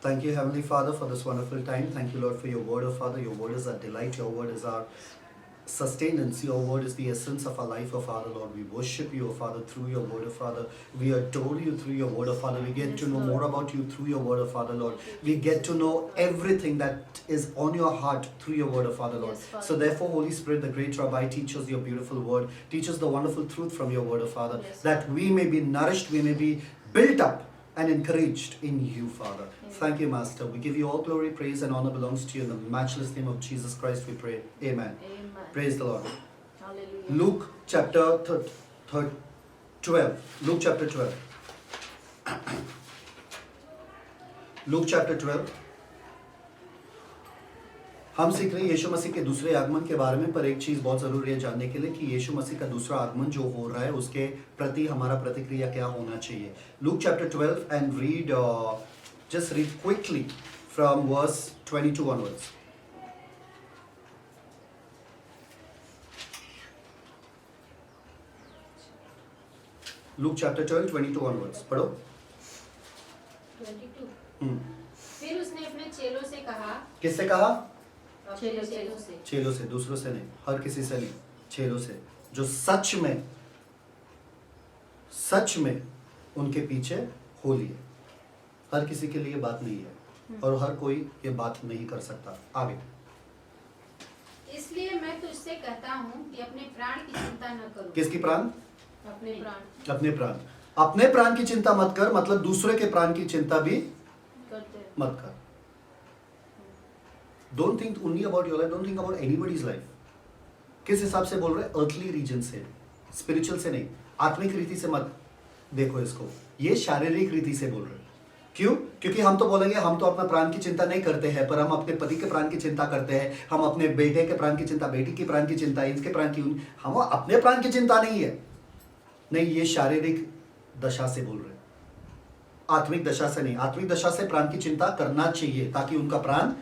Thank you, Heavenly Father, for this wonderful time. Thank you, Lord, for your word, oh Father. Your word is our delight. Your word is our sustenance. Your word is the essence of our life, oh Father, Lord. We worship you, oh Father, through your word, oh Father. We adore you through your word, oh Father. We get to know more about you through your word, oh Father, Lord. We get to know everything that is on your heart through your word, oh Father, Lord. So therefore, Holy Spirit, the great Rabbi, teach us your beautiful word. Teach us the wonderful truth from your word, oh Father, that we may be nourished, we may be built up and encouraged in you, Father. Thank you, Master. We give you all glory, praise, and honor belongs to you. In the matchless name of Jesus Christ, we pray. Amen. Praise the Lord. Hallelujah. Luke chapter 12. Luke chapter 12. Luke chapter 12. हम सीख रहे हैं यीशु मसीह के दूसरे आगमन के बारे में, पर एक चीज बहुत जरूरी है जानने के लिए कि यीशु मसीह का दूसरा आगमन जो हो रहा है उसके प्रति हमारा प्रतिक्रिया क्या होना चाहिए. Luke chapter 12 and read just read quickly from verse 22 onwards. Luke chapter 12 22 onwards. पढ़ो. 22. फिर उसने अपने चेलों से कहा. किससे कहा? चेलों से. चेलों से, दूसरों से नहीं, हर किसी से नहीं, चेलों से जो सच में उनके पीछे हो लिए. हर किसी के लिए बात नहीं है और हर कोई ये बात नहीं कर सकता. आगे. इसलिए मैं तुझसे कहता हूँ कि अपने प्राण की चिंता न करो. किसकी प्राण? अपने प्राण. अपने प्राण. अपने प्राण की चिंता मत कर, मतलब दूसरे के प्राण की चिंता भी करते. मत कर. Don't think only about your life, don't think about anybody's life. किस हिसाब से बोल रहे हैं? अर्थली रीजन से, स्पिरिचुअल से नहीं, आत्मिक रीति से मत देखो इसको. ये शारीरिक रीति से बोल रहे हैं. क्यों? क्योंकि हम तो बोलेंगे हम तो अपना प्राण की चिंता नहीं करते हैं, पर हम अपने पति के प्राण की चिंता करते हैं, हम अपने बेटे के प्राण की चिंता, बेटी की प्राण की चिंता, इसके प्राण की, हम अपने प्राण की चिंता नहीं है. नहीं, ये शारीरिक दशा से बोल रहे हैं, आत्मिक दशा से नहीं. आत्मिक दशा से प्राण की चिंता करना चाहिए ताकि उनका प्राण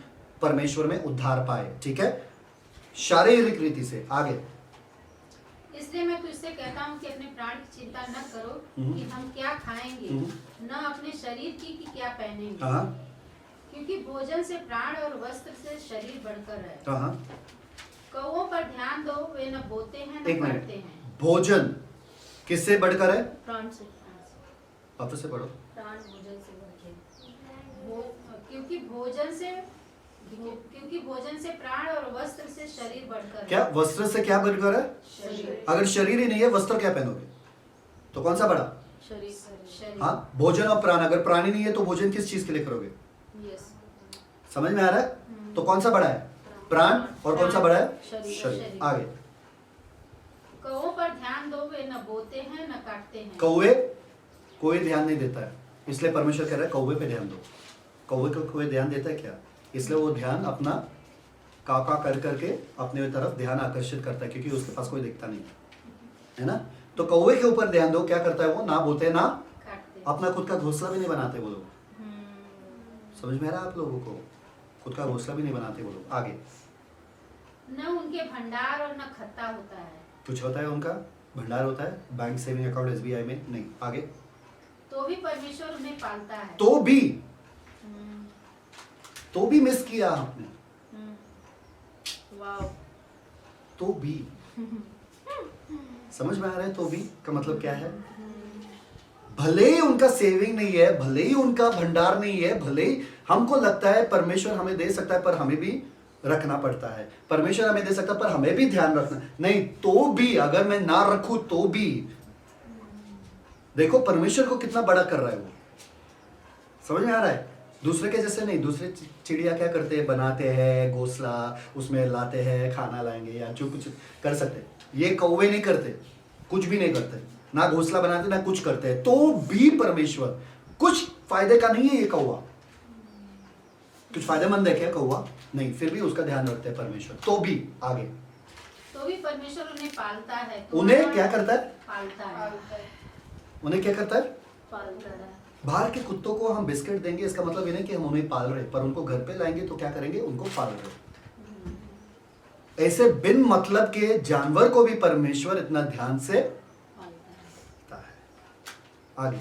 परमेश्वर में उद्धार पाए. ठीक है? शारीरिक रीति से. आगे. इसलिए मैं तुझसे कहता हूँ कि अपने प्राण की चिंता न करो कि हम क्या खाएंगे, न अपने शरीर की कि क्या पहनेंगे. हाँ. क्योंकि भोजन से प्राण और वस्त्र से शरीर बढ़कर है. हाँ. कौओं पर ध्यान दो, वे न बोते हैं एक न मिनट. काटते हैं. भोजन किससे बढ़कर है? प्राण से. वापस से पढ़ो. प्राण भोजन से बढ़कर. क्योंकि भोजन से प्राण और वस्त्र से शरीर बढ़कर. क्या वस्त्र से क्या बढ़कर है? शरीर. अगर शरीर ही नहीं है, वस्त्र क्या पहनोगे? तो कौन सा बड़ा? शरीर. हाँ, भोजन और प्राण. अगर प्राण ही नहीं है तो भोजन किस चीज के लिए करोगे? यस. समझ में आ रहा है? तो कौन सा बड़ा है? प्राण. और कौन सा बड़ा है? शरीर. आगे. कौओं पर ध्यान दो, वे न बोते हैं न काटते हैं. कौवे कोई ध्यान नहीं देता है, इसलिए परमेश्वर कह रहा है कौवे पे ध्यान दो. कौवे को कोई ध्यान देता है क्या? इसलिए वो ध्यान अपना काका कर करके अपने तरफ ध्यान आकर्षित करता है, क्योंकि उसके पास कोई दिखता नहीं है ना. तो कौवे के ऊपर ध्यान दो. क्या करता है वो? ना बोते ना काटते. अपना खुद का घोंसला भी नहीं बनाते वो लोग. समझ में आ रहा है आप लोगों को? खुद का घोंसला भी नहीं बनाते वो लोग. आगे. न उनके भंडार और न खत्ता होता है. कुछ होता है उनका भंडार होता है बैंक सेविंग अकाउंट एसबीआई में नहीं. आगे. तो भी परमेश्वर उन्हें पालता है. तो भी मिस किया आपने. वाव. तो भी समझ में आ रहा है? तो भी का मतलब क्या है? भले ही उनका सेविंग नहीं है, भले ही उनका भंडार नहीं है, भले ही हमको लगता है परमेश्वर हमें दे सकता है, पर हमें भी रखना पड़ता है. परमेश्वर हमें दे सकता है पर हमें भी ध्यान रखना नहीं. तो भी अगर मैं ना रखूं तो भी देखो परमेश्वर को कितना बड़ा कर रहा है वो. समझ में आ रहा है? दूसरे के जैसे नहीं. दूसरे चिड़िया क्या करते हैं? बनाते हैं घोंसला, उसमें लाते हैं, खाना लाएंगे या जो कुछ कर सकते हैं. ये कौवे नहीं करते, कुछ भी नहीं करते, ना घोंसला बनाते ना कुछ करते हैं. तो भी परमेश्वर कुछ फायदे का नहीं है ये कौवा. कुछ फायदेमंद है क्या कौवा? नहीं. फिर भी उसका ध्यान रखते हैं परमेश्वर. तो भी. आगे. तो भी परमेश्वर उन्हें पालता है. उन्हें क्या करता है? पालता है. उन्हें क्या करता है? पालता है. बाहर के कुत्तों को हम बिस्किट देंगे, इसका मतलब ये नहीं कि हम उन्हें पाल रहे, पर उनको घर पे लाएंगे तो क्या करेंगे? उनको पाल रहे. ऐसे बिन मतलब के जानवर को भी परमेश्वर इतना ध्यान से पालता है. आगे.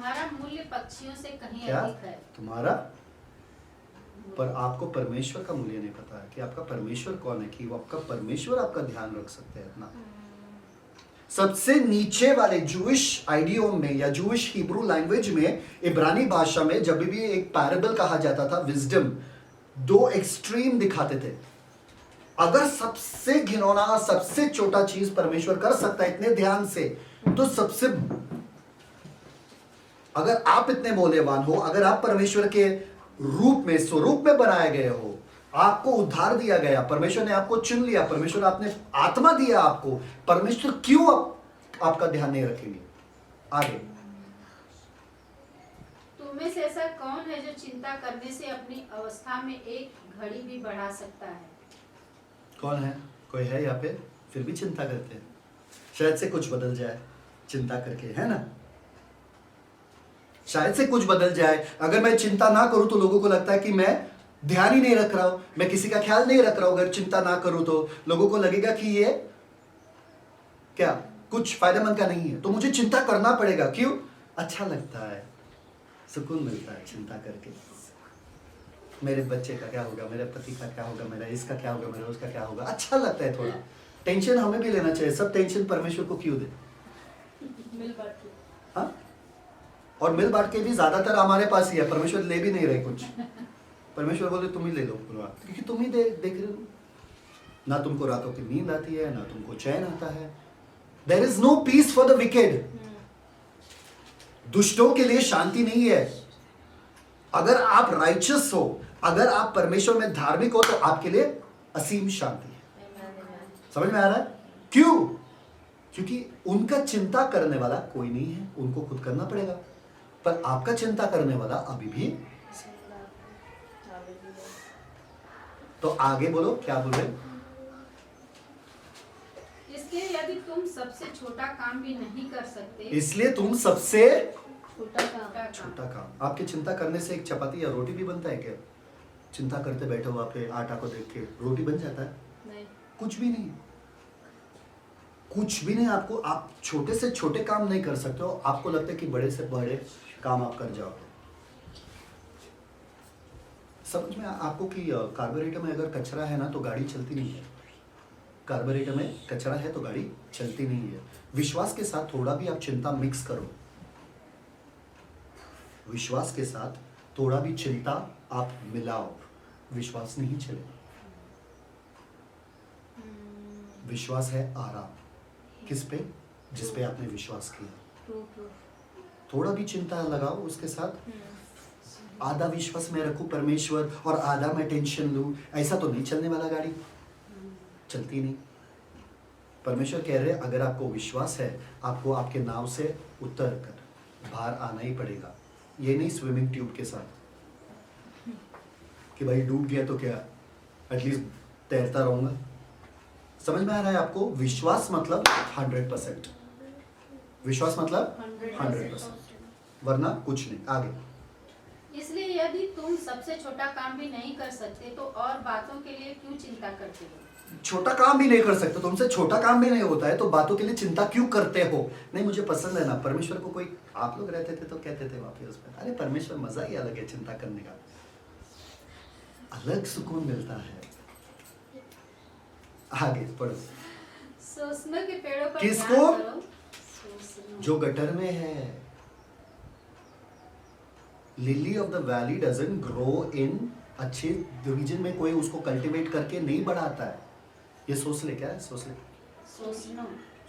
तुम्हारा मूल्य पक्षियों से कहीं क्या अधिक है। तुम्हारा, पर आपको परमेश्वर का मूल्य नहीं पता है कि आपका परमेश्वर कौन है, कि वो आपका परमेश्वर आपका ध्यान रख सकते हैं इतना। सबसे नीचे वाले जूइश आइडियोम में या जूइश हिब्रू लैंग्वेज में, इब्रानी भाषा में जब भी एक पैराबल कहा जाता था, विजडम, दो एक्सट्रीम दिखाते थे। अगर सबसे घिनौना, सबसे छोटा चीज परमेश्वर कर सकता है इतने ध्यान से, तो सबसे, अगर आप इतने मूल्यवान हो, अगर आप परमेश्वर के रूप में, स्वरूप में बनाए गए हो, आपको उद्धार दिया गया, परमेश्वर ने आपको चुन लिया, परमेश्वर आपने आत्मा दिया आपको, परमेश्वर क्यों आपका ध्यान नहीं रखेंगे? आगे, तुम में से ऐसा कौन है जो चिंता करने से अपनी अवस्था में एक घड़ी भी बढ़ा सकता है? कौन है? कोई है यहाँ पे? फिर भी चिंता करते हैं, शायद से कुछ बदल जाए चिंता करके, है ना? शायद से कुछ बदल जाए। अगर मैं चिंता ना करूं तो लोगों को लगता है कि मैं ध्यान ही नहीं रख रहा हूं, मैं किसी का ख्याल नहीं रख रहा हूं। अगर चिंता ना करूं तो लोगों को लगेगा कि ये क्या कुछ फायदेमंद का नहीं है, तो मुझे चिंता करना पड़ेगा। क्यों? अच्छा लगता है, सुकून मिलता है चिंता करके। मेरे बच्चे का क्या होगा, मेरे पति का क्या होगा, मेरा इसका क्या होगा, मेरा उसका क्या होगा, अच्छा लगता है थोड़ा। टेंशन हमें भी लेना चाहिए, सब टेंशन परमेश्वर को क्यों दे? हाँ, और मिल बांट के भी ज्यादातर हमारे पास ही है, परमेश्वर ले भी नहीं रहे कुछ। परमेश्वर बोले तुम ही ले लो, क्योंकि तुम ही देख रहे हो ना, तुमको रातों की नींद आती है ना तुमको चैन आता है। There is no peace for the wicked. दुष्टों के लिए शांति नहीं है। अगर आप राइचस हो, अगर आप परमेश्वर में धार्मिक हो, तो आपके लिए असीम शांति है। समझ में आ रहा है? क्यों? क्योंकि उनका चिंता करने वाला कोई नहीं है, उनको खुद करना पड़ेगा। पर आपका चिंता करने वाला अभी भी। तो आगे बोलो, क्या बोल रहे? इसलिए यदि तुम सबसे छोटा काम भी नहीं कर सकते, इसलिए तुम सबसे छोटा काम। आपकी चिंता करने से एक चपाती या रोटी भी बनता है क्या? चिंता करते बैठे हो आप आटा को देख के रोटी बन जाता है? नहीं। कुछ भी नहीं, कुछ भी नहीं। आपको, आप छोटे से छोटे काम नहीं कर सकते हो। आपको लगता है कि बड़े से बड़े काम आप कर जाओगे। समझ में आपको कि कार्बोरेटर में अगर कचरा है ना तो गाड़ी चलती नहीं है। कार्बोरेटर में कचरा है तो गाड़ी चलती नहीं है। विश्वास के साथ थोड़ा भी आप चिंता मिक्स करो, विश्वास के साथ थोड़ा भी चिंता आप मिलाओ, विश्वास नहीं चलेगा। विश्वास है आराम। किस पे? जिस पे आपने विश्वास किया। थोड़ा भी चिंता लगाओ उसके साथ। आधा विश्वास में रखूं परमेश्वर और आधा मैं टेंशन लूं, ऐसा तो नहीं चलने वाला। गाड़ी चलती नहीं। परमेश्वर कह रहे अगर आपको विश्वास है, आपको आपके नाव से उतर कर बाहर आना ही पड़ेगा। ये नहीं स्विमिंग ट्यूब के साथ कि भाई डूब गया तो क्या, एटलीस्ट तैरता रहूंगा। समझ में आ रहा है आपको? विश्वास मतलब 100%। विश्वास मतलब 100%, वरना कुछ नहीं। आगे, इसलिए यदि तुम सबसे छोटा काम भी नहीं कर सकते तो और बातों के लिए क्यों चिंता करते हो? छोटा काम भी नहीं कर सकते, तुमसे छोटा काम भी नहीं होता है तो बातों के लिए चिंता क्यों करते हो? नहीं, मुझे पसंद है ना। परमेश्वर को कोई, आप लोग रहते थे तो कहते थे वहां पे उसमें, अरे परमेश्वर मजा ही अलग है चिंता करने का, अलग सुकून मिलता है। आगे पढ़ो। सोचने के पेड़ों पर किसको? ध्यान करो। जो गटर में है। Lily of the valley doesn't grow in अच्छे रीजन में, कोई उसको कल्टीवेट करके नहीं बढ़ाता है। ये सोच ले, क्या है? सोच ले,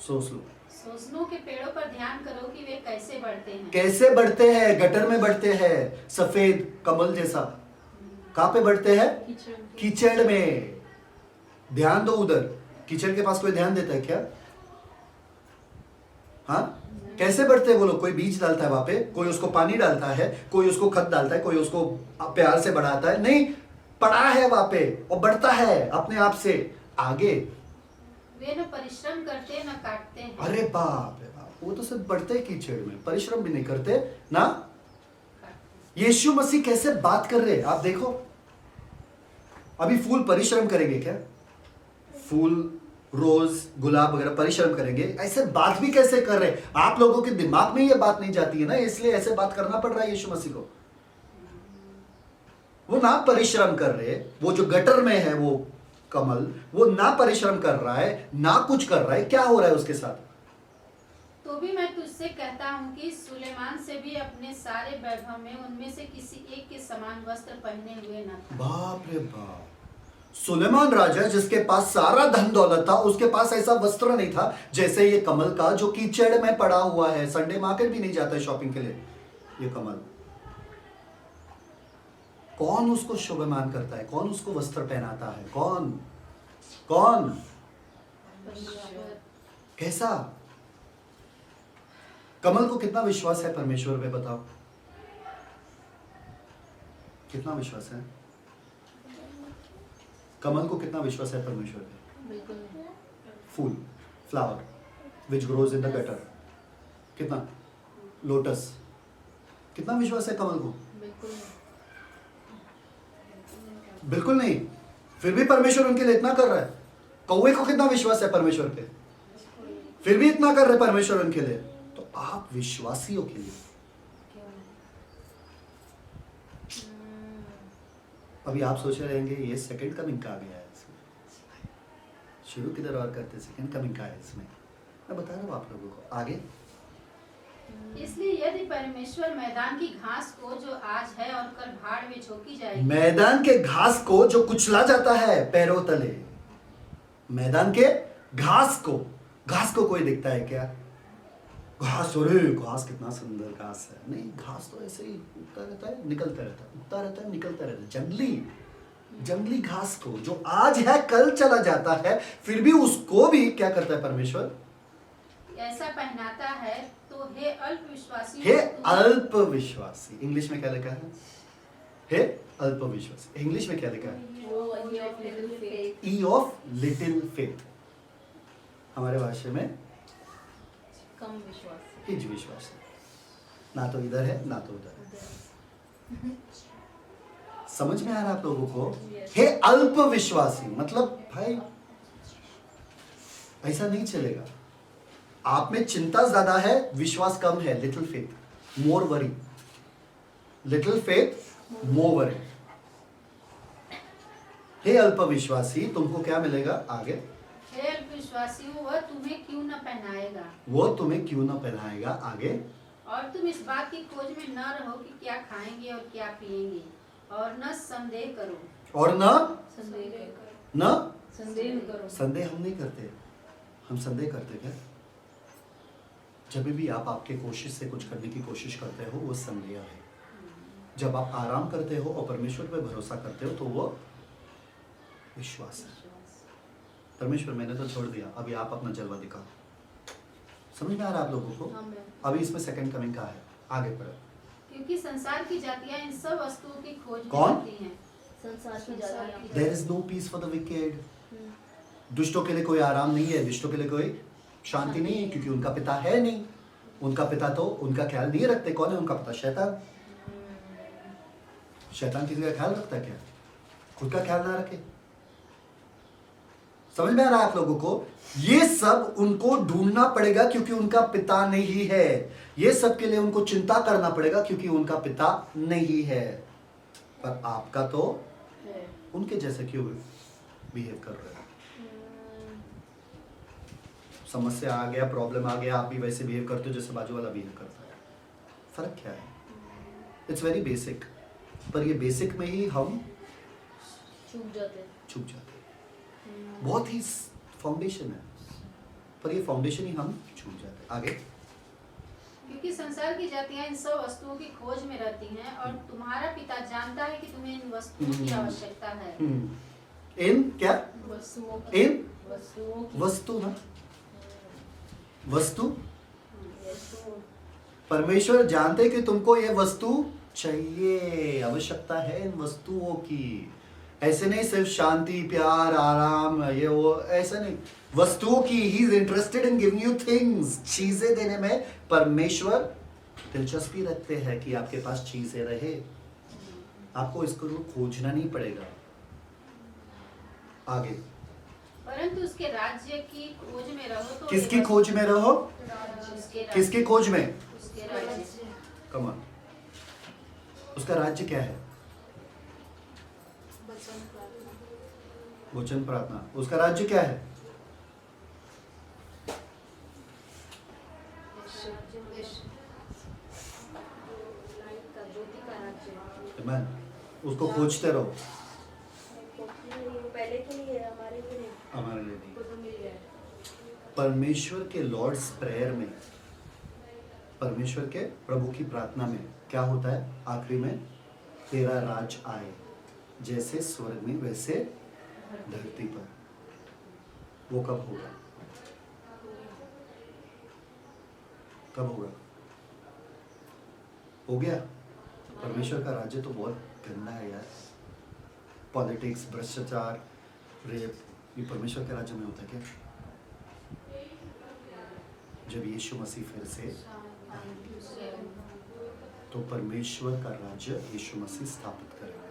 सोच लो। सोचनों के पेड़ों पर ध्यान करो कि वे कैसे बढ़ते हैं। कैसे बढ़ते हैं? गटर में बढ़ते हैं, सफेद कमल जैसा। कहाँ पे बढ़ते हैं? कीचड़ में। ध्यान दो उधर। कीचड़ के पास कोई ध्यान देता है क्या? हाँ, कैसे बढ़ते हैं वो लोग? कोई बीज डालता है वहां पे, कोई उसको पानी डालता है, कोई उसको खत डालता है, कोई उसको प्यार से बढ़ाता है। नहीं, पड़ा है वहां पे और बढ़ता है अपने आप से आगे। वे न परिश्रम करते न काटते हैं। अरे बाप रे बाप, वो तो सिर्फ बढ़ते हैं कीचड़ में, परिश्रम भी नहीं करते ना। यीशु मसीह कैसे बात कर रहे हैं आप देखो। अभी फूल परिश्रम करेंगे क्या? फूल रोज गुलाब वगैरह परिश्रम करेंगे, ऐसे बात भी कैसे कर रहे हैं? आप लोगों के दिमाग में ये बात नहीं जाती है ना, इसलिए ऐसे बात करना पड़ रहा है यीशु मसीह को। वो ना परिश्रम कर रहे, वो जो गटर में है वो कमल, वो ना परिश्रम कर रहा है ना कुछ कर रहा है, क्या हो रहा है उसके साथ? तो भी मैं तुझसे कहता हूँ कि सुलेमान से भी अपने सारे वैभव में उनमें से किसी एक के समान वस्त्र पहने हुए न था। बाप रे बाप, सुलेमान राजा जिसके पास सारा धन दौलत था, उसके पास ऐसा वस्त्र नहीं था जैसे ये कमल का, जो कीचड़ में पड़ा हुआ है, संडे मार्केट भी नहीं जाता है शॉपिंग के लिए। ये कमल, कौन उसको शोभामान करता है? कौन उसको वस्त्र पहनाता है? कौन कौन? कैसा? कमल को कितना विश्वास है परमेश्वर पे? बताओ, कितना विश्वास है? कमल को कितना विश्वास है परमेश्वर पे? फूल, flower which grows in the gutter, कितना? लोटस, कितना विश्वास है कमल को? बिल्कुल नहीं। फिर भी परमेश्वर उनके लिए इतना कर रहा है। कौवे को कितना विश्वास है परमेश्वर पे? फिर भी इतना कर रहे परमेश्वर उनके लिए। तो आप विश्वासियों के लिए, अभी आप सोच रहे रहेंगे ये सेकंड कमिंग का आ गया है इसमें, शुरू किधर और करते, सेकंड कमिंग का है इसमें। मैं बता रहा हूँ आप लोगों को आगे। इसलिए यदि परमेश्वर मैदान की घास को जो आज है और कल भाड़ में झोंकी जाएगी, मैदान के घास को जो कुचला जाता है पैरों तले, मैदान के घास को कोई दिखता है क्या? घास, अरे घास कितना सुंदर घास है, नहीं, घास तो ऐसे ही उगता रहता है, निकलता रहता है, उगता रहता है, निकलता रहता है। जंगली घास को जो आज है कल चला जाता है, फिर भी उसको भी क्या करता है परमेश्वर? ऐसा पहनाता है। तो हे अल्पविश्वासी, हे अल्पविश्वासी, इंग्लिश में क्या लिखा है? हे अल्पविश्वासी, इंग्लिश में क्या लिखा है? ई ऑफ लिटिल फेथ, हमारे भाषा में कम विश्वास, हिज विश्वास, ना तो इधर है ना तो उधर है। समझ में आ रहा है आप लोगों को? हे अल्पविश्वासी मतलब भाई ऐसा नहीं चलेगा। आप में चिंता ज्यादा है, विश्वास कम है, लिटिल फेथ मोर वरी, लिटिल फेथ मोर वरी। हे अल्पविश्वासी, तुमको क्या मिलेगा आगे? हे अल्पविश्वासियों, वह तुम्हें क्यों न पहनाएगा? वो तुम्हें क्यों न पहनाएगा? आगे। और तुम इस बात की खोज में न रहो कि क्या खाएंगे और क्या पिएंगे, और न संदेह करो। और न संदेह करो। संदेह हम नहीं करते। हम संदेह करते क्या? जब भी आप आपके कोशिश से कुछ करने की कोशिश करते हो वो संदेह है। जब आप आराम करते हो और परमेश्वर पे भरोसा करते हो तो वो विश्वास है। परमेश्वर मैंने तो छोड़ दिया, अभी आप अपना जलवा दिखाओ। समझ में आ रहा है आप लोगों को? अभी इसमें सेकंड कमिंग का है, आगे पढ़ो। क्योंकि संसार की जातियां इन सब वस्तुओं की खोज में कौन? रहती हैं। संसार की जातियां। There is no peace for the wicked. दुष्टों के लिए कोई आराम नहीं है, दुष्टों के लिए कोई शांति नहीं है, क्योंकि उनका पिता है नहीं। उनका पिता तो उनका ख्याल नहीं रखते। कौन है उनका पिता? शैतान। शैतान किसी का ख्याल रखता है क्या? खुद का ख्याल ना रखे। समझ में आ रहा है आप लोगों को? ये सब उनको ढूंढना पड़ेगा क्योंकि उनका पिता नहीं है। ये सब के लिए उनको चिंता करना पड़ेगा क्योंकि उनका पिता नहीं है। पर आपका तो उनके जैसे क्यों बिहेव कर रहे हो? समस्या आ गया, प्रॉब्लम आ गया, आप भी वैसे बिहेव करते हो जैसे बाजू वाला बिहेव करता है। फर्क क्या है? इट्स वेरी बेसिक, पर ये बेसिक में ही हम चूक जाते हैं। बहुत ही फाउंडेशन है, पर ये फाउंडेशन ही हम छूट जाते हैं। आगे। क्योंकि संसार की जातियां इन सब वस्तुओं की खोज में रहती हैं और तुम्हारा पिता जानता है कि तुम्हें इन वस्तुओं की आवश्यकता है। इन क्या? वस्तुओं इन की वस्तु ना, वस्तु। परमेश्वर जानते कि तुमको ये वस्तु चाहिए, आवश्यकता है इन वस्तुओं की। ऐसे नहीं सिर्फ शांति, प्यार, आराम, ये वो, ऐसा नहीं, वस्तुओं की। He is interested in giving you things, चीजें देने में परमेश्वर दिलचस्पी रखते हैं कि आपके पास चीजें रहे। आपको इसको खोजना नहीं पड़ेगा। आगे। परंतु उसके राज्य की खोज में रहो तो किसकी खोज में रहो? उसके किसकी खोज में? उसके राज्य कमान। उसका राज्य क्या है? वचन प्रार्थना। उसका राज्य क्या है? Amen. उसको खोजते रहो। पहले के लिए हमारे के लिए हमारे लिए नहीं। तो मिल गया। परमेश्वर के लॉर्ड्स प्रेयर में, परमेश्वर के प्रभु की प्रार्थना में क्या होता है आखिरी में? तेरा राज आए जैसे स्वर्ग में वैसे धरती पर। वो कब होगा? कब होगा? हो गया? परमेश्वर का राज्य तो बहुत गंदा है यार। पॉलिटिक्स, भ्रष्टाचार, रेप, ये परमेश्वर के राज्य में होता है क्या? जब यीशु मसीह फिर से तो परमेश्वर का राज्य यीशु मसीह स्थापित करेगा।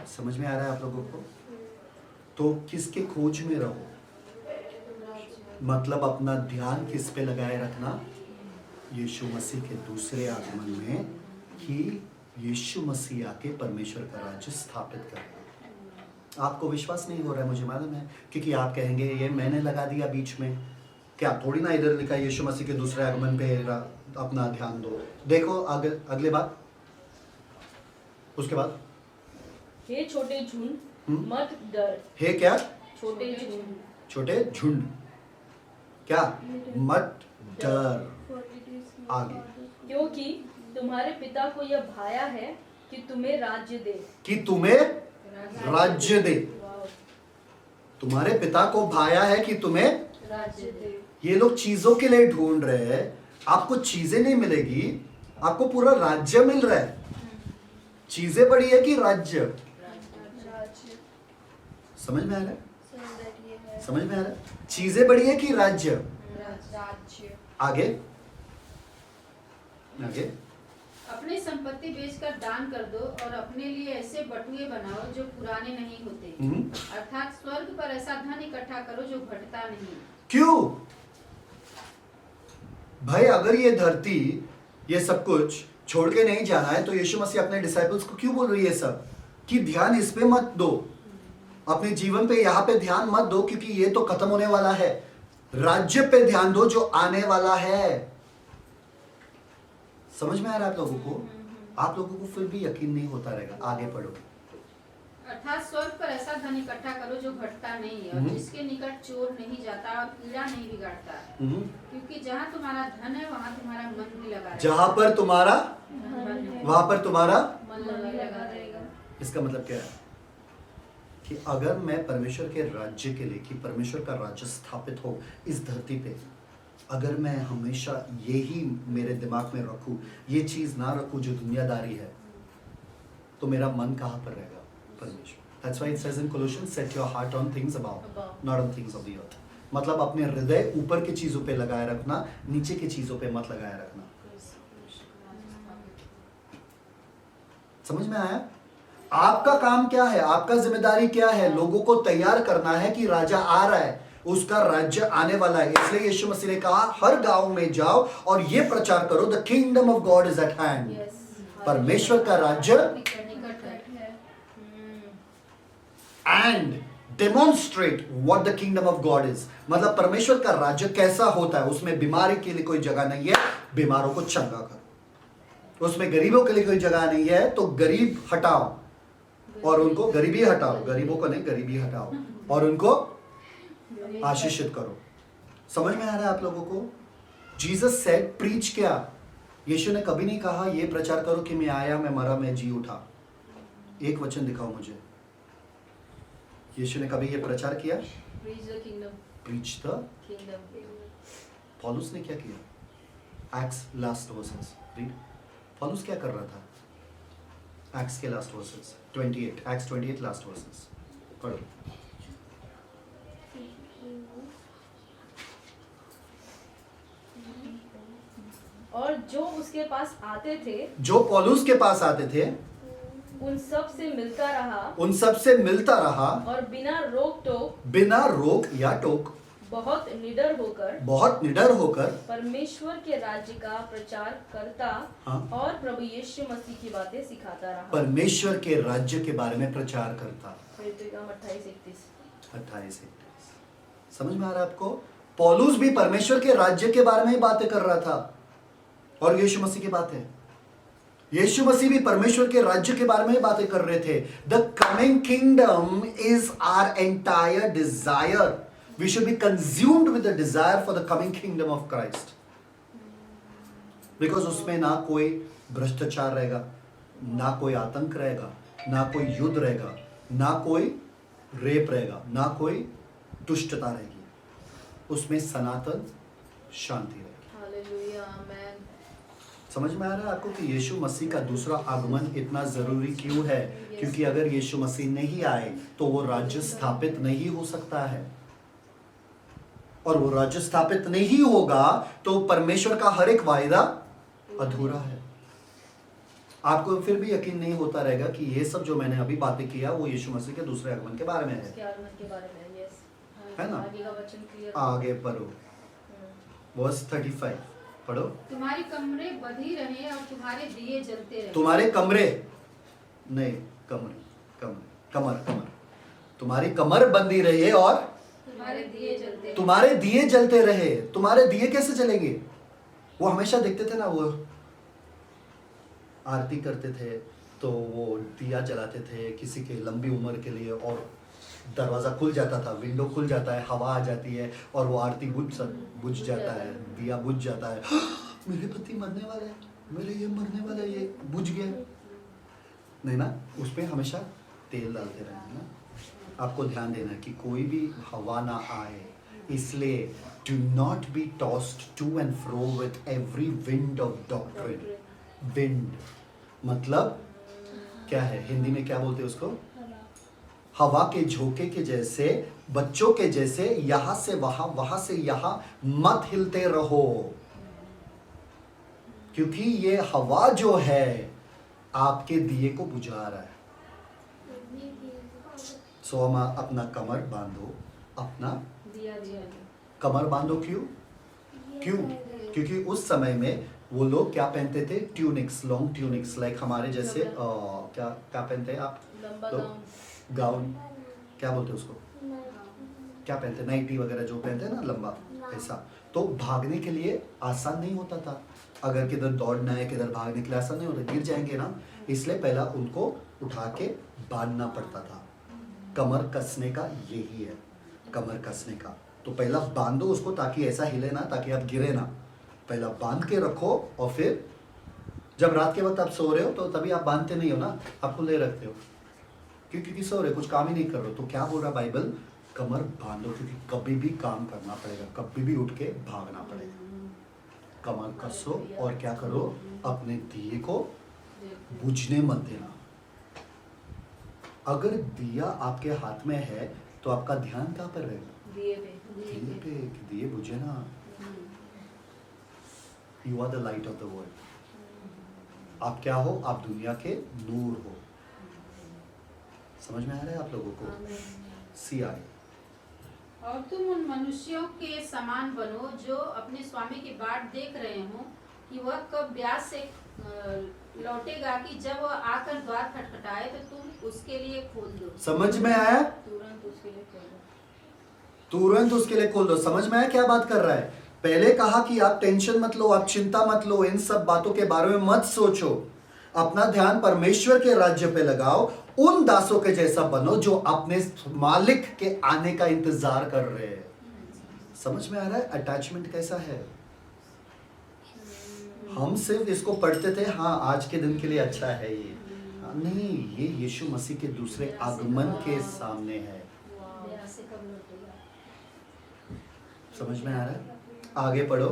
समझ में आ रहा है आप लोगों को? तो किसके खोज में रहो? मतलब अपना ध्यान किस पे लगाए रखना? यीशु मसीह के दूसरे आगमन में कि यीशु मसीह आके परमेश्वर का राज्य स्थापित करेगा। आपको विश्वास नहीं हो रहा है, मुझे मालूम है, क्योंकि आप कहेंगे ये मैंने लगा दिया बीच में। क्या थोड़ी ना इधर लिखा यीशु मसीह के दूसरे आगमन पे अपना ध्यान दो। देखो अगले बात, उसके बाद हे छोटे झुंड मत डर। हे क्या? छोटे झुंड। छोटे झुंड क्या? मत डर। आगे, क्योंकि तुम्हारे पिता को यह भाया है कि तुम्हें राज्य दे। कि तुम्हें राज्य दे। तुम्हारे पिता को भाया है कि तुम्हें राज्य दे। ये लोग चीजों के लिए ढूंढ रहे हैं। आपको चीजें नहीं मिलेगी, आपको पूरा राज्य मिल रहा है। चीजें बड़ी है कि राज्य? समझ में आ रहा है? समझ में आ रहा है? चीजें बड़ी है कि राज्य? आगे आगे। अपनी संपत्ति बेचकर दान कर दो और अपने लिए ऐसे बटुए बनाओ जो पुराने नहीं होते, अर्थात स्वर्ग पर ऐसा धन इकट्ठा करो जो घटता नहीं। क्यों भाई? अगर ये धरती, ये सब कुछ छोड़ के नहीं जाना है तो यीशु मसीह अपने डिसाइपल्स को क्यों बोल रही है सब कि ध्यान इस पे मत दो, अपने जीवन पे यहाँ पे ध्यान मत दो, क्योंकि ये तो खत्म होने वाला है। राज्य पे ध्यान दो जो आने वाला है। समझ में आ रहा है आप लोगों को? आप लोगों को फिर भी यकीन नहीं होता रहेगा। आगे पढ़ो। अर्थात स्वर्ग पर ऐसा धन इकट्ठा करो जो घटता नहीं है और जिसके निकट चोर नहीं जाता और कीड़ा नहीं बिगाड़ता, क्योंकि जहाँ तुम्हारा धन है वहाँ तुम्हारा मन भी लगा रहेगा। जहाँ पर तुम्हारा वहां पर तुम्हारा मन लगा रहेगा। इसका मतलब क्या है कि अगर मैं परमेश्वर के राज्य के लिए, कि परमेश्वर का राज्य स्थापित हो इस धरती पे, अगर मैं हमेशा यही मेरे दिमाग में रखूं, ये चीज ना रखूं जो दुनियादारी है, तो मेरा मन कहाँ पर रहेगा? परमेश्वर। That's why it says in Colossians, set your heart on things above, not on things of the earth. मतलब अपने हृदय ऊपर की चीजों पे लगाए रखना, नीचे की चीजों पे मत लगाए रखना। समझ में आया? आपका काम क्या है? आपका जिम्मेदारी क्या है? लोगों को तैयार करना है कि राजा आ रहा है, उसका राज्य आने वाला है। इसलिए यीशु मसीह ने कहा हर गांव में जाओ और ये प्रचार करो, the kingdom of God is eight hand. परमेश्वर का राज्य and demonstrate what the kingdom of God is. मतलब परमेश्वर का राज्य कैसा होता है। उसमें बीमारी के लिए कोई जगह नहीं है, बीमारों को चंगा करो। उसमें गरीबों के लिए कोई जगह नहीं है, तो गरीब हटाओ और उनको गरीबी हटाओ, गरीबों को नहीं, गरीबी हटाओ और उनको आशीषित करो। समझ में आ रहा है आप लोगों को? जीसस सेड प्रीच क्या? यीशु ने कभी नहीं कहा ये प्रचार करो कि मैं आया, मैं मरा, मैं जी उठा। एक वचन दिखाओ मुझे, यीशु ने कभी ये प्रचार किया? Preach the kingdom. पौलुस ने क्या किया? Acts last versus read. पौलुस क्या कर रहा था? एक्ट्स के last versus 28, acts 28 last versus पढ़ो। और जो उसके पास आते थे, जो पौलुस के पास आते थे, उन सब से मिलता रहा उन सब से मिलता रहा और बिना रोक टोक बिना रोक या टोक बहुत निडर होकर बहुत निडर होकर परमेश्वर के राज्य का प्रचार करता हाँ। और प्रभु यीशु मसीह की बातें सिखाता रहा। परमेश्वर के राज्य के बारे में प्रचार करता। 28-31 समझ में आ रहा है आपको? पौलुस भी परमेश्वर के राज्य के बारे में ही बातें कर रहा था और यीशु मसीह की बातें, यीशु मसीह भी परमेश्वर के राज्य के बारे में ही बातें कर रहे थे। The coming kingdom is our entire desire. We should be consumed with the desire for the coming kingdom of Christ, because उसमें ना कोई भ्रष्टाचार रहेगा, ना कोई आतंक रहेगा, ना कोई युद्ध रहेगा, ना कोई रेप रहेगा, ना कोई दुष्टता रहेगी। उसमें सनातन शांति रहेगी। हालेलुया, आमेन। समझ में आ रहा है आपको कि यीशु मसीह का दूसरा आगमन इतना जरूरी क्यों है? क्योंकि अगर यीशु मसीह नहीं आए तो वो राज्य स्थापित नहीं हो सकता है, और वो राज्य स्थापित नहीं होगा तो परमेश्वर का हर एक वायदा अधूरा है। आपको फिर भी यकीन नहीं होता रहेगा कि ये सब जो मैंने अभी बातें किया वो यीशु मसीह के दूसरे आगमन के बारे में है, उसके आगमन के बारे में, यस, है ना? आगे का वचन क्लियर। आगे पढ़ो, वर्स 35 पढ़ो। तुम्हारी कमरे बंधी रहे और तुम्हारे दिए जलते रहे। तुम्हारे कमरे नहीं, कमर तुम्हारी कमर बंदी रहे और तुम्हारे दिए जलते रहे। तुम्हारे दिए जलते रहे। तुम्हारे दिए कैसे जलेंगे? वो हमेशा देखते थे ना, वो आरती करते थे तो वो दिया जलाते थे किसी के लंबी उम्र के लिए, और दरवाज़ा खुल जाता था, विंडो खुल जाता है, हवा आ जाती है और वो आरती बुझ जाता है, दिया बुझ जाता है। मेरे पति मरने वाले हैं, मेरे ये मरने वाला, ये बुझ गया नहीं ना। उस पर हमेशा तेल डालते रहना ना। आपको ध्यान देना कि कोई भी हवा ना आए, इसलिए do not be tossed to and fro with every wind of doctrine. Wind मतलब क्या है? हिंदी में क्या बोलते हैं उसको? हवा के झोंके के जैसे, बच्चों के जैसे यहां से वहां, वहां से यहां मत हिलते रहो, क्योंकि ये हवा जो है आपके दिए को बुझा रहा है। सो हम अपना कमर बांधो, अपना दिया कमर बांधो। क्यों? क्योंकि उस समय में वो लोग क्या पहनते थे? ट्यूनिक्स, लॉन्ग ट्यूनिक्स, लाइक हमारे जैसे क्या पहनते हैं आप? लंबा तो गाउन, क्या बोलते हैं उसको? क्या पहनते हैं? नाइटी वगैरह जो पहनते हैं ना, लंबा ऐसा। तो भागने के लिए आसान नहीं होता था। अगर किधर दौड़ना है, किधर भागने के लिए आसान नहीं होता, गिर जाएंगे ना, इसलिए पहला उनको उठा के बांधना पड़ता था। कमर कसने का यही है, कमर कसने का। तो पहला बांधो उसको ताकि ऐसा हिले ना, ताकि आप गिरे ना। पहला बांध के रखो, और फिर जब रात के वक्त आप सो रहे हो तो तभी आप बांधते नहीं हो ना, आप खुले रखते हो, क्योंकि सो रहे, कुछ काम ही नहीं कर रहे। तो क्या बोल रहा बाइबल? कमर बांधो, क्योंकि कभी भी काम करना पड़ेगा, कभी भी उठ के भागना पड़ेगा। कमर कसो और क्या करो? अपने दिए को बुझने मत देना। अगर दिया आपके हाथ में है तो आपका ध्यान कहाँ पर रहेगा? दिए पे। दिए बुझे ना। You are the light of the world. आप क्या हो? आप दुनिया के नूर हो। समझ में आ रहा है आप लोगों को? CI। और तुम उन मनुष्यों के समान बनो जो अपने स्वामी की बाट देख रहे हो कि वह कब ब्याज से लौटेगा, कि जब वह आकर द्वार खटखटाए तो तुम उसके लिए खोल दो। समझ में आया? तुरंत उसके लिए खोल दो। तुरंत उसके लिए खोल दो। समझ में आया क्या बात कर रहा है? पहले कहा कि आप टेंशन मत लो, आप चिंता मत लो, इन सब बातों के बारे में मत सोचो, अपना ध्यान परमेश्वर के राज्य पे लगाओ। उन दासों के जैसा बनो जो अपने मालिक के आने का इंतजार कर रहे हैं। समझ में आ रहा है अटैचमेंट कैसा है? हम सिर्फ इसको पढ़ते थे, हाँ आज के दिन के लिए अच्छा है ये, नहीं, ये यीशु मसीह के दूसरे आगमन के सामने है। समझ में आ रहा है? आगे पढ़ो।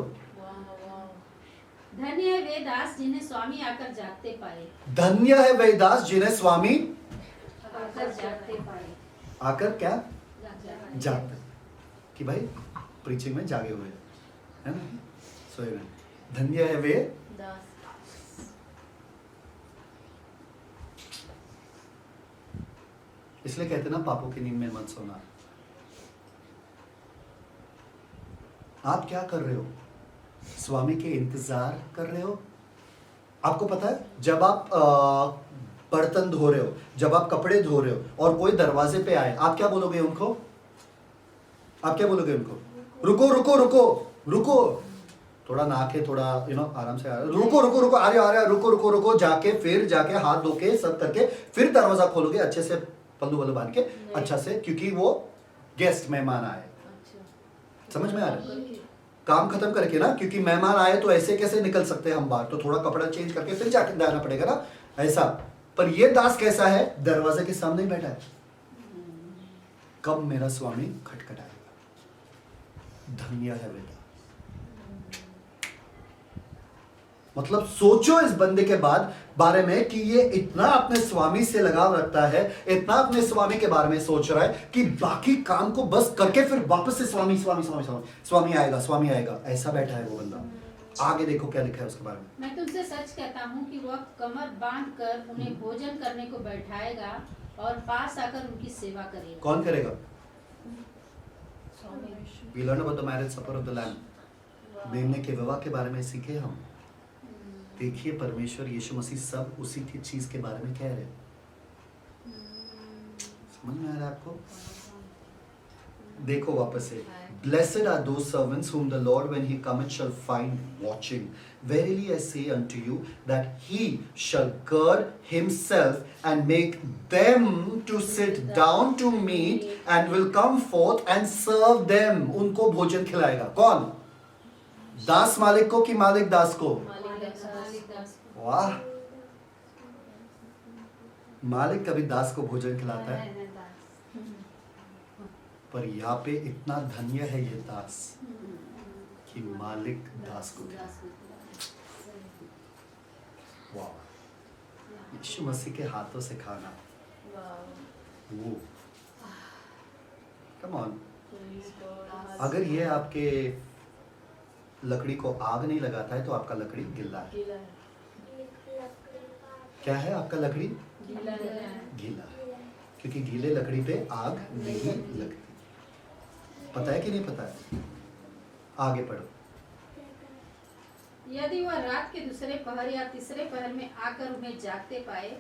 धन्य है वे दास जिन्हें स्वामी आकर जागते पाए। धन्य है वे दास जिन्हें स्वामी आकर जागते पाए। आकर क्या? जागते, कि भाई प्रीचिंग में जागे हुए है ना, सोए में। धन्य है वे दास। इसलिए कहते ना पापों की नींद में मत सोना। आप क्या कर रहे हो? स्वामी के इंतजार कर रहे हो। आपको पता है, जब आप बर्तन धो रहे हो, जब आप कपड़े धो रहे हो और कोई दरवाजे पे आए, आप क्या बोलोगे उनको? आप क्या बोलोगे उनको? रुको रुको रुको रुको, थोड़ा नहा के, थोड़ा आराम से, रुको रुको रुको, आ रहे रुको रुको रुको, जाके फिर जाके हाथ धो के सब करके फिर दरवाजा खोलोगे अच्छे से, पल्लू वल्लू बांध के अच्छा से, क्योंकि वो गेस्ट मेहमान आए। समझ में आ रहा है? काम खत्म करके ना, क्योंकि मेहमान आए तो ऐसे कैसे निकल सकते हैं हम बाहर, तो थोड़ा कपड़ा चेंज करके फिर जाके जाना पड़ेगा ना, ऐसा। पर ये दास कैसा है? दरवाजे के सामने ही बैठा है। कब मेरा स्वामी खटखटाएगा? धन्य है बेटा। मतलब सोचो इस बंदे के बारे में कि ये इतना अपने स्वामी से लगाव रखता है, इतना अपने स्वामी के बारे में सोच रहा है कि बाकी काम को बस करके फिर वापस से स्वामी स्वामी स्वामी स्वामी स्वामी आएगा, ऐसा बैठा है वो बंदा। आगे देखो क्या लिखा है उसके बारे में। मैं तुमसे सच कहता हूँ कि वह कमर बांध कर उन्हें भोजन करने को बैठाएगा और पास आकर उनकी सेवा करेगा। कौन करेगा? We learn about the marriage supper of the Lamb. मेमने के विवाह के बारे में सीखे हम। देखिए परमेश्वर यीशु मसीह सब उसी की चीज के बारे में कह रहे हैं। समझ में आ रहा है आपको? देखो वापस से, Blessed are those servants whom the Lord when he cometh shall find watching. Verily I say unto you that he shall gird himself and make them to sit down to meat and will come forth and serve them. उनको भोजन खिलाएगा। कौन? दास मालिक को कि मालिक दास को? वाह, मालिक कभी दास को भोजन खिलाता है? पर यहाँ पे इतना धन्य है ये दास कि मालिक दास को वाह, यीशु मसीह के हाथों से खाना, वो कम ऑन। अगर ये आपके लकड़ी को आग नहीं लगाता है तो आपका लकड़ी गिल्ला है। क्या है आपका लकड़ी? गीला, क्योंकि गीले लकड़ी पे आग नहीं लगती। पता है कि नहीं पता है? आगे पढ़ो। यदि वह रात के दूसरे पहर या तीसरे पहर में आकर उन्हें जागते पाए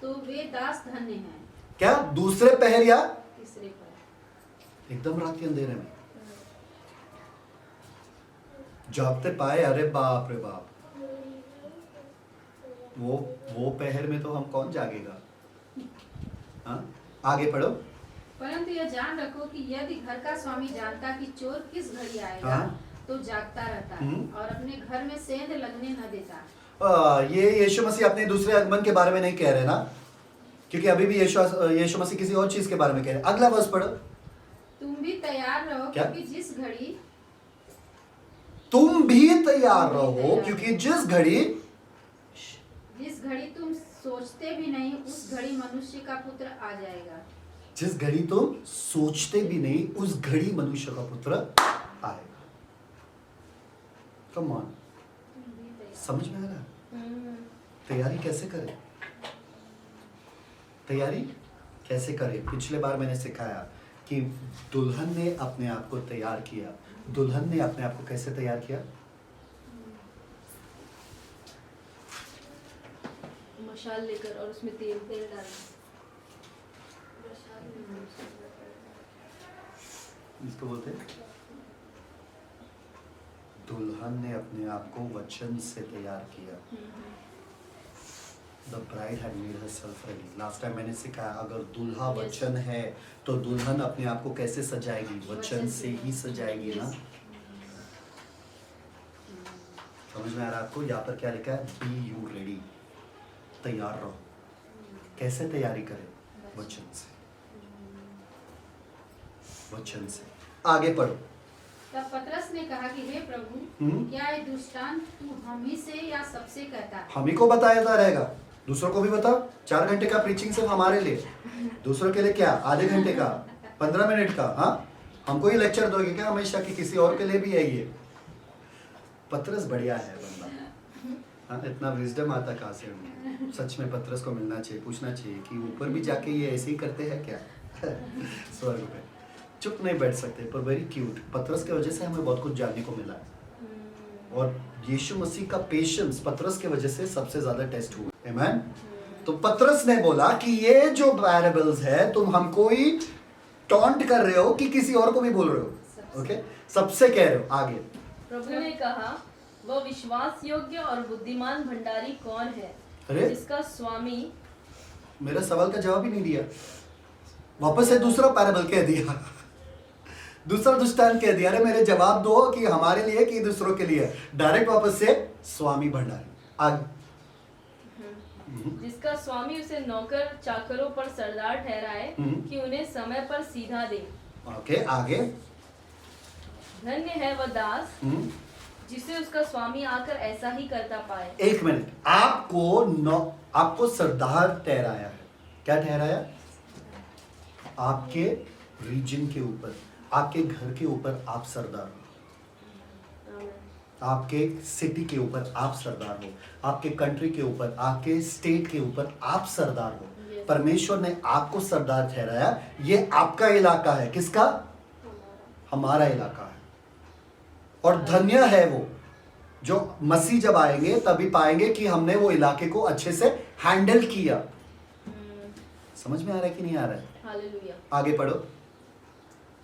तो वे दास धन्य हैं। क्या दूसरे पहर या तीसरे पहर? एकदम रात के अंधेरे में जागते पाए? अरे बाप रे बाप, वो पहर में तो हम कौन जागेगा? हाँ, आगे पढ़ो। परंतु यह जान रखो कि यदि घर का स्वामी जानता कि चोर किस घड़ी आएगा तो जागता रहता और अपने घर में सेंध लगने न देता। ये यीशु मसीह अपने दूसरे आगमन के बारे में नहीं कह रहे ना, क्योंकि अभी भी यीशु मसीह किसी और चीज के बारे में कह रहे। अगला वर्ष पढ़ो। तुम भी तैयार रहो क्योंकि जिस घड़ी तुम भी तैयार रहो क्योंकि जिस घड़ी तुम सोचते भी नहीं उस घड़ी मनुष्य का पुत्र आ जाएगा। जिस घड़ी तुम सोचते भी नहीं उस घड़ी मनुष्य का पुत्र आएगा। कम ऑन, समझ में आ रहा है? तैयारी कैसे करें? तैयारी कैसे करें? पिछले बार मैंने सिखाया कि दुल्हन ने अपने आप को तैयार किया। दुल्हन ने अपने आप को कैसे तैयार किया? मशाल लेकर और उसमें तेल डालना। इसको बोलते हैं दुल्हन ने अपने आप को वचन से तैयार किया। The bride had made herself ready. Last time मैंने सिखाया अगर दूल्हा वचन है तो दुल्हन अपने आप को कैसे सजाएगी? वचन से ही सजाएगी ना। समझ में आ रहा है आपको? यहाँ पर क्या लिखा है? Be you ready. तैयार रहो। कैसे तैयारी करें? वचन से। वचन से। आगे पढ़ो। तब पतरस ने कहा कि हे प्रभु, क्या ये दृष्टांत तू हम ही से या सबसे कहता है? हम ही को बताया रहेगा, दूसरों को भी बताओ। 4 घंटे का प्रीचिंग सिर्फ हमारे लिए, दूसरों के लिए क्या आधे घंटे का, 15 मिनट का? हाँ, हमको ही लेक्चर दोगे क्या हमेशा कि किसी और के लिए भी है ये? पतरस बढ़िया है बंदा। हाँ, इतना विजडम आता कहाँ से? सच में पतरस को मिलना चाहिए, पूछना चाहिए कि ऊपर भी जाके ये ऐसे ही करते हैं क्या? स्वर्ग में चुप नहीं बैठ सकते, पर वेरी क्यूट। पतरस की वजह से हमें बहुत कुछ जानने को मिला है, और यीशु मसीह का पेशेंस पतरस की वजह से सबसे ज्यादा टेस्ट हुआ। आमीन। तो पतरस ने बोला कि ये जो पैराबल्स है तुम हमको ही टॉन्ट कर रहे हो कि किसी और को भी बोल रहे हो? ओके, सबसे कह रहे हो। आगे प्रभु ने कहा, वह विश्वास योग्य और बुद्धिमान भंडारी कौन है अरे जिसका स्वामी। मेरा सवाल का जवाब ही नहीं दिया, वापस से दूसरा पैराबल कह दिया, दूसरा दृष्टांत कह दिया। अरे मेरे जवाब दो कि हमारे लिए कि दूसरों के लिए। डायरेक्ट वापस से स्वामी भंडारी। आगे जिसका स्वामी उसे नौकर चाकरों पर सरदार ठहराए कि उन्हें समय पर सीधा दे। ओके, आगे धन्य है वह दास जिसे उसका स्वामी आकर ऐसा ही करता पाए। एक मिनट, आपको सरदार ठहराया है। क्या ठहराया? आपके रीजन के ऊपर, आपके घर के ऊपर आप सरदार हो, आपके सिटी के ऊपर आप सरदार हो, आपके कंट्री के ऊपर, आपके स्टेट के ऊपर आप सरदार हो। परमेश्वर ने आपको सरदार ठहराया। ये आपका इलाका है। किसका? हमारा इलाका है। और धन्य है वो जो मसीह जब आएंगे तभी पाएंगे कि हमने वो इलाके को अच्छे से हैंडल किया। समझ में आ रहा है कि नहीं आ रहा है? हालेलुया। आगे पढ़ो।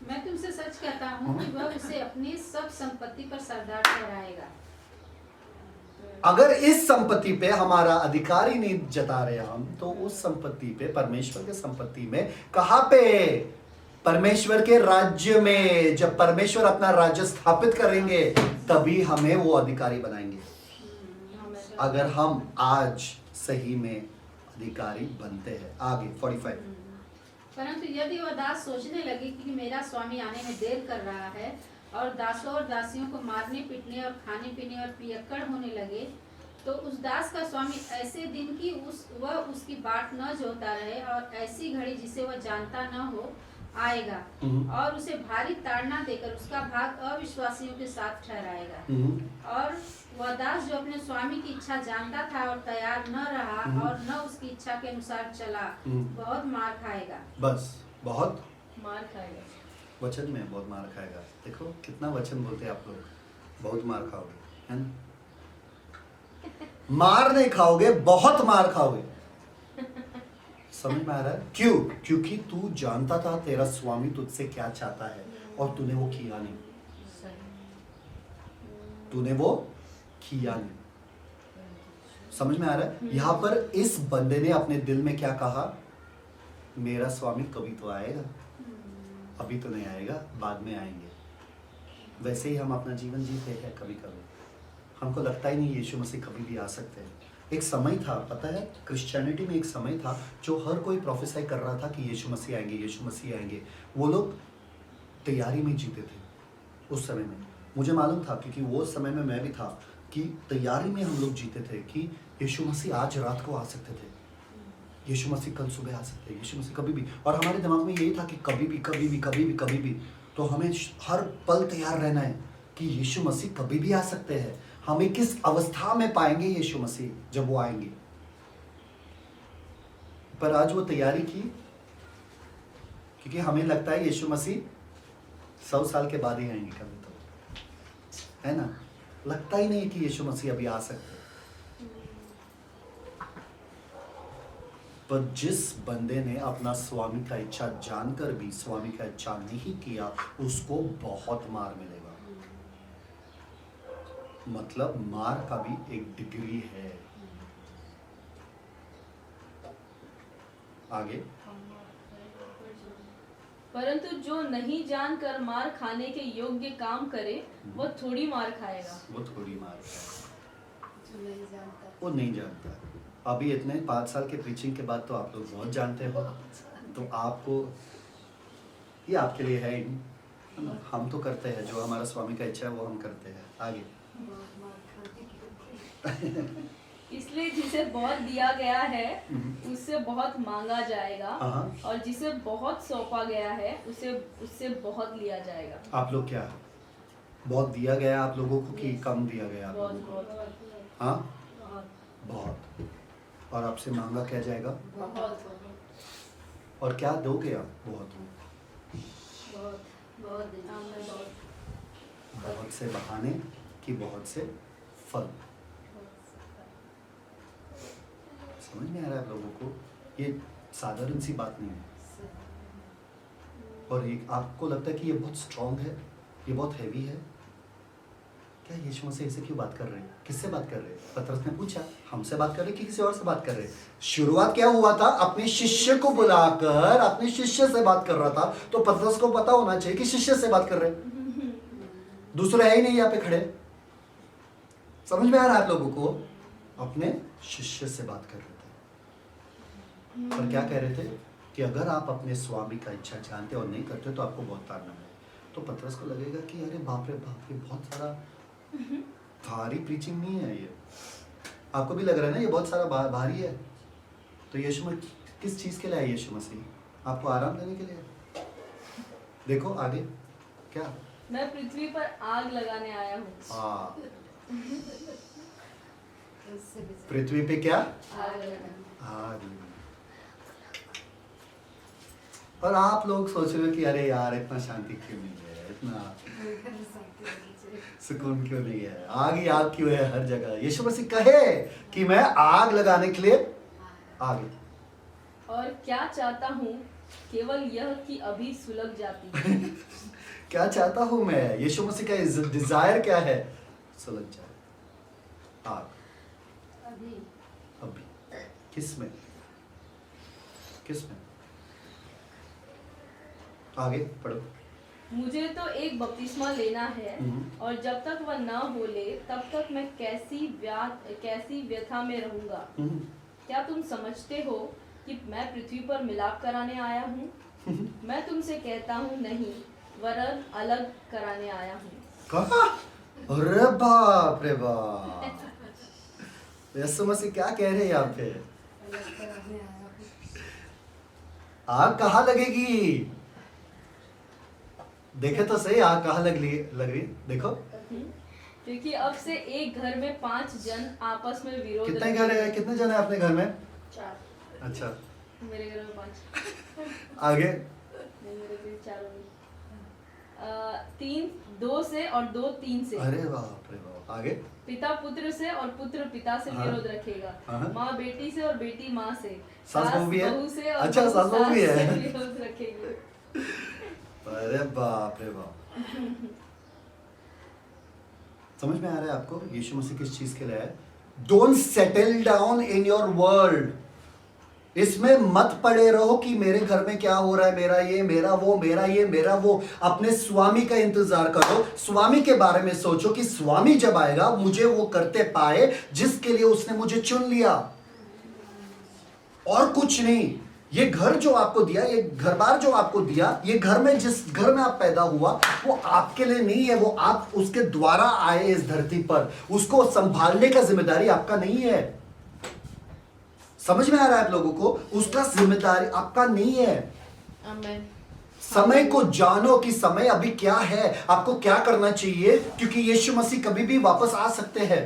मैं तुमसे सच कहता हूँ कि वह उसे अपनी सब संपत्ति पर सरदार ठहराएगा। अगर इस संपत्ति पे हमारा अधिकार ही नहीं जता रहे हम, तो उस संपत्ति पे, परमेश्वर के संपत्ति में, कहां पे? परमेश्वर के राज्य में। जब परमेश्वर अपना राज्य स्थापित करेंगे तभी हमें वो अधिकारी बनाएंगे, अगर हम आज सही में अधिकारी बनते हैं। आगे 45। परंतु यदि वह दास सोचने लगे कि मेरा स्वामी आने में देर कर रहा है और दासों और दासियों को मारने पीटने और खाने पीने और पियक्कड़ होने लगे, तो उस दास का स्वामी ऐसे दिन की वह उसकी बाट न जोता रहे और ऐसी घड़ी जिसे वह जानता न हो आएगा और उसे भारी ताड़ना देकर उसका भाग अविश्वासियों के साथ ठहराएगा। और वह दास जो अपने स्वामी की इच्छा जानता था और तैयार न रहा और न उसकी इच्छा के अनुसार चला, बहुत मार खाएगा। बस बहुत मार खाएगा। वचन में बहुत मार खाएगा। देखो कितना वचन बोलते हैं आप लोग, बहुत मार खाओगे, है ना? मार नहीं खाओगे, बहुत मार खाओगे। समझ में आ रहा है? क्यों? क्योंकि तू जानता था तेरा स्वामी तुझसे क्या चाहता है और तूने वो किया नहीं। तूने वो किया नहीं। समझ में आ रहा है? यहां पर इस बंदे ने अपने दिल में क्या कहा? मेरा स्वामी कभी तो आएगा, अभी तो नहीं आएगा, बाद में आएंगे। वैसे ही हम अपना जीवन जीते हैं। कभी कभी हमको लगता ही नहीं यीशु मसीह कभी भी आ सकते हैं। एक समय था, पता है, क्रिश्चियनिटी में एक समय था जो हर कोई प्रोफेसाई कर रहा था कि यीशु मसीह आएंगे, यीशु मसीह आएंगे। वो लोग तैयारी में जीते थे उस समय में। मुझे मालूम था क्योंकि वो समय में मैं भी था कि तैयारी में हम लोग जीते थे कि यीशु मसीह आज रात को आ सकते थे, यीशु मसीह कल सुबह आ सकते हैं, यीशु मसीह कभी भी। और हमारे दिमाग में यही था कि कभी भी कभी भी कभी भी कभी भी। तो हमें हर पल तैयार रहना है कि यीशु मसीह कभी भी आ सकते हैं। हमें किस अवस्था में पाएंगे यीशु मसीह जब वो आएंगे। पर आज वो तैयारी की क्योंकि हमें लगता है यीशु मसीह 100 साल के बाद ही आएंगे कभी तो, है ना? लगता ही नहीं कि यीशु मसीह अभी आ सकते। पर जिस बंदे ने अपना स्वामी का इच्छा जानकर भी स्वामी का इच्छा नहीं किया, उसको बहुत मार मिलेगा। मतलब मार का भी एक डिग्री है। आगे, परंतु जो नहीं जानकर मार खाने के योग्य काम करे वह थोड़ी मार खाएगा। वो थोड़ी मार खाएगा, जो नहीं जानता। वो नहीं जानता। अभी इतने 5 साल के प्रीचिंग के बाद तो आप लोग बहुत जानते हो, तो आपको ये आपके लिए है ही नहीं। हम तो करते हैं जो हमारा स्वामी का इच्छा है वो हम करते हैं। आगे, इसलिए जिसे बहुत दिया गया है उससे बहुत मांगा जाएगा, और जिसे बहुत सौंपा गया है उससे बहुत लिया जाएगा। आप लोग क्या, बहुत दिया गया आप लोगों को कि कम दिया गया आप लोगों को? हाँ, बहुत। और आपसे मांगा क्या जाएगा? बहुत। और क्या दोगे आप? बहुत हो। बहुत बहुत दिन बहुत से बहाने कि बहुत से फल। समझ में आ रहा है आप लोगों को? ये साधारण सी बात नहीं है। और ये आपको लगता है कि ये बहुत स्ट्रांग है, ये बहुत हैवी है? क्या यीशु मसीह से क्यों बात कर रहे हैं? किससे बात कर रहे हैं? पतरस ने पूछा, हमसे बात कर रहे हैं कि किसी और से बात कर रहे हैं? शुरुआत क्या हुआ था? अपने शिष्य को बुलाकर अपने शिष्य से बात कर रहा था। तो पतरस को पता होना चाहिए कि शिष्य से बात कर रहे हैं, दूसरे है ही नहीं यहाँ पे खड़े। समझ में आ रहा है आप लोगों को? अपने शिष्य से बात कर रहे थे। और क्या कह रहे थे कि अगर आप अपने स्वामी का इच्छा जानते और नहीं करते तो आपको बहुत ताड़ना है। तो पतरस को लगेगा कि अरे बाप रे बहुत सारा भारी प्रीचिंग नहीं है ये। आपको भी लग रहा है ना ये बहुत सारा भारी है? तो यीशु में किस चीज के लिए है यीशु मसीह? आपको आराम देने के लिए। देखो आगे क्या, मैं पृथ्वी पर आग लगाने आया हूँ। हाँ, पृथ्वी पे क्या? आग लगाने। आग। और आप लोग सोच रहे हो कि अरे यार इतना शांति क्यों नहीं है, इतना सुकून क्यों नहीं है, आग ही आग क्यों है हर जगह? यीशु मसीह कहे कि मैं आग लगाने के लिए आगे। और क्या चाहता हूँ केवल यह कि अभी सुलग जाती। क्या चाहता हूं मैं? यीशु मसीह का डिजायर क्या है? सुलग जाए आग। अभी अभी किस में? किस में? आगे पढ़ो। मुझे तो एक बपतिस्मा लेना है और जब तक वह न हो ले तब तक मैं कैसी व्यथा में रहूंगा। क्या तुम समझते हो कि मैं पृथ्वी पर मिलाप कराने आया हूँ? मैं तुमसे कहता हूँ नहीं, वरन अलग कराने आया हूँ। कहा? अरे बाप रे बाप, यीशु मसीह क्या कह रहे हैं यहाँ पे? आग कहाँ लगेगी? देखे तो सही, आग कहाँ लग रही? देखो, क्योंकि अब से एक घर में 5 जन आपस में विरोध। कितने घर है? कितने जन है अपने घर में? 4। अच्छा, मेरे घर में 5। आगे मेरे घर 4 होंगे। 3 2 से और 2 3 से। अरे बाप रे बाप, आगे पिता पुत्र से और पुत्र पिता से हाँ। विरोध रखेगा। हाँ। माँ बेटी से और बेटी माँ से। सास बहू भी है? बहू से और अच्छा, बहू सास बहू भी है। से विरोध रखेगी। अरे बाप रे बाप। समझ में आ रहा है आपको यीशु मसीह किस चीज के लिए है? Don't settle down in your world. इसमें मत पड़े रहो कि मेरे घर में क्या हो रहा है, मेरा ये, मेरा वो, मेरा ये, मेरा वो। अपने स्वामी का इंतजार करो, स्वामी के बारे में सोचो कि स्वामी जब आएगा मुझे वो करते पाए जिसके लिए उसने मुझे चुन लिया, और कुछ नहीं। ये घर जो आपको दिया, ये घर बार जो आपको दिया, ये घर में जिस घर में आप पैदा हुआ वो आपके लिए नहीं है, वो आप उसके द्वारा आए इस धरती पर। उसको संभालने का जिम्मेदारी आपका नहीं है। समझ में आ रहा है आप लोगों को? उसका जिम्मेदारी आपका नहीं है। आमीन। समय को जानो कि समय अभी क्या है, आपको क्या करना चाहिए, क्योंकि यीशु मसीह कभी भी वापस आ सकते हैं।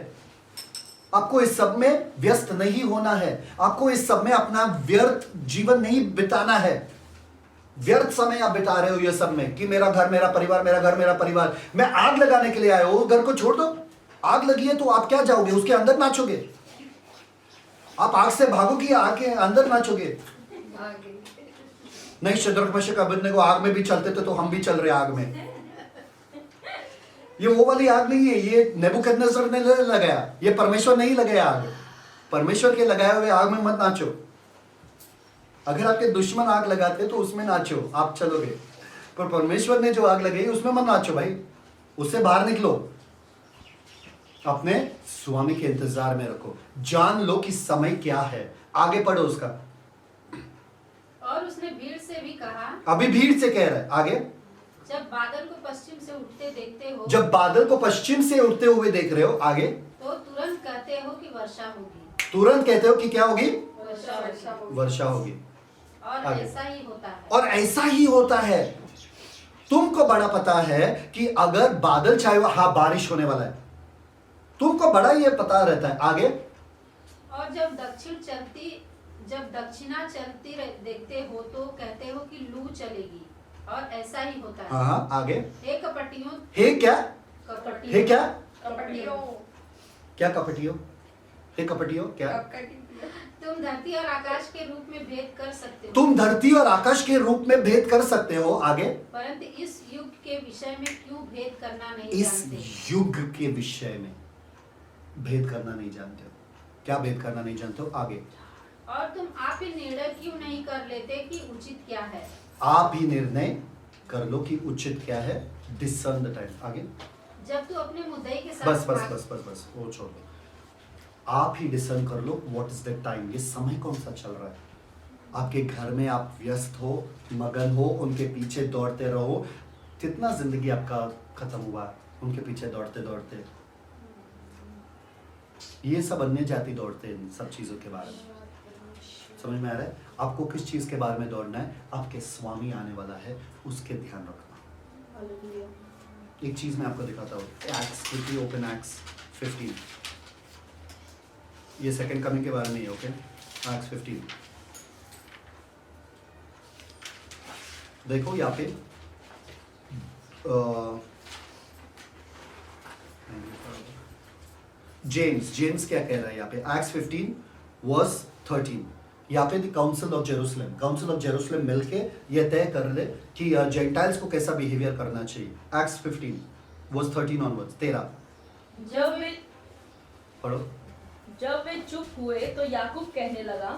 आपको इस सब में व्यस्त नहीं होना है, आपको इस सब में अपना व्यर्थ जीवन नहीं बिताना है। व्यर्थ समय आप बिता रहे हो ये सब में कि मेरा घर मेरा परिवार, मेरा घर मेरा परिवार। मैं आग लगाने के लिए आया हूं, घर को छोड़ दो। आग लगी है तो आप क्या जाओगे? उसके अंदर नाचोगे? आप आग से भागोगे या आग के अंदर नाचोगे? नहीं, शद्रक मेशक अबेदनगो आग में भी चलते थे तो हम भी चल रहे आग में। ये वो वाली आग नहीं है, ये नेबूकदनेस्सर ने लगाया, ये परमेश्वर नहीं लगाया आग। परमेश्वर के लगाए हुए आग में मत नाचो। अगर आपके दुश्मन आग लगाते तो उसमें नाचो, आप चलोगे। पर परमेश्वर ने जो आग लगाई उसमें मत नाचो भाई, उससे बाहर निकलो। अपने स्वामी के इंतजार में रखो, जान लो कि समय क्या है। आगे पढ़ो उसका। और उसने भीड़ से भी कहा, अभी भीड़ से कह रहा है, आगे। जब बादल को पश्चिम से उठते देखते हो, जब बादल को पश्चिम से उठते हुए देख रहे हो, आगे, तो तुरंत कहते हो कि वर्षा होगी। तुरंत कहते हो कि क्या होगी? वर्षा होगी। वर्षा होगी। और आगे। ऐसा ही होता है। और ऐसा ही होता है। तुमको बड़ा पता है कि अगर बादल छाए हुआ, हाँ बारिश होने वाला है, तुमको बड़ा ये पता रहता है। आगे। और जब दक्षिण चलती जब दक्षिणा चलती देखते हो तो कहते हो कि लू चलेगी, और ऐसा ही होता है। हाँ, आगे। हे कपटियों, हे क्या? कपटियों, हे क्या? कपटियों, क्या कपटियों? हे कपटियों क्या? तुम धरती और आकाश के रूप में भेद कर सकते हो, तुम धरती और आकाश के रूप में भेद कर सकते हो, आगे। परंतु इस युग के विषय में क्यों भेद करना नहीं इस जानते? युग के विषय में भेद करना नहीं जानते हो। क्या भेद करना नहीं जानते हो, आगे। और तुम आप ही निर्णय क्यों नहीं कर लेते कि उचित क्या है? आप ही निर्णय कर लो कि उचित क्या है। डिसर्न द टाइम, आगे। जब तू अपने मुद्दई के साथ बस बस बस बस बस, वो छोड़ दो। आप ही डिसर्न कर लो व्हाट इज द टाइम, ये समय कौन सा चल रहा है। आपके घर में आप व्यस्त हो, मगन हो, उनके पीछे दौड़ते रहो। कितना जिंदगी आपका खत्म हुआ उनके पीछे दौड़ते दौड़ते। ये सब अन्य जाति दौड़ते हैं इन सब चीजों के बारे में। समझ में आ रहा है? आपको किस चीज के बारे में दौड़ना है? आपके स्वामी आने वाला है, उसके ध्यान रखना। एक चीज मैं आपको दिखाता हूँ। Acts, open acts 15। ये सेकंड कमिंग के बारे में है, ओके। एक्ट्स 15 देखो यहाँ पे जेम्स क्या कह रहा है यहाँ पे? Acts 15 verse 13। यहाँ पे काउंसिल ऑफ जेरूसलम मिलके ये तय कर ले कि जेंटाइल्स को कैसा बिहेवियर करना चाहिए। Acts 15 verse 13 onwards, 13। जब वे पढ़ो। जब वे चुप हुए तो याकूब कहने लगा,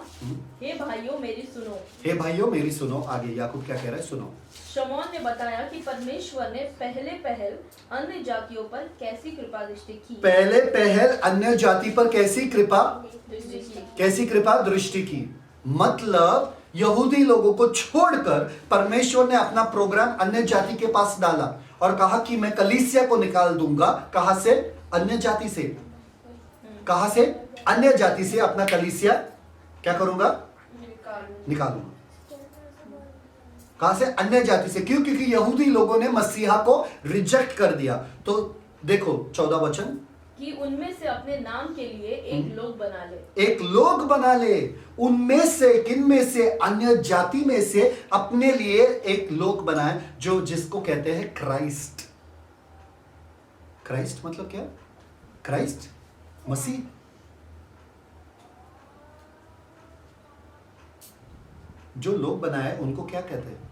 हे भाइयों मेरी सुनो। हे भाइयों मेरी सुनो, आगे याकूब क्या कह रहा है, सुनो। शमौन ने बताया कि परमेश्वर ने पहल अन्य जातियों पर कैसी कृपा दृष्टि की। पहले पहल अन्य जाति पर कैसी कृपा दृष्टि की। मतलब यहूदी लोगों को छोड़कर परमेश्वर ने अपना प्रोग्राम अन्य जाति के पास डाला और कहा कि मैं कलीसिया को निकाल दूंगा। कहां से? अन्य जाति से। कहां से? अन्य जाति से अपना कलीसिया क्या करूंगा? निकालूंगा। कहां से? अन्य जाति से। क्यों? क्योंकि यहूदी लोगों ने मसीहा को रिजेक्ट कर दिया। तो देखो 14 वचन, कि उनमें से अपने नाम के लिए एक लोग बना ले। एक लोग बना ले। उनमें से, किन में से? अन्य जाति में से अपने लिए एक लोग बनाए, जो जिसको कहते हैं क्राइस्ट। क्राइस्ट मतलब क्या? क्राइस्ट मसीह। जो लोग बनाए उनको क्या कहते हैं?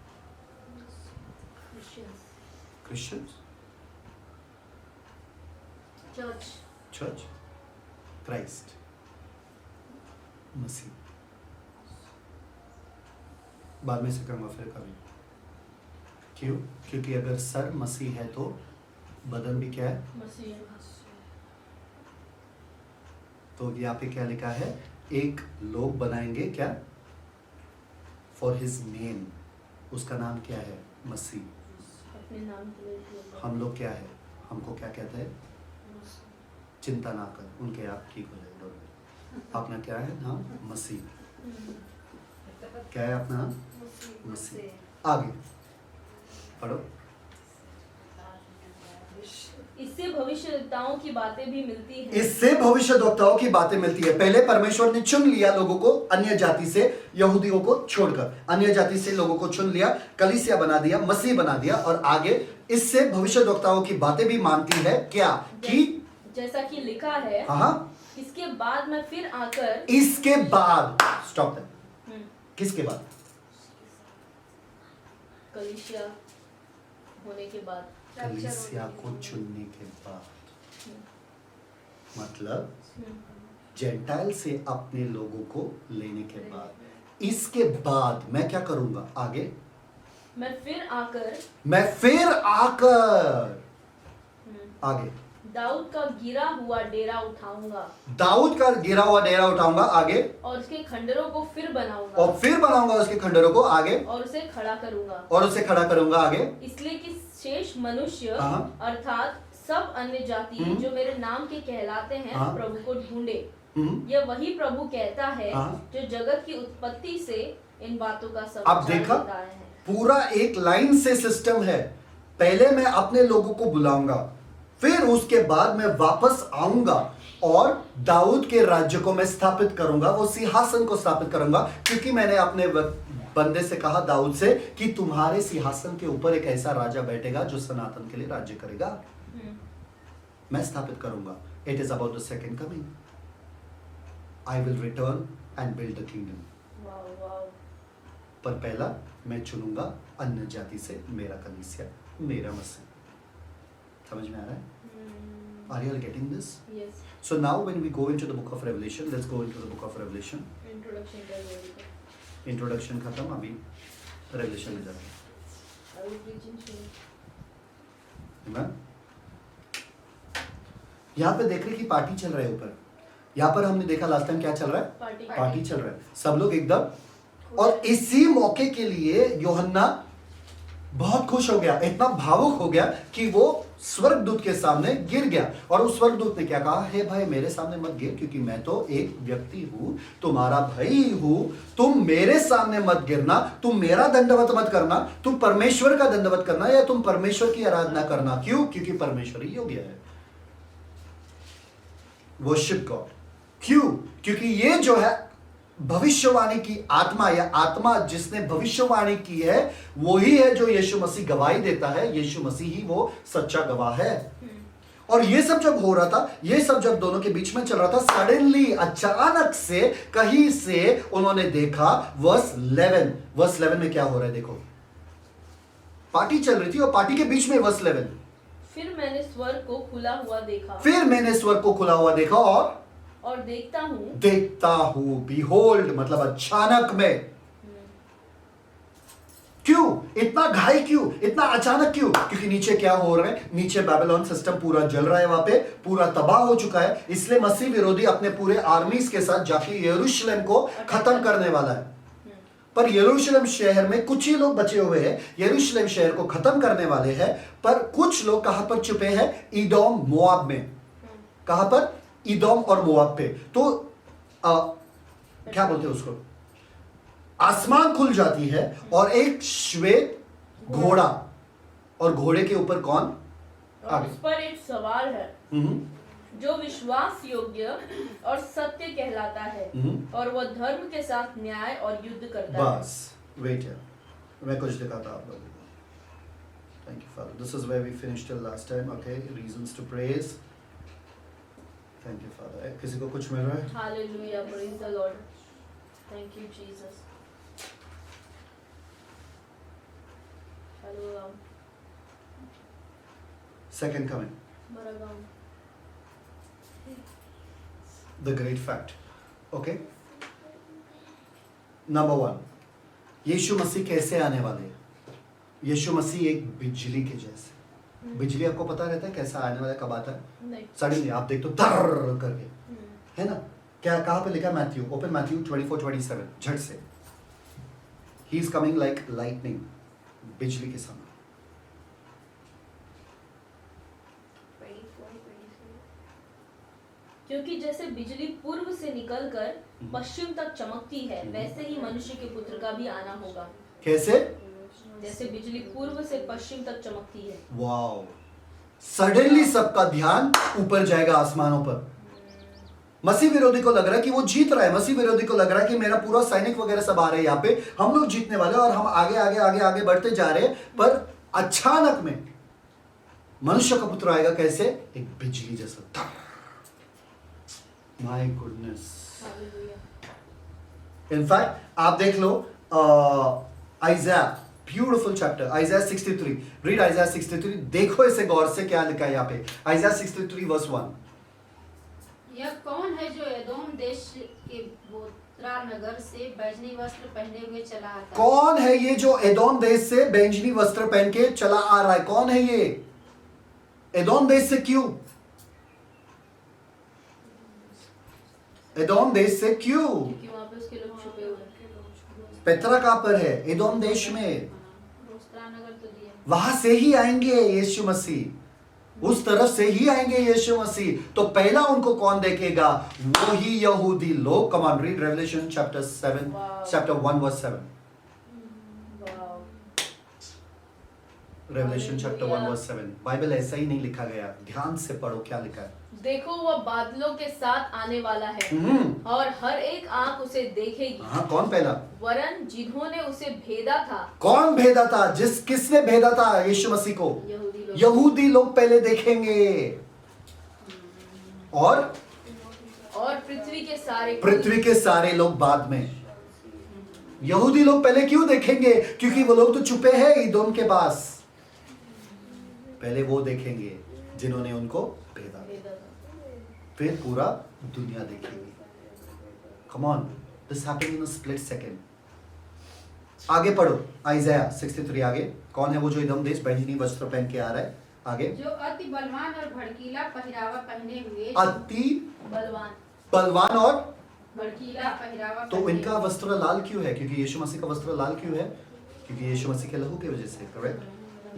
क्रिश्चियंस, चर्च, क्राइस्ट, मसीह। बाद में से कहूंगा फिर कभी। क्यों? क्योंकि अगर सर मसीह है तो बदन भी क्या है? मसीह। तो यहाँ पे क्या लिखा है? एक लोग बनाएंगे क्या? For his name. उसका नाम क्या है? मसीह। अपने नाम के लिए हम लोग क्या है? हमको क्या कहते हैं? चिंता ना कर, उनके आप ठीक हो जाएंगे। अपना क्या है नाम? मसीह। क्या है अपना नाम? मसीह। आगे पढ़ो। इससे भविष्यवक्ताओं की बातें भी मिलती हैं। इससे भविष्यद्वक्ताओं की बातें मिलती है। पहले परमेश्वर ने चुन लिया लोगों को अन्य जाति से, यहूदियों को छोड़कर अन्य जाति से लोगों को चुन लिया, कलीसिया बना दिया, मसीह बना दिया। और आगे इससे भविष्यद्वक्ताओं की बातें भी मानती है क्या? कि जैसा कि लिखा है, हाँ, इसके बाद मैं फिर आकर, इसके बाद, स्टॉप दैट। किसके बाद? कलीसिया होने के बाद, कलीसिया को चुनने के बाद, मतलब जेंटाइल से अपने लोगों को लेने के बाद। इसके बाद मैं क्या करूंगा? आगे मैं फिर आकर आगे दाऊद का गिरा हुआ डेरा उठाऊंगा। दाऊद का गिरा हुआ डेरा उठाऊंगा। आगे और उसके खंडरों को फिर बनाऊंगा। और फिर बनाऊंगा उसके खंडरों को। आगे और उसे खड़ा करूंगा। और उसे खड़ा करूंगा। आगे इसलिए कि शेष मनुष्य हाँ। अर्थात सब अन्य जाति जो मेरे नाम के कहलाते हैं हाँ। प्रभु को ढूंढे। यह वही प्रभु कहता है हाँ। जो जगत की उत्पत्ति से इन बातों का अब समाचार देखा, देता है। पूरा एक लाइन से सिस्टम है। पहले मैं अपने लोगों को बुलाऊंगा, फिर उसके बाद मैं वापस आऊंगा और दाऊद के राज्य को मैं स्थापित करूंगा, वो सिंहासन को स्थापित करूंगा, क्योंकि मैंने अपने बंदे से कहा दाऊद से कि तुम्हारे सिंहासन के ऊपर एक ऐसा राजा बैठेगा जो सनातन के लिए राज्य करेगा, मैं स्थापित करूंगा। It is about the second coming. I will return and build the kingdom. पर पहला मैं चुनूंगा अन्य जाति से मेरा कलीसिया, मेरा मसीह। समझ में आ रहा है? Are you all getting this? Yes. So now when we go into the book of Revelation, let's go into the book of Revelation. Introduction कर दो। Introduction खत्म, अभी Revelation में जाते हैं। I will preaching soon. Amen? यहाँ पे देख रहे कि पार्टी चल रहा है ऊपर। यहाँ पर हमने देखा लास्ट टाइम क्या चल रहा है? पार्टी चल रहा है, सब लोग एकदम। और इसी मौके के लिए यूहन्ना बहुत खुश हो गया, इतना भावुक हो गया कि वो स्वर्गदूत के सामने गिर गया। और उस स्वर्गदूत ने क्या कहा? हे भाई मेरे सामने मत गिर, क्योंकि मैं तो एक व्यक्ति हूं, तुम्हारा भाई हूं, तुम मेरे सामने मत गिरना, तुम मेरा दंडवत मत करना, तुम परमेश्वर का दंडवत करना या तुम परमेश्वर की आराधना करना। क्यों? क्योंकि परमेश्वर ही योग्य है। Worship God. क्यों? क्योंकि ये जो है भविष्यवाणी की आत्मा, या आत्मा जिसने भविष्यवाणी की है वो ही है जो यीशु मसीह गवाही देता है। यीशु मसीह ही वो सच्चा गवाह है। और ये सब जब हो रहा था, ये सब जब दोनों के बीच में चल रहा था, सडनली अचानक से कहीं से उन्होंने देखा वर्स 11 में क्या हो रहा है देखो। पार्टी चल रही थी और पार्टी के बीच में वर्स 11, फिर मैंने स्वर्ग को खुला हुआ देखा। फिर मैंने स्वर्ग को खुला हुआ देखा और देखता हूं, behold मतलब अचानक में। क्यों इतना घाई, क्यों इतना अचानक, क्यों? क्योंकि नीचे क्या हो रहा है? नीचे बेबीलोन सिस्टम पूरा जल रहा है, वहां पे पूरा तबाह हो चुका है। इसलिए मसीह विरोधी अपने पूरे आर्मीज के साथ जाके यरूशलेम को खत्म करने वाला है। पर यरूशलेम शहर में कुछ ही लोग बचे हुए हैं, यरूशलेम शहर को खत्म करने वाले हैं। पर कुछ लोग कहां पर छुपे हैं? इदोम, मोआब में। कहां पर? इदोम और मोआब पे। तो क्या बोलते हैं उसको? आसमान खुल जाती है और एक श्वेत घोड़ा, और घोड़े के ऊपर कौन? और उस पर एक सवार है जो विश्वास योग्य और सत्य कहलाता है, और वह धर्म के साथ न्याय और युद्ध करता है। बस वेट है, मैं कुछ दिखाता आप लोगों को। Thank you father. This is where we finished till last time. Okay, reasons to praise. Thank you father. किसी को कुछ मिल रहा है? Hallelujah, praise the Lord, thank you Jesus. Hello second coming, बरागाम, the great fact. Okay, number 1, Yeshu Masih कैसे आने वाले हैं? यीशु मसीह एक बिजली के जैसे। बिजली आपको पता रहता है कैसा आने वाला, कब आता है? नहीं। सडनली आप देखते हो तर करके, है ना? क्या कहाँ पे लिखा? मैथ्यू, ओपन मैथ्यू 24:27, झट से। ही इज कमिंग लाइक लाइटनिंग, बिजली के समय। क्योंकि जैसे बिजली पूर्व से निकलकर पश्चिम तक चमकती है, वैसे ही मनुष्य के पुत्र का भी आना होगा। कैसे? जैसे बिजली पूर्व से पश्चिम तक चमकती है। वाओ, सडनली सबका ध्यान ऊपर जाएगा, आसमानों पर। मसीह विरोधी को लग रहा है कि वो जीत रहा है, मसीह विरोधी को लग रहा है कि मेरा पूरा सैनिक वगैरह सब आ रहे हैं यहाँ पे, हम लोग जीतने वाले और हम आगे आगे आगे आगे बढ़ते जा रहे हैं। पर अचानक में मनुष्य का पुत्र आएगा कैसे? एक बिजली जैसा। My goodness. इनफैक्ट आप देख लो Isaiah, beautiful chapter, Isaiah 63। Read Isaiah 63, देखो इसे गौर से क्या लिखा है यहाँ पे। Isaiah 63 verse 1। यह कौन है जो एदोम देश के बोत्रा नगर से बैंजनी वस्त्र पहने हुए चला आता है? कौन है ये जो एदोम देश से बैंजनी वस्त्र पहन के चला आ रहा है? कौन है ये? एदोम देश से क्यों? एदोम देश से क्यों? क्योंकि वहाँ पे उसके लोग छुपे हुए हैं। पेत्रा कहाँ पर है? एदोम देश में। बोस्रा नगर तो दिया। वहां से ही आएंगे यीशु मसीह, उस तरफ से ही आएंगे यीशु मसीह। तो पहला उनको कौन देखेगा? वो ही यहूदी लोग। Come on, read Revelation chapter 7, chapter 1 verse 7। Revelation chapter 1 verse 7। Bible ऐसा ही नहीं लिखा गया, ध्यान से पढ़ो क्या लिखा है। देखो वह बादलों के साथ आने वाला है और हर एक आंख उसे देखेगी। हाँ, कौन पहला? वरन जिन्होंने उसे भेदा था। कौन भेदा था? किसने भेदा था यीशु मसीह को? यहूदी लोग पहले देखेंगे और पृथ्वी के सारे लोग बाद में। यहूदी लोग पहले क्यों देखेंगे? क्योंकि वो लोग तो छुपे हैं ईदोम के पास। पहले वो देखेंगे जिन्होंने उनको भेदा, फिर पूरा दुनिया देखेगी। Come on, this happened in a split second. आगे पढ़ो, आइज़ाया 63 आगे। कौन है वो जो एकदम देश बैंगनी वस्त्र पहन के आ रहा है? आगे। जो अति बलवान और भड़कीला पहरावा पहने हुए। अति बलवान और भड़कीला पहरावा। तो इनका वस्त्र लाल क्यों है? क्योंकि यीशु मसीह का वस्त्र लाल क्यों है? क्योंकि यीशु मसीह के लहू की वजह से। करेक्ट,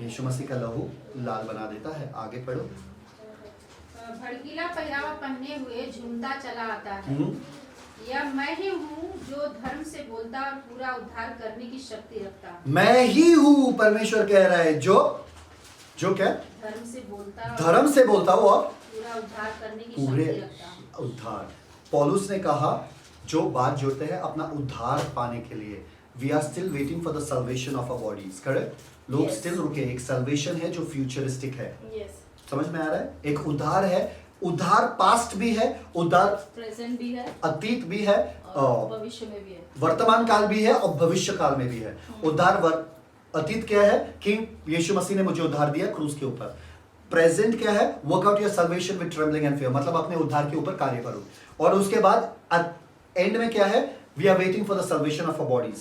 यीशु मसीह का लहू लाल बना देता है। आगे पढ़ो। भड़कीला पहरावा पहने हुए झूमता चला आता है। यह मैं ही हूँ जो धर्म से बोलता और पूरा उद्धार करने की शक्ति रखता। मैं ही हूँ, परमेश्वर कह रहा है, जो क्या? धर्म से बोलता हूँ और पूरा उद्धार करने की पूरे शक्ति रखता। उद्धार। पौलुस ने कहा जो बात जोड़ते हैं अपना उद्धार पाने के लिए। We are still waiting for the salvation of our bodies. Correct, लोग स्टिल रुके। एक सल्वेशन है जो फ्यूचरिस्टिक है। समझ में आ रहा है? एक उद्धार है, उद्धार पास्ट भी है, उद्धार प्रेजेंट भी है, अतीत भी है, और भविष्य में भी है, वर्तमान काल भी है और भविष्य काल में भी है। उद्धार अतीत क्या है? कि यीशु मसीह ने मुझे उद्धार दिया क्रूस के ऊपर। प्रेजेंट क्या है? Work out your salvation with trembling and fear, मतलब अपने उद्धार के ऊपर कार्य करो। और उसके बाद एंड में क्या है? We are waiting for the salvation of our bodies.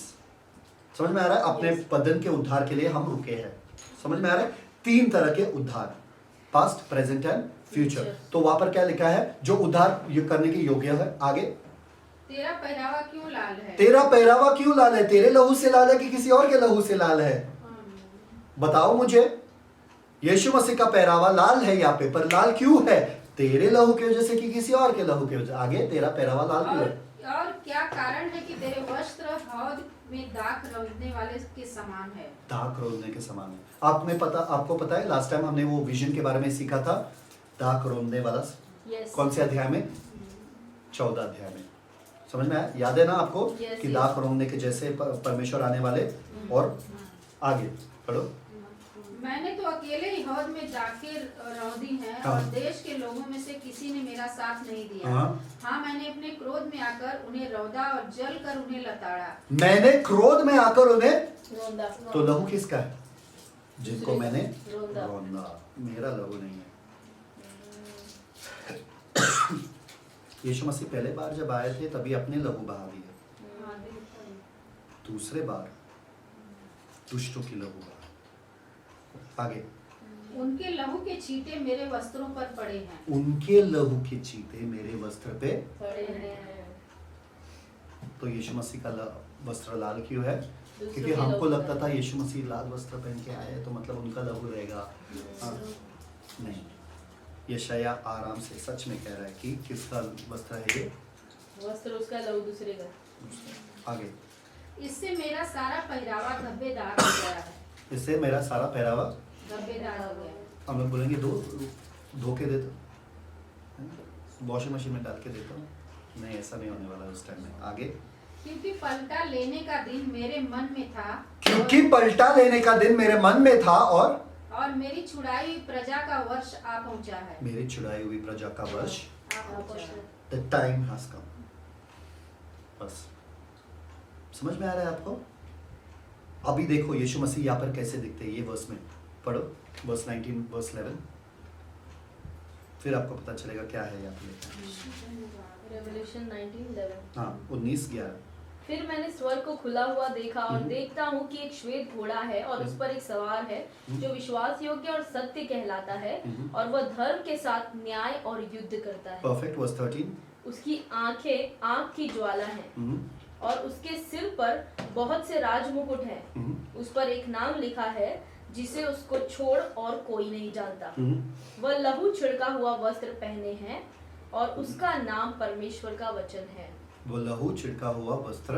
समझ में आ रहा है? अपने बदन के उद्धार के लिए हम रुके हैं। समझ में आ रहा है? 3 तरह के उद्धार, पास्ट, प्रेजेंट एंड फ्यूचर। तो वहां पर क्या लिखा है? जो उद्धार करने के योग्य है। आगे। तेरा पहरावा क्यों लाल है? तेरा पहरावा क्यों लाल है? तेरे लहू से लाल है कि किसी और के लहू से लाल है? बताओ मुझे। यीशु मसीह का पहरावा लाल है यहाँ पे, पर लाल क्यों है? तेरे लहू की वजह से कि किसी और के लहू की वजह से? आगे। तेरा पहरावा लाल क्यों है? और क्या कारण है कि तेरे वस्त्र हौद में दाख रौंदने वाले के समान है? दाख रौंदने के समान है। आपको पता है लास्ट टाइम हमने वो विजन के बारे में सीखा था, दाख रौंदने वाला। कौन से अध्याय में? 14 अध्याय में। समझ में आया? याद है ना आपको? कि दाख रौंदने के जैसे परमेश्वर आने वाले। और आगे पढ़ो। मैंने तो अकेले ही हौद में दाखें रौंदी हैं और देश के लोगों में से किसी ने मेरा साथ नहीं दिया। हाँ, मैंने अपने क्रोध में आकर उन्हें रौंदा और जल कर उन्हें लताड़ा। मैंने क्रोध में आकर उन्हें रौंदा। तो लहू किसका है? जिनको मैंने रौंदा। मेरा लहू नहीं है। यीशु मसीह पहले बार जब आए थे तभी अपने लहू बहा दिए। दूसरे बार दुष्टों की लहू बहा। आगे। उनके लहू के छींटे मेरे वस्त्रों पर पड़े हैं। उनके लहू के छींटे मेरे वस्त्र पे पड़े हैं। तो यीशु मसीह का वस्त्र लाल क्यों है? क्योंकि हमको लगता था यीशु मसीह लाल वस्त्र पहन के आए तो मतलब उनका लहू रहेगा। नहीं, यशाया आराम से सच में कह रहा है कि किसका वस्त्र है ये? वस्त्र उसका, लहू दूसरे का। आगे। इससे मेरा सारा पहरावा धब्बेदार हो गया है। इससे मेरा सारा पहरावा धब्बेदार हो गया। हम लोग बोलेंगे धो के देता, वॉशिंग मशीन में डाल के देता हूँ। नहीं, ऐसा नहीं होने वाला उस टाइम में। आगे। क्योंकि पलटा लेने का दिन मेरे मन में था। क्योंकि पलटा लेने का दिन मेरे मन में था और मेरी छुड़ाई हुई प्रजा का वर्ष आ पहुंचा है। मेरी छुड़ाई हुई प्रजा का वर्ष आ पहुंचा है। The time has come। बस समझ में आ रहा है आपको? अभी देखो यीशु मसीह यहाँ पर कैसे दिखते हैं। ये वर्स में पढ़ो, वर्स 19, वर्स 11, फिर आपको पता चलेगा क्या है यहाँ पे। रेवलेशन 19:11। हाँ, 19:11। फिर मैंने स्वर्ग को खुला हुआ देखा और देखता हूँ कि एक श्वेत घोड़ा है और उस पर एक सवार है जो विश्वास योग्य और सत्य कहलाता है और वह धर्म के साथ न्याय और युद्ध करता है। परफेक्ट। वर्स 13। उसकी आंखें आग की ज्वाला हैं और उसके सिर पर बहुत से राजमुकुट हैं। उस पर एक नाम लिखा है जिसे उसको छोड़ और कोई नहीं जानता। वह लहू छिड़का हुआ वस्त्र पहने हैं और उसका नाम परमेश्वर का वचन है। वो लहू छिड़का हुआ वस्त्र,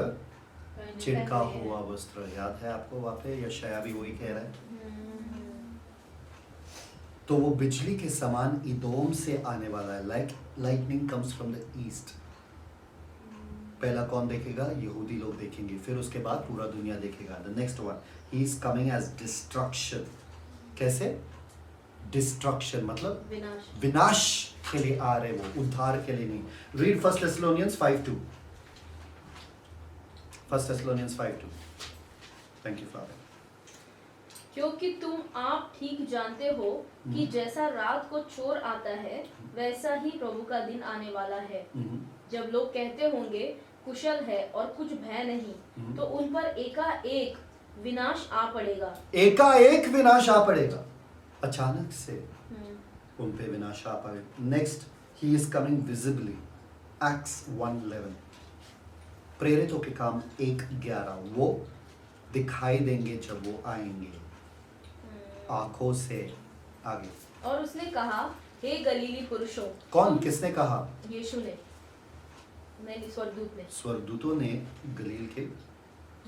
छिड़का हुआ वस्त्र याद है आपको? वहाँ पे यशाया भी वही कह रहा है। तो वो बिजली के समान इदोम से आने वाला है. Like lightning comes from the east. पहला कौन देखेगा? यहूदी लोग देखेंगे, फिर उसके बाद पूरा दुनिया देखेगा. The next one, he is coming as destruction. कैसे? डिस्ट्रक्शन मतलब विनाश. विनाश के लिए आ रहे, वो उद्धार के लिए नहीं. Read 1 Thessalonians 5:2. 1 Thessalonians 5:2. Thank you father. क्योंकि तुम आप ठीक जानते हो कि जैसा रात को चोर आता है वैसा ही प्रभु का दिन आने वाला है. जब लोग कहते होंगे कुशल है और कुछ भय नहीं, तो उन पर एकाएक विनाश आ पड़ेगा. एकाएक विनाश आ पड़ेगा. अचानक से उन पे विनाश आ पड़ेगा. Next, he is coming visibly. Acts 1:11. प्रेरितों के काम 1:11. वो दिखाई देंगे जब वो आएंगे आंखों से. आगे. और उसने कहा, हे गलीली पुरुषों. कौन? किसने कहा? यीशु ने, नहीं स्वर्गदूत ने. स्वर्गदूतों ने गलील के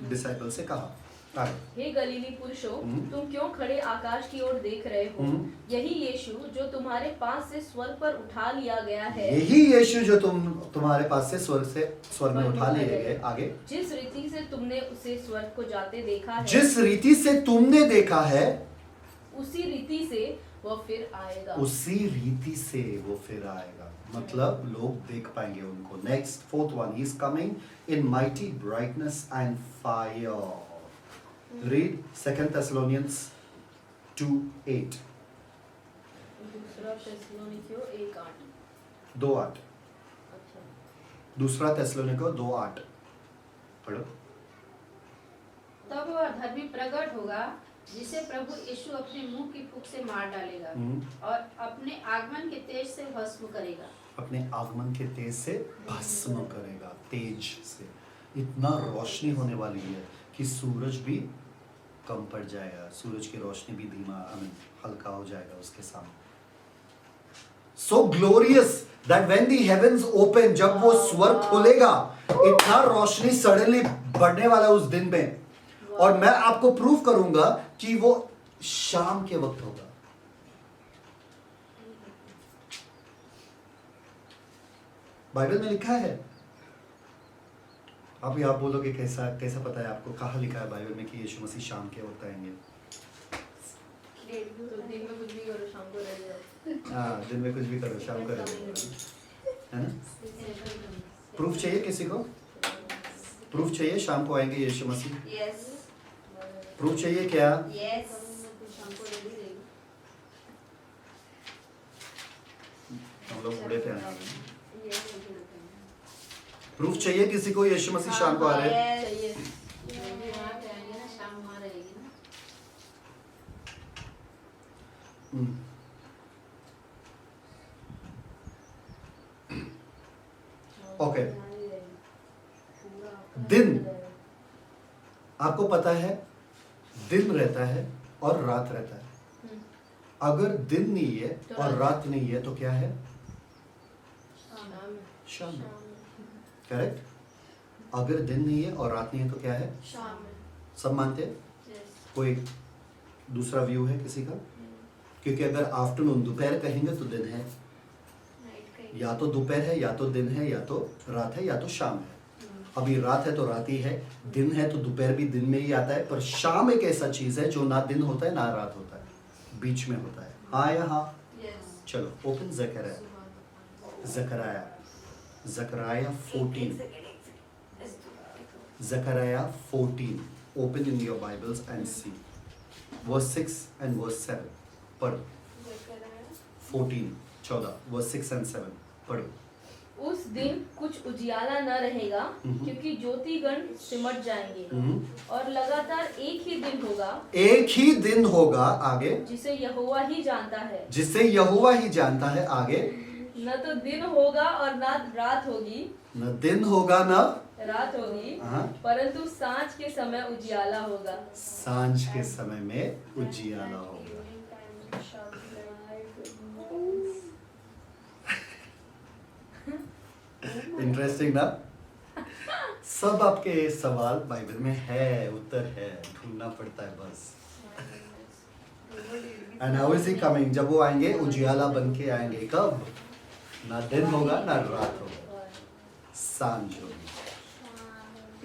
डिसाइपल से कहा. आगे. हे गलीली पुरुषों, तुम क्यों खड़े आकाश की ओर देख रहे हो? यही यीशु जो तुम्हारे पास से स्वर्ग पर उठा लिया गया है. यही यीशु जो तुम्हारे पास से स्वर्ग में उठा लिए गए. आगे. जिस रीति से तुमने उसे स्वर्ग को जाते देखा है, जिस रीति से तुमने देखा है, उसी रीति से वह फिर आएगा. उसी रीति से वो फिर आएगा. मतलब लोग देख पाएंगे उनको. Next, fourth one, he is coming in mighty brightness and fire. Read 2 Thessalonians 2:8. दूसरा थिस्सलुनीकियों 1:8. 2:8. अच्छा. दूसरा थिस्सलुनीकियों 2:8 पढ़ो. तब वह धर्मी प्रकट होगा जिसे प्रभु यीशु अपने मुंह की फूंक से मार डालेगा और अपने आगमन के तेज से भस्म करेगा. अपने आगमन के तेज से भस्म करेगा. तेज से इतना रोशनी होने वाली है कि सूरज भी कम पड़ जाएगा. सूरज की रोशनी भी हल्का हो जाएगा उसके सामने. So glorious that when the heavens open, जब वो स्वर्ग खुलेगा, इतना रोशनी सडनली बढ़ने वाला उस दिन में. और मैं आपको प्रूव करूंगा कि वो शाम के वक्त होगा. बाइबल में लिखा है. अभी आप बोलोगे कैसा कैसा पता है आपको? कहाँ लिखा है बाइबल में कि यीशु मसीह शाम के वक्त आएंगे? तो दिन में कुछ भी करो, शाम को रह जाओ. हाँ, दिन में कुछ भी करो, शाम को रह जाओ. है ना? प्रूफ चाहिए किसी को? प्रूफ चाहिए शाम को आएंगे यीशु मसीह? यस. प्रूफ चाहिए क्या? यस. हम लोग बूढ़े थे. प्रूफ चाहिए किसी को यीशु मसीह शाम को आ रहे हैं? चाहिए. ओके. दिन, आपको पता है दिन रहता है और रात रहता है. अगर दिन नहीं है और रात नहीं है तो क्या है? शाम. करेक्ट. अगर दिन नहीं है और रात नहीं है तो क्या है? शाम. सब मानते हैं? कोई दूसरा व्यू है किसी का? क्योंकि अगर आफ्टरनून दोपहर कहेंगे तो दिन है, या तो दोपहर है, या तो दिन है, या तो रात है, या तो शाम है. अभी रात है तो रात ही है, दिन है तो दोपहर भी दिन में ही आता है. पर शाम एक ऐसा चीज है जो ना दिन होता है ना रात होता है, बीच में होता है. हाँ या हाँ? चलो open Zechariah 14. Zechariah 14. Open in your Bibles and see. Verse 6 and verse 7. पढ़ो. 14 verse 6 and 7. पढ़ो. उस दिन कुछ उजियाला न रहेगा क्योंकि ज्योतिगण सिमट जाएंगे और लगातार एक ही दिन होगा. एक ही दिन होगा. आगे. जिसे यहोवा ही जानता है. जिसे यहोवा ही जानता है. आगे. न तो दिन होगा और न रात होगी. न दिन होगा न रात होगी, परंतु सांझ के समय उजियाला होगा. सांझ के समय में उजियाला होगा. इंटरेस्टिंग ना? सब आपके सवाल बाइबल में है, उत्तर है, ढूंढना पड़ता है बस. And how is he coming? जब वो आएंगे उजियाला बन के आएंगे। कब? ना दिन होगा ना रात होगा, सांझ होगी।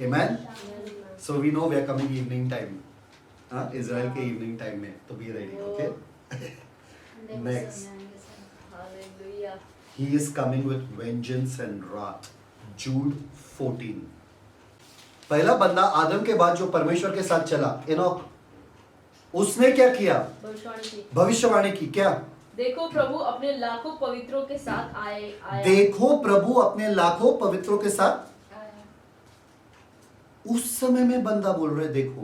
Amen? So we know we are coming evening time. Israel के इवनिंग टाइम में, तो be ready, okay? Next. Hallelujah. He is coming with vengeance and wrath. Jude 14. पहला बंदा आदम के बाद जो परमेश्वर के साथ चला, एनोक, उसने क्या किया? भविष्यवाणी की। क्या? देखो प्रभु अपने लाखों पवित्रों के साथ आया। देखो प्रभु अपने लाखों पवित्रों के साथ। उस समय में बंदा बोल रहे देखो।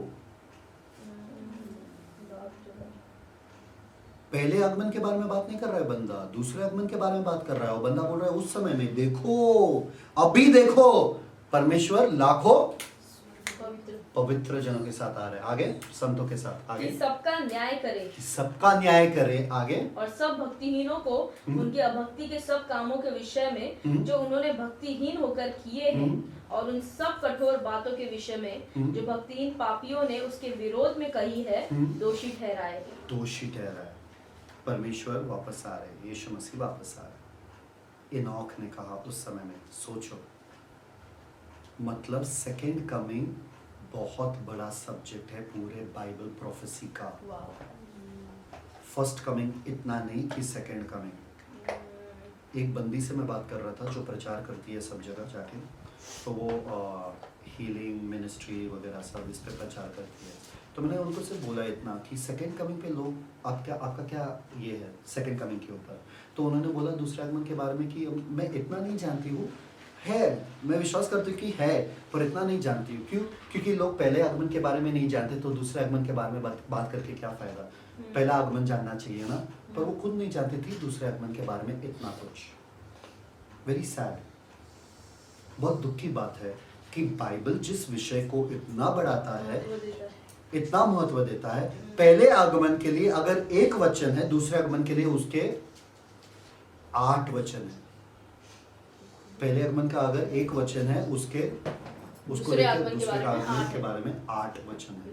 पहले आगमन के बारे में बात नहीं कर रहा है बंदा, दूसरे आगमन के बारे में बात कर रहा है। वो बंदा बोल रहा है उस समय में देखो, अभी देखो परमेश्वर लाखों पवित्र जनों के साथ आ रहे हैं। आगे संतों के साथ। आगे कि सबका न्याय करे। सबका न्याय करे। आगे और सब भक्तिहीनों को उनकी अभक्ति के सब कामों के विषय में जो उन्होंने भक्तिहीन होकर किए हैं, और उन सब कठोर बातों के विषय में जो भक्तिहीन पापियों ने उसके विरोध में कही है, दोषी ठहराए। दोषी ठहराए। परमेश्वर वापस आ रहे हैं, यीशु मसीह वापस आ रहे हैं। एनोक ने कहा उस समय में, सोचो, मतलब सेकेंड कमिंग बहुत बड़ा सब्जेक्ट है पूरे बाइबल प्रोफेसी का। फर्स्ट कमिंग इतना नहीं कि सेकेंड कमिंग। एक बंदी से मैं बात कर रहा था जो प्रचार करती है सब जगह जाके, तो वो हीलिंग मिनिस्ट्री वगैरह सब इस पे प्रचार करती है। तो मैंने उनको से बोला इतना कि सेकेंड कमिंग पे लोग आपका क्या ये है सेकेंड कमिंग के ऊपर। तो उन्होंने बोला दूसरे आगमन के बारे में कि मैं इतना नहीं जानती हूँ, है, मैं विश्वास करती हूँ कि है, पर इतना नहीं जानती हूँ। क्यों? क्योंकि लोग पहले आगमन के बारे में नहीं जानते, तो दूसरे आगमन के बारे में बात करके क्या फायदा। पहला आगमन जानना चाहिए ना, पर वो खुद नहीं जानती थी दूसरे आगमन के बारे में इतना कुछ। वेरी सैड, बहुत दुख की बात है कि बाइबल जिस विषय को इतना बढ़ाता है, इतना महत्व देता है, पहले आगमन के लिए अगर एक वचन है, दूसरे आगमन के लिए उसके 8 वचन है। पहले आगमन का अगर एक वचन है, उसको दूसरे आगमन के बारे में 8 वचन है।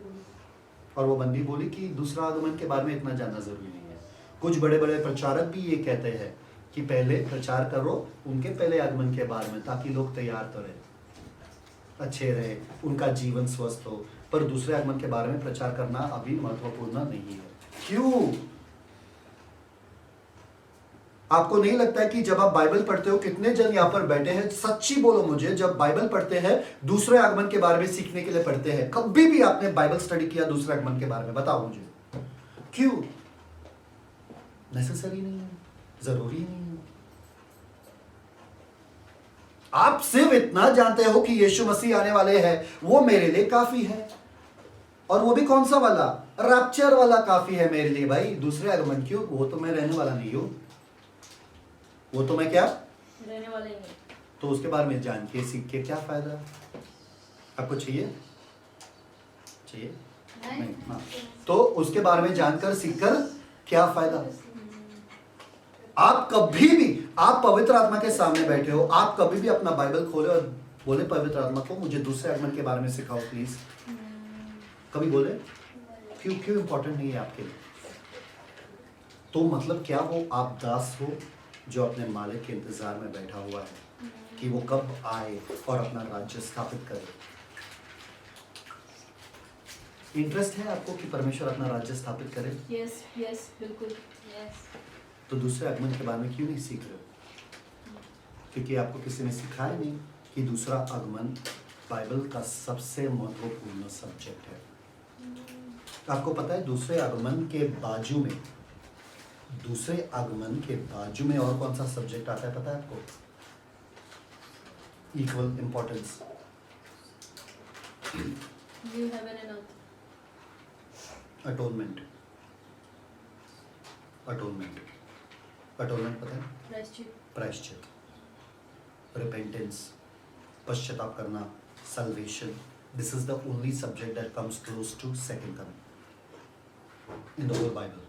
और वो बंदी बोली कि दूसरा आगमन के बारे में इतना जानना जरूरी नहीं है। कुछ बड़े बड़े प्रचारक भी ये कहते हैं कि पहले प्रचार करो उनके पहले आगमन के बारे में, ताकि लोग तैयार तो रहे, अच्छे रहे, उनका जीवन स्वस्थ हो। पर दूसरे आगमन के बारे में प्रचार करना अभी महत्वपूर्ण नहीं है। क्यों? आपको नहीं लगता है कि जब आप बाइबल पढ़ते हो, कितने जन यहाँ पर बैठे हैं, सच्ची बोलो मुझे, जब बाइबल पढ़ते हैं दूसरे आगमन के बारे में सीखने के लिए पढ़ते हैं? कभी भी आपने बाइबल स्टडी किया दूसरे आगमन के बारे में? बताओ मुझे। क्यों? नेसेसरी नहीं है, जरूरी नहीं है। आप सिर्फ इतना जानते हो कि यीशु मसीह आने वाले हैं, वो मेरे लिए काफी है। और वो भी कौन सा वाला? रैप्चर वाला काफी है मेरे लिए भाई। दूसरे आगमन क्यों? वो तो मैं रहने वाला नहीं हूं, वो तो मैं क्या रहने वाला ही नहीं। तो उसके बारे में जान के सीख के क्या फायदा? आपको चाहिए? नहीं। हाँ, तो उसके बारे में जानकर सीखकर क्या फायदा? आप कभी भी, आप पवित्र आत्मा के सामने बैठे हो, आप कभी भी अपना बाइबल खोले और बोले पवित्र आत्मा को मुझे दूसरे आगमन के बारे में सिखाओ प्लीज? कभी बोले? क्यों इंपॉर्टेंट नहीं है आपके लिए? तो मतलब क्या वो आप दास हो जो अपने मालिक के इंतजार में बैठा हुआ है कि वो कब आए और अपना राज्य स्थापित करे? इंटरेस्ट है आपको कि परमेश्वर अपना राज्य स्थापित करे? यस बिल्कुल यस। तो दूसरे आगमन के बारे में क्यों नहीं सीख रहे हो? क्योंकि आपको किसी ने सिखाया नहीं कि दूसरा आगमन बाइबल का सबसे महत्वपूर्ण सब्जेक्ट है। आपको पता है दूसरे आगमन के बाजू में और कौन सा सब्जेक्ट आता है? पता है आपको? Equal importance. New heaven and earth. Atonement पता है? प्रायश्चित, रिपेंटेंस, पश्चाताप करना, salvation. This is the only subject that comes close to second coming in the whole Bible.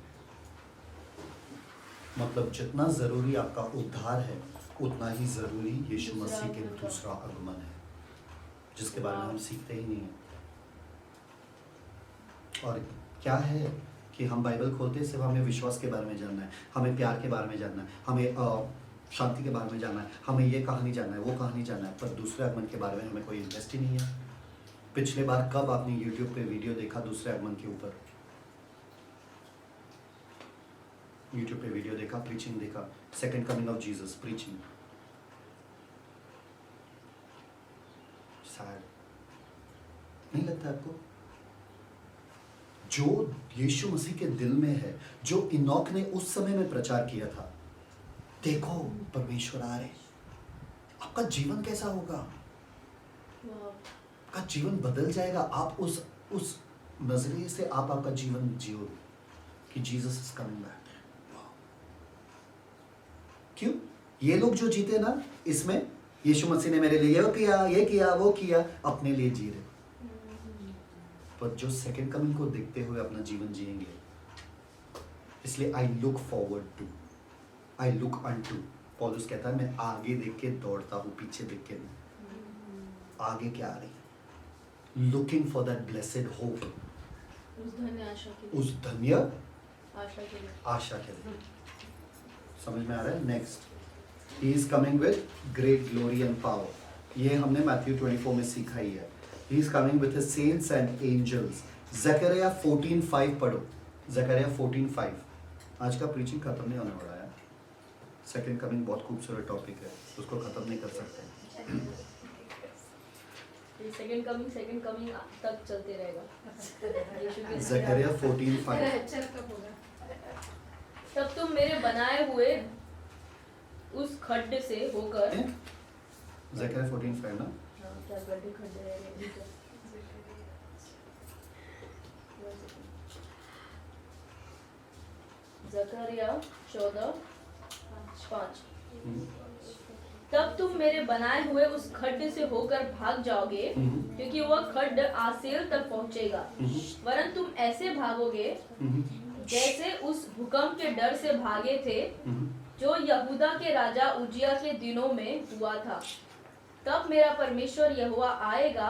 मतलब जितना जरूरी आपका उद्धार है, उतना ही जरूरी यीशु मसीह के दूसरा आगमन है, जिसके बारे में हम सीखते ही नहीं है। और क्या है कि हम बाइबल खोलते हैं सिर्फ हमें विश्वास के बारे में जानना है, हमें प्यार के बारे में जानना है, हमें शांति के बारे में जानना है, हमें ये कहानी जानना है, वो कहानी जानना है, पर दूसरे आगमन के बारे में हमें कोई इंटरेस्ट ही नहीं है। पिछले बार कब आपने यूट्यूब पे वीडियो देखा दूसरे आगमन के ऊपर? यूट्यूब पे वीडियो देखा, प्रीचिंग देखा, second coming of Jesus preaching. Sad नहीं लगता आपको? जो यीशु मसीह के दिल में है, जो इनॉक ने उस समय में प्रचार किया था, देखो परमेश्वर आ रहे, आपका जीवन कैसा होगा? आपका जीवन बदल जाएगा। आप उस नजरिए से आप आपका जीवन जियो कि जीसस इज कमिंग बैक। क्यों? ये लोग जो जीते ना, इसमें यीशु मसीह ने मेरे लिए ये किया वो किया, अपने लिए जी रहे। पर जो सेकंड कमिंग को देखते हुए अपना जीवन जिएंगे, इसलिए I look forward to, I look unto. पौलुस कहता है मैं आगे देख के दौड़ता हूँ, पीछे देख के नहीं। आगे क्या आ रही है? Looking for that blessed hope, उस धन्य आशा के लिए। समझ में आ रहा है? Next, he is coming with great glory and power. ये हमने मैथ्यू 24 में सीखा ही है। He is coming with his saints and angels. Zechariah 14:5 पढ़ो, जकरिया 14:5। आज का प्रीचिंग खत्म नहीं होने वाला है। सेकंड कमिंग बहुत खूबसूरत टॉपिक है, उसको खत्म नहीं कर सकते। सेकंड कमिंग तक चलते रहेगा। जकरिया 14:5। तब तुम मेरे बनाए हुए उस खड्ड से होकर, जकरिया 14:5 ना? क्या गड्ढे खड्डे रह गए। जकरिया 14:5। तब तुम मेरे बनाए हुए उस खड्ड से होकर भाग जाओगे, क्योंकि वह खड्ड आसेल तक पहुंचेगा, वरन तुम ऐसे भागोगे जैसे उस भूकंप के डर से भागे थे जो यहूदा के राजा उजिया के दिनों में हुआ था। तब मेरा परमेश्वर यहोवा आएगा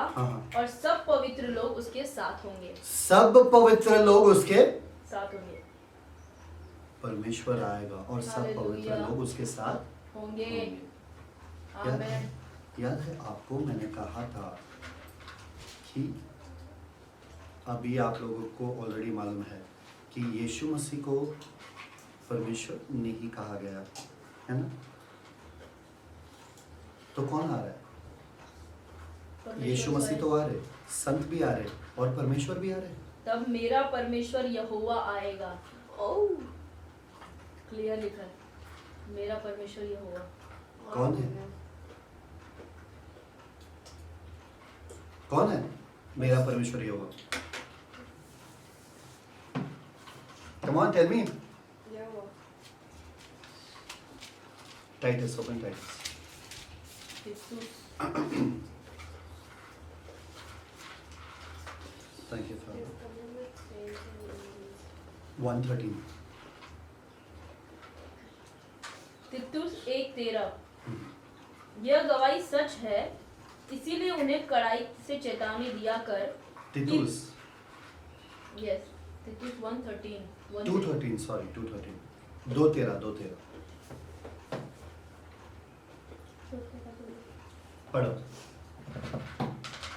और सब पवित्र लोग उसके साथ होंगे। सब पवित्र लोग उसके साथ होंगे। परमेश्वर आएगा और सब पवित्र लोग उसके साथ होंगे। आमीन। याद है आपको मैंने कहा था कि अभी आप लोगों को ऑलरेडी मालूम है कि यीशु मसीह को परमेश्वर नहीं कहा गया है ना? तो कौन आ रहा है? यीशु मसीह तो आ रहे, संत भी आ रहे और परमेश्वर भी आ रहे। तब मेरा परमेश्वर यहोवा आएगा। ओह, क्लियर लिखा है, मेरा परमेश्वर यहोवा। कौन है? कौन है मेरा परमेश्वर यहोवा? Come on, tell me. Titus, open Titus. Thank you, Father. 1:13. तितुस 1:13। यह गवाही सच है, इसीलिए उन्हें कड़ाई से चेतावनी दिया कर। तितुस। यस, तितुस 1:13। 2:13, sorry, 2:13. 2:13. पढ़ो।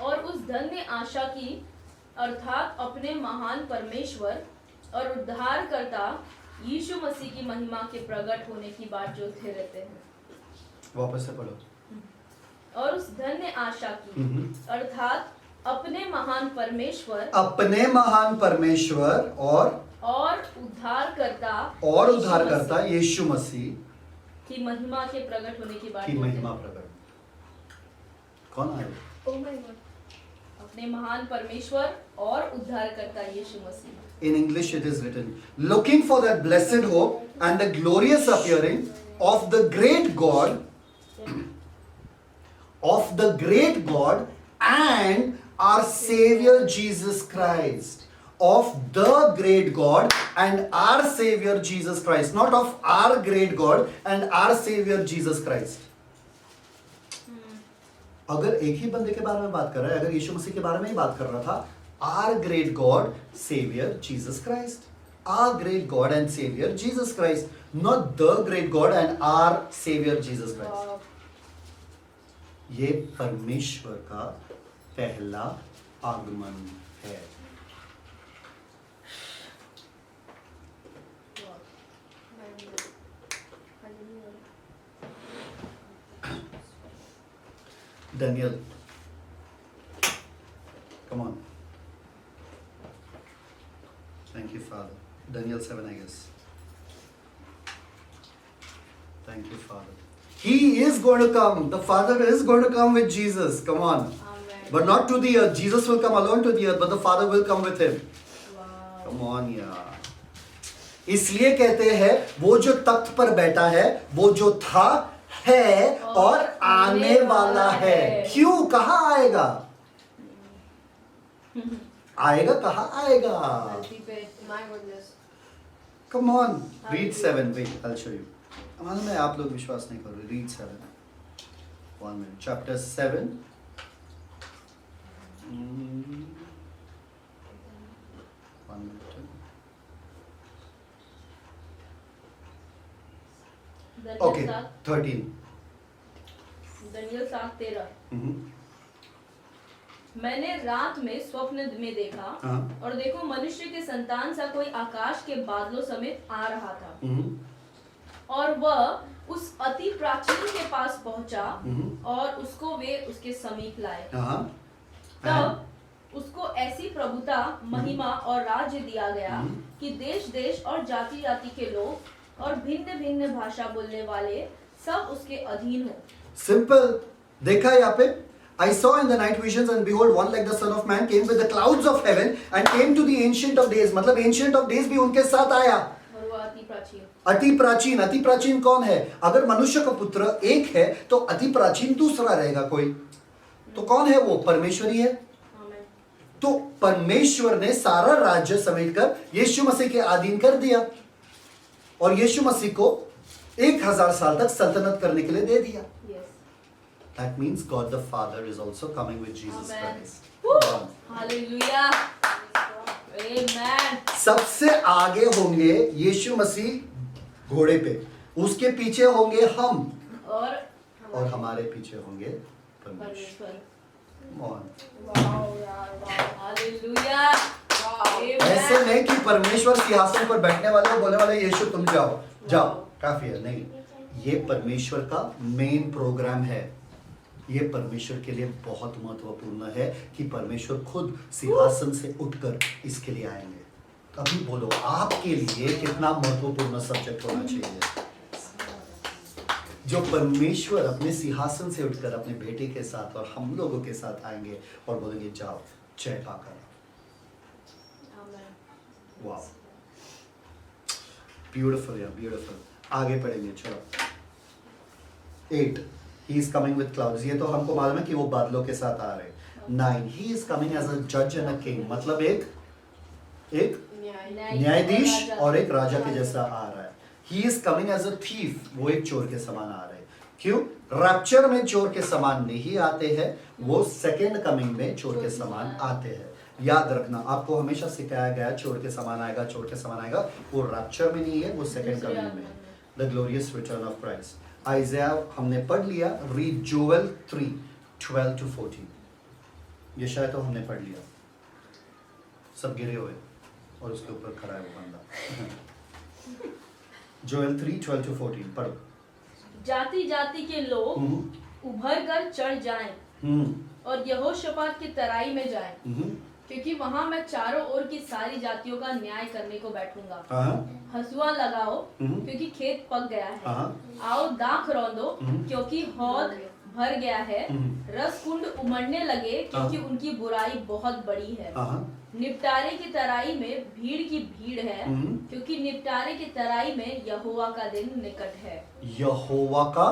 और उस धन्य आशा की, अर्थात अपने महान परमेश्वर और उद्धारकर्ता यीशु मसीह की महिमा के प्रकट होने की बात जोते रहते हैं। वापस से पढ़ो। और उस धन्य आशा की, अर्थात अपने महान परमेश्वर और उद्धारकर्ता यीशु मसीह की महिमा के प्रकट होने की बात की महिमा प्रकट। कौन आए? ओह माय गॉड, अपने महान परमेश्वर और उद्धारकर्ता यीशु मसीह। In English it is written, looking for that blessed hope and the glorious appearing of the great God, and our Savior Jesus Christ. Of the great God and our Savior Jesus Christ, not of our great God and our Savior Jesus Christ. अगर एक ही बंदे के बारे में बात कर रहा है, अगर यीशु मसीह के बारे में ही बात कर रहा था, our great God, Savior Jesus Christ. our great God and Savior Jesus Christ, not the great God and our Savior Jesus Christ. वाह, ये परमेश्वर का पहला आगमन है। Daniel, come on. Thank you, Father. Daniel 7, I guess. Thank you, Father. He is going to come. The Father is going to come with Jesus. Come on. Amen. But not to the earth. Jesus will come alone to the earth, but the Father will come with him. वाह, Come on, यार। इसलिए कहते हैं वो जो तख्त पर बैठा है वो जो था है और आने वाला है। क्यों? कहाँ आएगा? आएगा कहाँ आएगा? धरती पे। My goodness. Come on, read 7. Wait, I'll show you. मालूम है आप लोग विश्वास नहीं करोगे. Read 7. 1 minute. Chapter 7. Mm. 1 minute. Okay, 13. Daniel 7:13। Mhm. मैंने रात में स्वप्न में देखा हाँ. और देखो मनुष्य के संतान सा कोई आकाश के बादलों समेत आ रहा था Mhm. और वह उस अति प्राचीन के पास पहुंचा Mhm. और उसको वे उसके समीप लाए। हाँ. तब उसको ऐसी प्रभुता, महिमा और राज्य दिया गया हम्म। कि देश देश और जाति जाति के लोग और भिन्न भिन्न भाषा बोलने वाले सब उसके अधीन हो। Simple. देखा है यहाँ पे? I saw in the night visions and behold one like the son of man came with the clouds of heaven and came to the ancient of days. मतलब ancient of days भी उनके साथ आया। और वह अति प्राचीन। अति प्राचीन कौन है? अगर मनुष्य का पुत्र एक है तो अति प्राचीन दूसरा रहेगा कोई। तो कौन है वो? परमेश्वर ही है। आमेन। तो परमेश्वर ने सारा राज्य समेटकर यीशु मसीह के अधीन कर दिया और यीशु मसीह को 1000 साल तक सल्तनत करने के लिए दे दिया। Yes. That means God the Father is also coming with Jesus Amen. Christ. Woo! Hallelujah. Amen. सबसे आगे होंगे यीशु मसीह घोड़े पे, उसके पीछे होंगे हम और हमारे पीछे होंगे परमेश्वर। परमेश्वर। Come on. वाओ यार, वाओ। हालेलुया। Amen. ऐसे नहीं कि परमेश्वर सिंहासन पर बैठने वाले को बोलने वाले यीशु तुम जाओ जाओ काफी है, नहीं। ये परमेश्वर का मेन प्रोग्राम है। ये परमेश्वर के लिए बहुत महत्वपूर्ण है कि परमेश्वर खुद सिंहासन से उठकर इसके लिए आएंगे। अभी बोलो आपके लिए कितना महत्वपूर्ण सब्जेक्ट होना चाहिए। जो परमेश्वर अपने सिंहासन से उठकर अपने बेटे के साथ और हम लोगों के साथ आएंगे और बोलेंगे जाओ जय पाकर। Amen. वाह, ब्यूटीफुल यार, ब्यूटीफुल। आगे पढ़ेंगे, चलो। 8 ही इज कमिंग विद क्लाउड्स। ये तो हमको मालूम है कि वो बादलों के साथ आ रहे हैं। 9 he is coming as a जज एंड अ किंग, मतलब एक न्यायाधीश और एक राजा के जैसा आ रहा है। He is coming as a thief, वो एक चोर के समान आ रहे हैं। क्यों? रैप्चर में चोर के समान नहीं आते हैं, वो सेकेंड कमिंग में चोर के समान आते हैं। याद रखना, आपको हमेशा सिखाया गया चोर के समान आएगा, चोर के समान आएगा। वो रैप्चर में नहीं है, वो सेकेंड कमिंग में। The glorious return of Christ. आइज़ाया हमने पढ़ लिया। Read Joel 3:12-14। ये शायद तो हमने पढ़ लिया। सब गिरे हुए और उसके ऊपर खड़ा है वो बंदा। जोएल 3:12-14 पढ़ो। जाति जाति के लोग उभर कर चढ़ जाएं और यहोशापात की तराई में जाएं, क्योंकि वहां मैं चारों ओर की सारी जातियों का न्याय करने को बैठूंगा। हसुआ लगाओ क्योंकि खेत पक गया है। आओ दाख रौंदो क्योंकि हौद भर गया है। रस कुंड उमड़ने लगे क्योंकि उनकी बुराई बहुत बड़ी है। निपटारे की तराई में भीड़ की भीड़ है, क्योंकि निपटारे की तराई में यहोवा का दिन निकट है। यहोवा का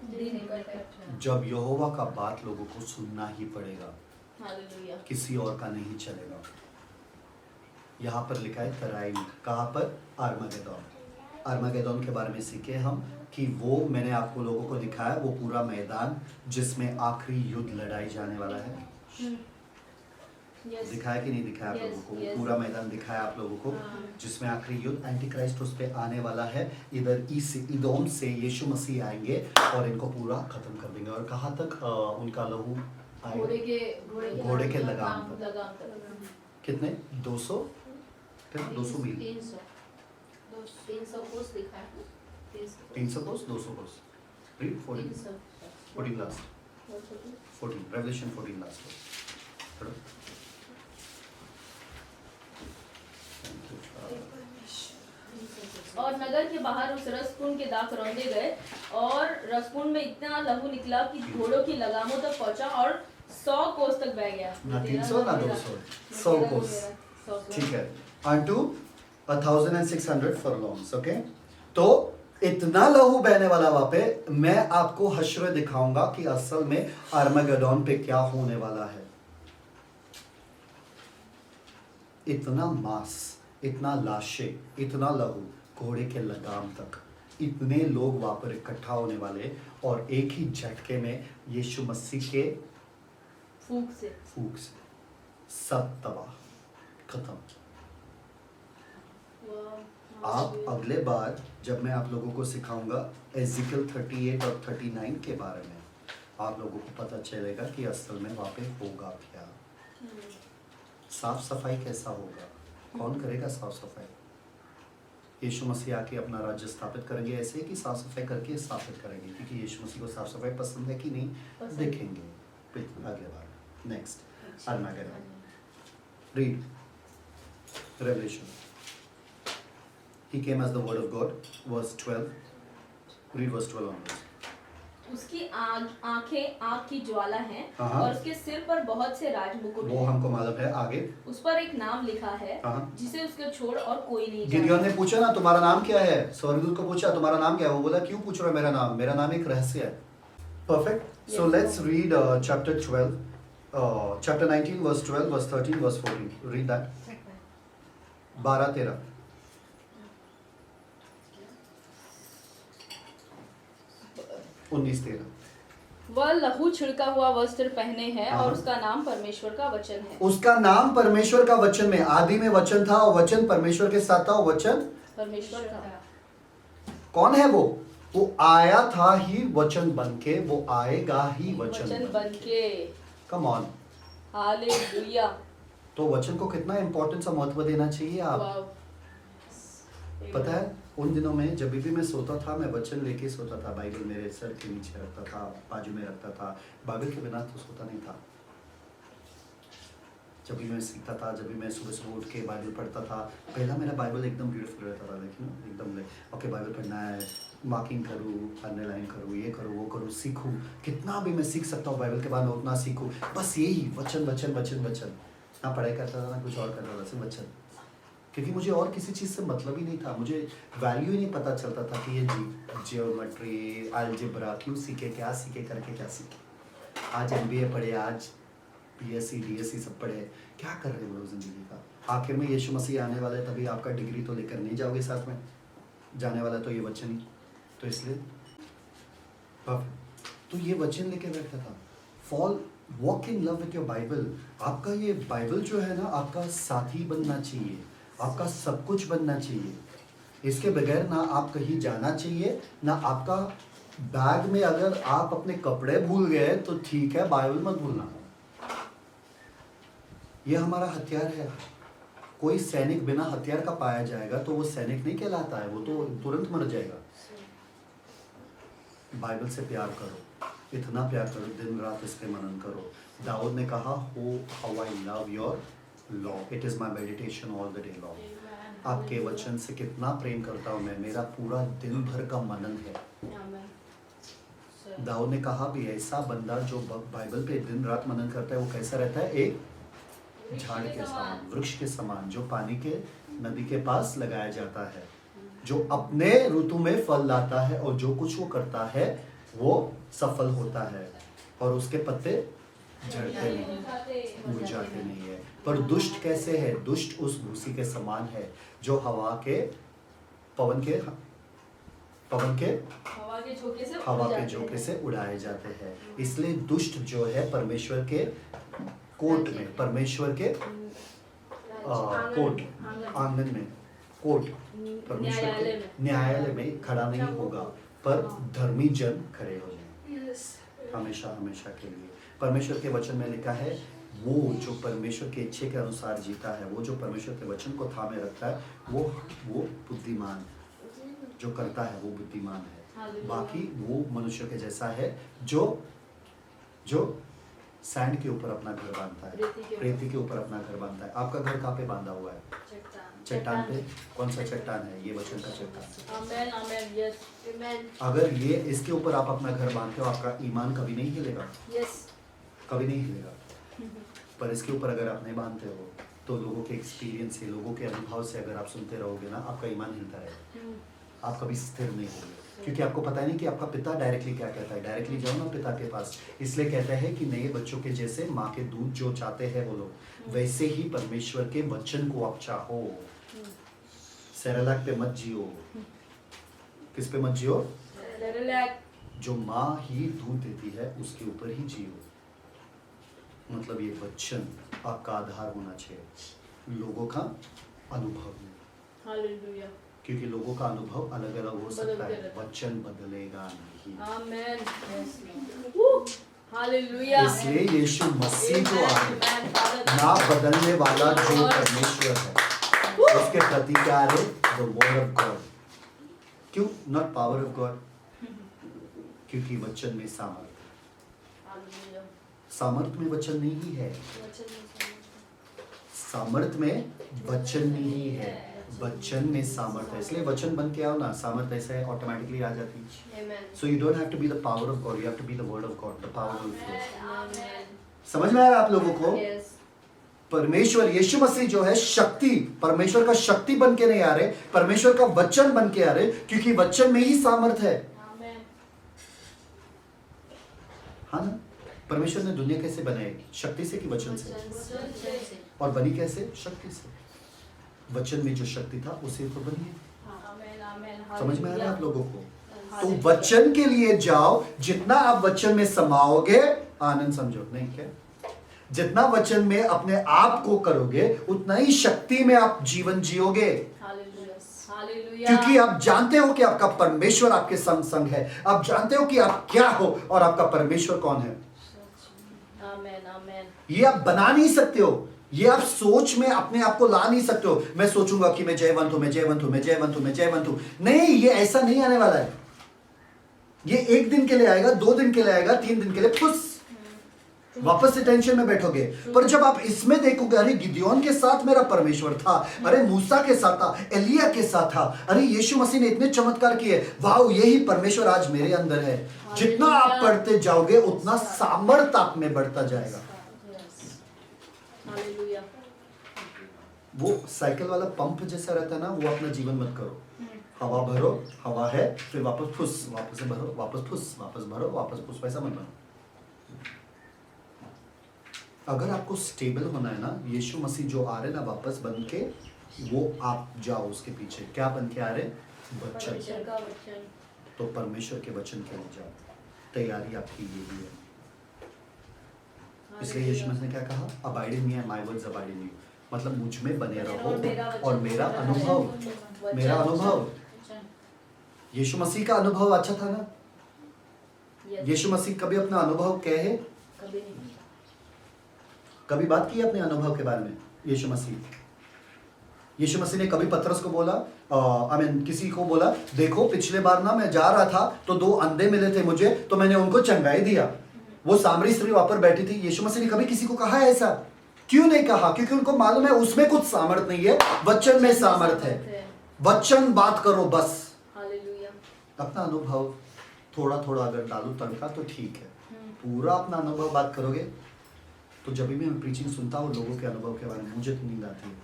दिन निकट है। जब यहोवा का बात लोगों को सुनना ही पड़ेगा, हालेलुया। किसी और का नहीं चलेगा। यहाँ पर लिखा है तराई में। कहाँ पर? आर्मागेदोन। आर्मागेदोन के बारे में सीखे हम कि वो मैंने आपको लोगों को दिखाया, वो पूरा मैदान जिसमें आखिरी युद्ध लड़ाई जाने वाला है। Yes. दिखाया कि नहीं दिखाया आप Yes, लोगों को? yes. पूरा मैदान दिखाया आप लोगों को, हाँ. जिसमें आखिरी युद्ध एंटी क्राइस्ट उस पे आने वाला है। इधर इदोम से यीशु मसीह आएंगे और इनको पूरा खत्म कर देंगे। और कहाँ तक उनका लहू आएगा? घोड़े के लगाम तक। लगाम तक। कितने? 200 200 मील, 300 कोस लिखा है। 300 कोस, 200 कोस। रीड 14 लास्ट, 14 रेवलेशन 14 लास्ट पढ़ो। Thank you, Father. और नगर के बाहर उस रसकुंड के दाख रौंदे गए और रसकुंड में इतना लहू निकला कि घोड़ों की लगामों तक पहुंचा और 100 कोस तक बह गया। ना 300 ना 200, 100 कोस, ठीक है। unto 1600 furlongs, okay. तो इतना लहू बहने वाला वहां पे, मैं आपको हश्र दिखाऊंगा कि असल में आर्मागेडोन पे क्या होने वाला है। इतना मांस, इतना लाशें, इतना लहू, घोड़े के लगाम तक, इतने लोग वहां पर इकट्ठा होने वाले और एक ही झटके में यीशु मसीह के फूंक से सब तबाह, खत्म। आप अगले बार जब मैं आप लोगों को सिखाऊंगा एजिकल 38 और 39 के बारे में, आप लोगों को पता चलेगा कि असल में वहाँ पे होगा क्या। साफ सफाई कैसा होगा, कौन करेगा साफ सफाई? यीशु मसीह आके अपना राज्य स्थापित करेंगे ऐसे कि साफ सफाई करके स्थापित करेंगे, क्योंकि यीशु मसीह को साफ सफाई पसंद है कि नहीं, देखेंगे अगले बार। Next Armageddon, read Revelation. He came as the word of God, verse 12. Read verse 12 onwards. उसकी आंखें आग की ज्वाला हैं हाँ। और उसके सिर पर बहुत से राजमुकुट वो हैं। हमको मालूम है। आगे उस पर एक नाम लिखा है हाँ। जिसे उसके छोड़ और कोई नहीं गिदियोन जानता। ने पूछा ना, तुम्हारा नाम क्या है? स्वर्गदूत को पूछा तुम्हारा नाम क्या है? वो बोला क्यों पूछ रहे हो मेरा नाम? मेरा नाम एक रहस्य है। Perfect. So Yes. Let's read chapter 12, chapter 19 verse 12, verse 13, verse 14. Read that. 12-13. 19-13. वह लहू छिड़का हुआ वस्त्र पहने है हाँ। और उसका नाम परमेश्वर का वचन है। उसका नाम परमेश्वर का वचन में, आदि में वचन था और वचन परमेश्वर के साथ था और वचन परमेश्वर का। कौन है वो? वो आया था ही वचन बनके, वो आएगा ही वचन बन के। Come on. हालेलुया। तो वचन को कितना इंपॉर्टेंस और महत्व देना चाहिए आप वाव। पता है, उन दिनों में जब भी मैं सोता था, मैं वचन लेके सोता था। बाइबल मेरे सर के नीचे रखता था, बाजू में रखता था। बाइबल के बिना तो सोता नहीं था। जब भी मैं सीखता था, जब भी मैं सुबह सुबह उठ के बाइबल पढ़ता था, पहला मेरा बाइबल एकदम ब्यूटीफुल रहता था। लेकिन एकदम ओके बाइबल पढ़ना है, मार्किंग करूँ, अंडरलाइन करूँ, ये करूँ, वो करूँ, सीखूँ। कितना भी मैं सीख सकता हूँ बाइबल के बाद, मैं उतना सीखूँ। बस यही वचन वचन वचन वचन। ना पढ़ाई करता था, ना कुछ और करता था, सिर्फ वचन। क्योंकि मुझे और किसी चीज़ से मतलब ही नहीं था। मुझे वैल्यू ही नहीं पता चलता था कि ये जियोमेट्री, अलजेब्रा क्यों सीखे, क्या सीखे, करके क्या सीखे। आज MBA पढ़े, आज BSc DSc सब पढ़े, क्या कर रहे हो जिंदगी का? आखिर में यीशु मसीह आने वाला है, तभी आपका डिग्री तो लेकर नहीं जाओगे साथ में, जाने वाला तो ये वचन ही। तो इसलिए तो ये वचन लेके बैठता था। Fall walk in love with your Bible. आपका ये बाइबल जो है ना, आपका साथी बनना चाहिए, आपका सब कुछ बनना चाहिए। इसके बगैर ना आप कहीं जाना चाहिए, ना आपका बैग में अगर आप अपने कपड़े भूल गए तो ठीक है, बाइबल मत भूलना। ये हमारा हथियार है। कोई सैनिक बिना हथियार का पाया जाएगा तो वो सैनिक नहीं कहलाता है, वो तो तुरंत मर जाएगा। बाइबल से प्यार करो, इतना प्यार करो, दिन रात इसके मनन करो। दाऊद ने कहा, हो how I love your law, it is my meditation all the day long. आपके वचन से कितना प्रेम करता हूँ मैं, मेरा पूरा दिन भर का मनन है। दाऊद ने कहा भी, ऐसा बंदा जो बाइबल पे दिन रात मनन करता है वो कैसा रहता है? एक झाड़ के समान, वृक्ष के समान, जो पानी के नदी के पास लगाया जाता है, जो अपने ऋतु में फल लाता है और जो कुछ वो करता है वो सफल होता है और उसके पत्ते झड़ते नहीं, मुरझाते नहीं है। पर दुष्ट कैसे है? दुष्ट उस भूसी के समान है जो हवा के पवन के हवा के झोंके से उड़ाए जाते हैं। इसलिए दुष्ट जो है परमेश्वर के कोर्ट में, परमेश्वर के कोर्ट, आंगन में, कोर्ट, परमेश्वर न्यायालय के में। न्यायालय में खड़ा नहीं होगा, पर धर्मी जन खड़े हो जाएंगे हमेशा हमेशा के लिए। परमेश्वर के वचन में लिखा है, वो जो परमेश्वर के इच्छे के अनुसार जीता है, वो जो परमेश्वर के वचन को थामे रखता है, वो बुद्धिमान, जो करता है वो बुद्धिमान है। हालेलुया। बाकी वो मनुष्य के जैसा है जो सैंड के ऊपर अपना घर बांधता है, रेती के ऊपर अपना घर बांधता है। आपका घर कहाँ पे बांधा हुआ है? चट्टान पे। कौन सा चट्टान है? ये वचन का चट्टान। आमेन आमेन यस आमेन अगर ये इसके ऊपर आप अपना घर बांधते हो, आपका ईमान कभी नहीं हिलेगा, यस कभी नहीं हिलेगा। पर इसके ऊपर अगर आप नहीं बांधते हो, तो लोगों के एक्सपीरियंस से, लोगों के अनुभव से अगर आप सुनते रहोगे ना, आपका ईमान हिलता रहेगा, आप कभी स्थिर नहीं होंगे। क्योंकि आपको पता नहीं कि आपका पिता डायरेक्टली क्या कहता है। डायरेक्टली जाओ ना पिता के पास। इसलिए कहता है कि नए बच्चों के जैसे माँ के दूध जो चाहते हैं वो लोग, वैसे ही परमेश्वर के वचन को आप चाहो। सेरेलैक पे मत जियो। किस पे मत जियो? जो माँ ही दूध देती है उसके ऊपर ही जियो। मतलब ये वचन आपका आधार होना चाहिए, लोगों का अनुभव नहीं। हालेलुया क्योंकि लोगों का अनुभव अलग अलग हो सकता है, बदलते वचन बदलेगा नहीं। आमेन हालेलुया इसलिए यीशु मसीह जो आए, ना बदलने वाला जो परमेश्वर है, उसके प्रति क्या है? The word of God. क्यों? नॉट पावर ऑफ गॉड, क्योंकि वचन में सामर्थ है। हालेलुया सामर्थ में वचन नहीं है, सामर्थ में वचन नहीं है, वचन में सामर्थ है। इसलिए वचन बन के आओ ना, सामर्थ ऐसे है ऑटोमेटिकली आ जाती है। Amen so you don't have to be the power of God, you have to be the word of God, the power will flow. Amen समझ में आया आप लोगों को? यस परमेश्वर यीशु मसीह जो है शक्ति, परमेश्वर का शक्ति बन के नहीं आ रहे, परमेश्वर का वचन बन के आ रहे, क्योंकि वचन में ही सामर्थ है। आमेन हाँ ना? परमेश्वर ने दुनिया कैसे बनाई? शक्ति से कि वचन से? से और बनी कैसे? शक्ति से। वचन में जो शक्ति था उसे तो बनी है। आमेन आमेन समझ में आ रहा है आप लोगों को? तो हालेलुया। वचन के लिए जाओ, जितना आप वचन में समाओगे, आनंद समझो नहीं क्या? जितना वचन में अपने आप को करोगे, उतना ही शक्ति में आप जीवन जियोगे। हालेलुया हालेलुया क्योंकि आप जानते हो कि आपका परमेश्वर आपके संग संग है, आप जानते हो कि आप क्या हो और आपका परमेश्वर कौन है। आमेन आमेन ये आप बना नहीं सकते हो, ये आप सोच में अपने आप को ला नहीं सकते हो। मैं सोचूंगा कि मैं जयवंत हूं, मैं जयवंत हूं, मैं जयवंत हूं, मैं जयवंत हूं। नहीं, ये ऐसा नहीं आने वाला है। ये 1 दिन के लिए आएगा, 2 दिन के लिए आएगा, 3 दिन के लिए फुस वापस से टेंशन में बैठोगे। पर जब आप इसमें देखोगे, अरे गिदियोन के साथ मेरा परमेश्वर था, अरे मूसा के साथ था, एलिया के साथ था, अरे यीशु मसीह ने इतने चमत्कार किए, वाह यही परमेश्वर आज मेरे अंदर है। जितना आप पढ़ते जाओगे उतना सामर्थ्य आप में बढ़ता जाएगा। हालेलुया वो साइकिल वाला पंप जैसा रहता है ना, वो अपना जीवन मत करो। हवा भरो, हवा है, फिर वापस फुस, वापस से भरो, वापस फुस, वापस भरो, वापस फुस, वैसा मत बनो। अगर आपको स्टेबल होना है ना, यीशु मसीह जो आ रहे ना वापस बन के, वो आप जाओ उसके पीछे। क्या बन के आ रहे? वचन। परमेश्वर का वचन तो परमेश्वर के वचन के लिए जाओ, तैयारी आपकी ये भी है। इसलिए यीशु मसीह ने क्या कहा? Abide in me and my words abide in you. मतलब मुझ में बने रहो और मेरा अनुभव, मेरा अनुभव। यीशु मसीह का अनुभव अच्छा था ना? यीशु मसीह कभी अपना अनुभव कहे? कभी नहीं कभी बात की अपने अनुभव के बारे में? यीशु मसीह ने कभी पतरस को बोला, किसी को बोला, देखो पिछले बार ना मैं जा रहा था तो 2 अंधे मिले थे मुझे, तो मैंने उनको चंगाई दिया। वो सामरी स्त्री वहां पर बैठी थी। यीशु मसीह ने कभी किसी को कहा है ऐसा? क्यों नहीं कहा? क्योंकि उनको मालूम है उसमें कुछ सामर्थ नहीं है, वचन में सामर्थ है। वचन बात करो बस। हालेलुया अपना अनुभव थोड़ा थोड़ा अगर डालू तड़का तो ठीक है, पूरा अपना अनुभव बात करोगे तो जब भी मैं प्रीचिंग सुनता हूँ लोगों के अनुभव के बारे में, मुझे तो नींद आती है।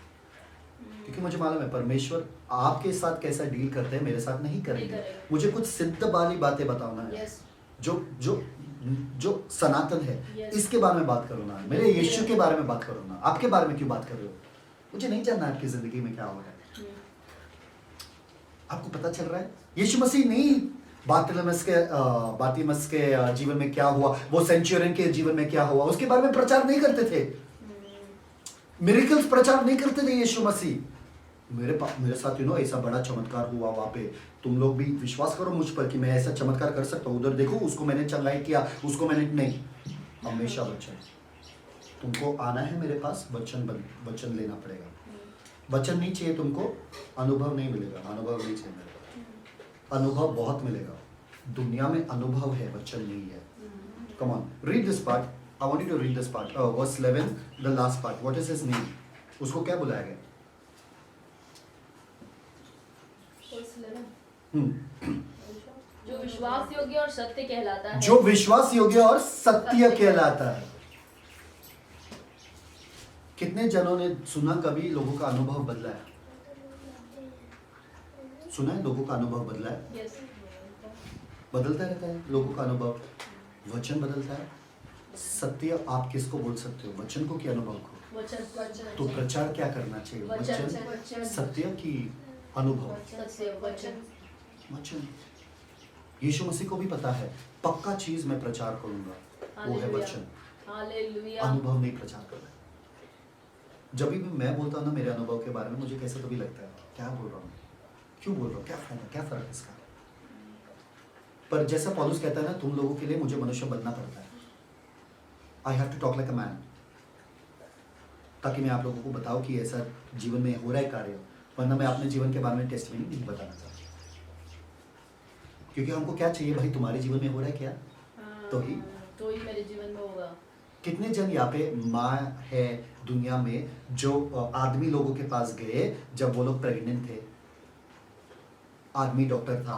क्योंकि मुझे मालूम है परमेश्वर आपके साथ कैसा डील करते हैं, मेरे साथ नहीं करेंगे। मुझे कुछ सिद्ध वाली बातें बताना है, यस जो जो जो सनातन है, Yes. इसके बारे में बात करो ना, मेरे यीशु के बारे में बात करो ना। आपके बारे में क्यों बात कर रहे हो? मुझे नहीं जानना आपकी जिंदगी में क्या हो रहा है। आपको पता चल रहा है? यीशु मसीह नहीं बातिमस के जीवन में क्या हुआ, वो सेंचुरियन के जीवन में क्या हुआ, उसके बारे में प्रचार नहीं करते थे। मिरेकल्स प्रचार नहीं करते थे यीशु मसीह। मेरे साथ ऐसा बड़ा चमत्कार हुआ वहां पे, तुम लोग भी विश्वास करो मुझ पर कि मैं ऐसा चमत्कार कर सकता हूँ। उधर देखो, उसको मैंने चंगाई किया, उसको मैंने नहीं। हमेशा वचन, तुमको आना है मेरे पास, वचन लेना पड़ेगा। वचन नहीं चाहिए तुमको, अनुभव नहीं मिलेगा। अनुभव नहीं चाहिए मेरे को, अनुभव बहुत मिलेगा। दुनिया में अनुभव है, वचन नहीं है। Come on, read this part. I want you to read this part, verse 11, the last part. What is his name? उसको क्या बुलाया गया? जो विश्वास योग्य और सत्य कहलाता है। जो विश्वास योग्य और सत्य कहलाता है। कितने जनों ने सुना कभी लोगों का अनुभव बदला है? सुना है लोगों का अनुभव बदला है? Yes. बदलता रहता है लोगों का अनुभव। वचन बदलता है। सत्य आप किसको बोल सकते हो? वचन को कि अनुभव को? वचन। तो प्रचार क्या करना चाहिए? वचन, सत्य की अनुभव? सत्य, वचन। वचन। यीशु मसीह को भी पता है, पक्का चीज मैं प्रचार करूंगा, वो है वचन। हालेलुया। अनुभव नहीं प्रचार करना। जब भी मैं बोलता हूँ ना मेरे अनुभव के बारे में, मुझे कैसे तो भी लगता है, क्या बोल रहा हूँ, क्यों बोल रहा हूँ, क्या फायदा, क्या फर्क इसका। पर जैसा पौलुस कहता है ना, तुम लोगों के लिए मुझे मनुष्य बनना पड़ता है। I have to talk like a man, ताकि मैं आप लोगों को बताऊं कि ऐसा जीवन में हो रहा है कार्य, वरना मैं अपने जीवन के बारे में टेस्टमनी नहीं बताना चाहता। क्योंकि हमको क्या चाहिए भाई, तुम्हारे जीवन में हो रहा है क्या, तो ही मेरे जीवन में होगा। कितने जन यहाँ पे माँ है दुनिया में जो आदमी लोगों के पास गए जब वो लोग प्रेग्नेंट थे? आदमी डॉक्टर था,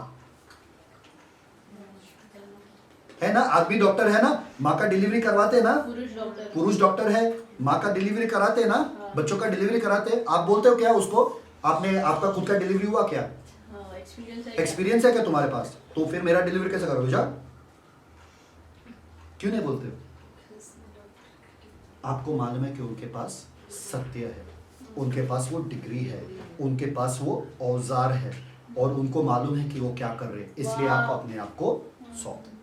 है ना? आदमी डॉक्टर है ना, माँ का डिलीवरी करवाते ना। पुरुष डॉक्टर है, माँ का डिलीवरी कराते ना, बच्चों का डिलीवरी कराते। आप बोलते हो क्या उसको? आपका खुद का डिलीवरी हुआ क्या? एक्सपीरियंस है क्या तुम्हारे पास? तो फिर मेरा डिलीवरी कैसे करोगे? जा, क्यों नहीं बोलते हो? आपको मालूम है कि उनके पास सत्य है, उनके पास वो डिग्री है, उनके पास वो औजार है, और उनको मालूम है कि वो क्या कर रहे हैं, इसलिए आप अपने आप को सौंप देते हैं।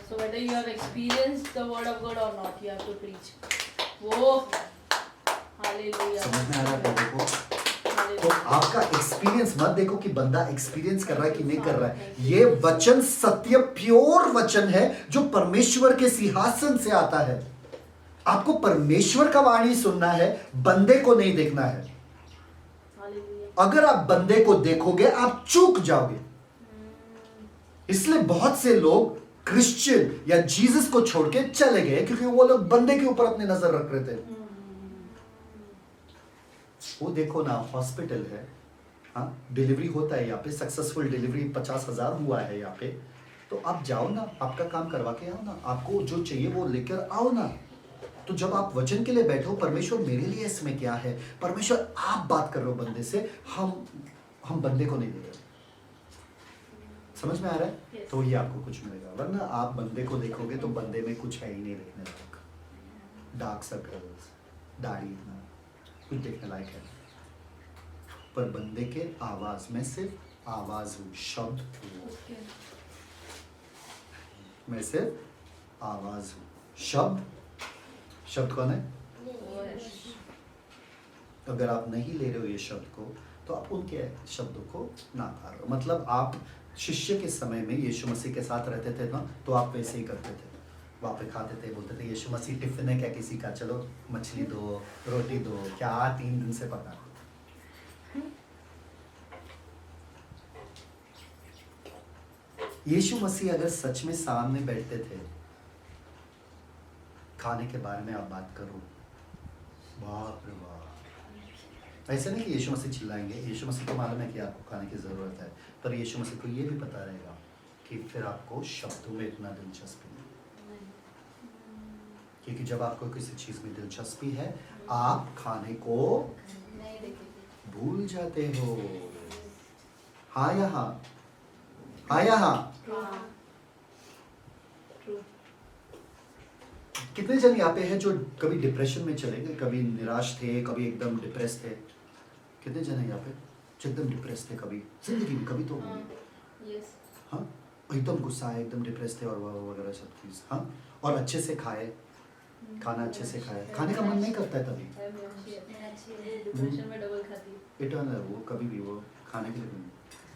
So whether you have experienced the word of God or not, you have to preach. वो हालेलुया। समझ में आ रहा है लोगों को? तो आपका एक्सपीरियंस मत देखो कि बंदा एक्सपीरियंस कर रहा है कि नहीं कर रहा है। ये वचन सत्य, प्योर वचन है जो परमेश्वर के सिंहासन से आता है। आपको परमेश्वर का वाणी सुनना है, बंदे को नहीं देखना है। अगर आप बंदे को देखोगे आप चूक जाओगे। इसलिए बहुत से लोग क्रिश्चियन या जीसस को छोड़ के चले गए, क्योंकि वो लोग बंदे के ऊपर अपनी नजर रख रहे थे। वो देखो ना, हॉस्पिटल है, हाँ, डिलीवरी होता है यहाँ पे, सक्सेसफुल डिलीवरी 50,000 हुआ है यहाँ पे, तो आप जाओ ना, आपका काम करवा के आओ ना, आपको जो चाहिए वो लेकर आओ ना। तो जब आप वचन के लिए बैठो, परमेश्वर मेरे लिए इसमें क्या है, परमेश्वर आप बात कर रहे हो बंदे से, हम बंदे को नहीं दे रहे। समझ में आ रहा है? Yes. तो ये आपको कुछ मिलेगा, वरना आप बंदे को देखोगे तो बंदे में कुछ है ही नहीं देखने लायक। डार्क सर्कल्स, दाढ़ी, इतना कुछ देखने लायक है, पर बंदे के आवाज में सिर्फ आवाज हूँ, शब्द हूँ। मैं सिर्फ आवाज हूँ, शब्द कौन है? अगर आप नहीं ले रहे हो ये शब्द को, तो आप उनके शब्दों को नकार रहे हो। मतलब आप शिष्य के समय में यीशु मसीह के साथ रहते थे ना, तो आप वैसे ही करते थे, वहाँ पे खाते थे, बोलते थे यीशु मसीह टिफिन है क्या किसी का, चलो मछली दो, रोटी दो, क्या 3 दिन से पका। यीशु मसीह अगर सच में सामने बैठते थे, खाने के बारे में आप बात करो, बाप रे बाप, ऐसा नहीं कि यीशु मसीह चिल्लाएंगे। यीशु मसीह को मालूम है कि आपको खाने की ज़रूरत है, पर यीशु मसीह को ये भी पता रहेगा कि फिर आपको शब्दों में इतना दिलचस्पी नहीं, क्योंकि जब आपको किसी चीज़ में दिलचस्पी है, आप खाने को भूल जाते हो। हाँ या हाँ? हाँ या हाँ? कितने जन यहाँ पे हैं जो कभी डिप्रेशन में चले गए, कभी निराश थे, कभी एकदम डिप्रेस थे? कितने जन हैं यहाँ पे जो एकदम डिप्रेस थे कभी जिंदगी में? कभी तो हाँ, एकदम गुस्सा है, एकदम डिप्रेस थे और वगैरह सब चीज़। हाँ, और अच्छे से खाए, खाना अच्छे से खाए, खाने का मन नहीं करता है तभी। डिप्रेशन में डबल खाती है। इटर्नल है वो, कभी भी वो खाने के लिए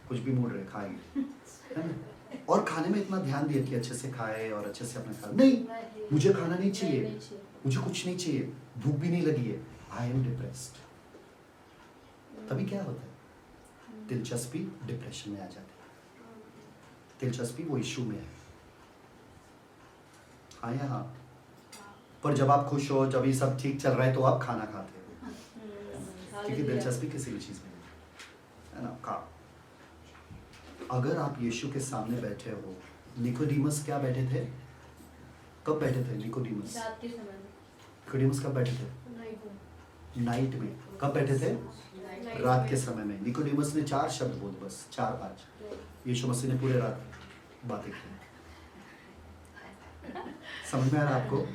कुछ भी मूड रहे खाएगी, है ना। और खाने में इतना ध्यान दिया कि अच्छे से खाए और अच्छे से अपने खा, नहीं मुझे खाना नहीं चाहिए, मुझे कुछ नहीं चाहिए, भूख भी नहीं लगी है, आई एम डिप्रेस्ड। तभी क्या होता है, दिलचस्पी डिप्रेशन में आ जाती है, दिलचस्पी वो इश्यू में है। हाँ या हाँ, पर जब आप खुश हो, जब ये सब ठीक चल रहा है तो आप खाना खाते हो, क्योंकि दिलचस्पी किसी भी चीज में नहीं है ना। का अगर आप यीशु के सामने बैठे हो, निकोडीमस क्या बैठे थे, कब बैठे थे निकोडीमस? रात के समय में। निकोडीमस कब बैठे थे? नाइट में। कब बैठे थे? रात के समय में। निकोडीमस ने 4 शब्द बोले, बस 4-5। यीशु मसीह ने पूरे रात बातें की। समझ में आ रहा है आपको?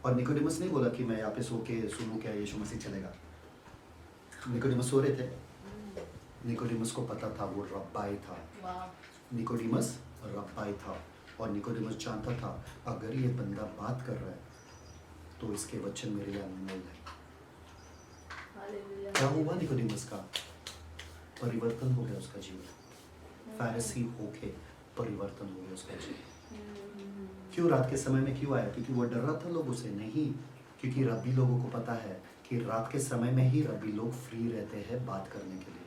और निकोडीमस नहीं बोला कि मैं यहाँ पे सो के सुनूं क्या यीशु मसीह चलेगा। निकोडीमस सो रहे थे। निकोडीमस को पता था वो रब्बाई था। निकोडीमस रब्बाई था और निकोडीमस जानता था अगर ये बंदा बात कर रहा है तो इसके वचन मेरे लिए अनमोल है। क्या हुआ निकोडीमस का? परिवर्तन हो गया उसका जीवन। फारिसी होके परिवर्तन हो गया उसका जीवन। क्यों रात के समय में क्यों आया? क्योंकि वो डर रहा था लोगों से? नहीं, क्योंकि रब्बी लोगों को पता है कि रात के समय में ही रब्बी लोग फ्री रहते हैं बात करने के लिए,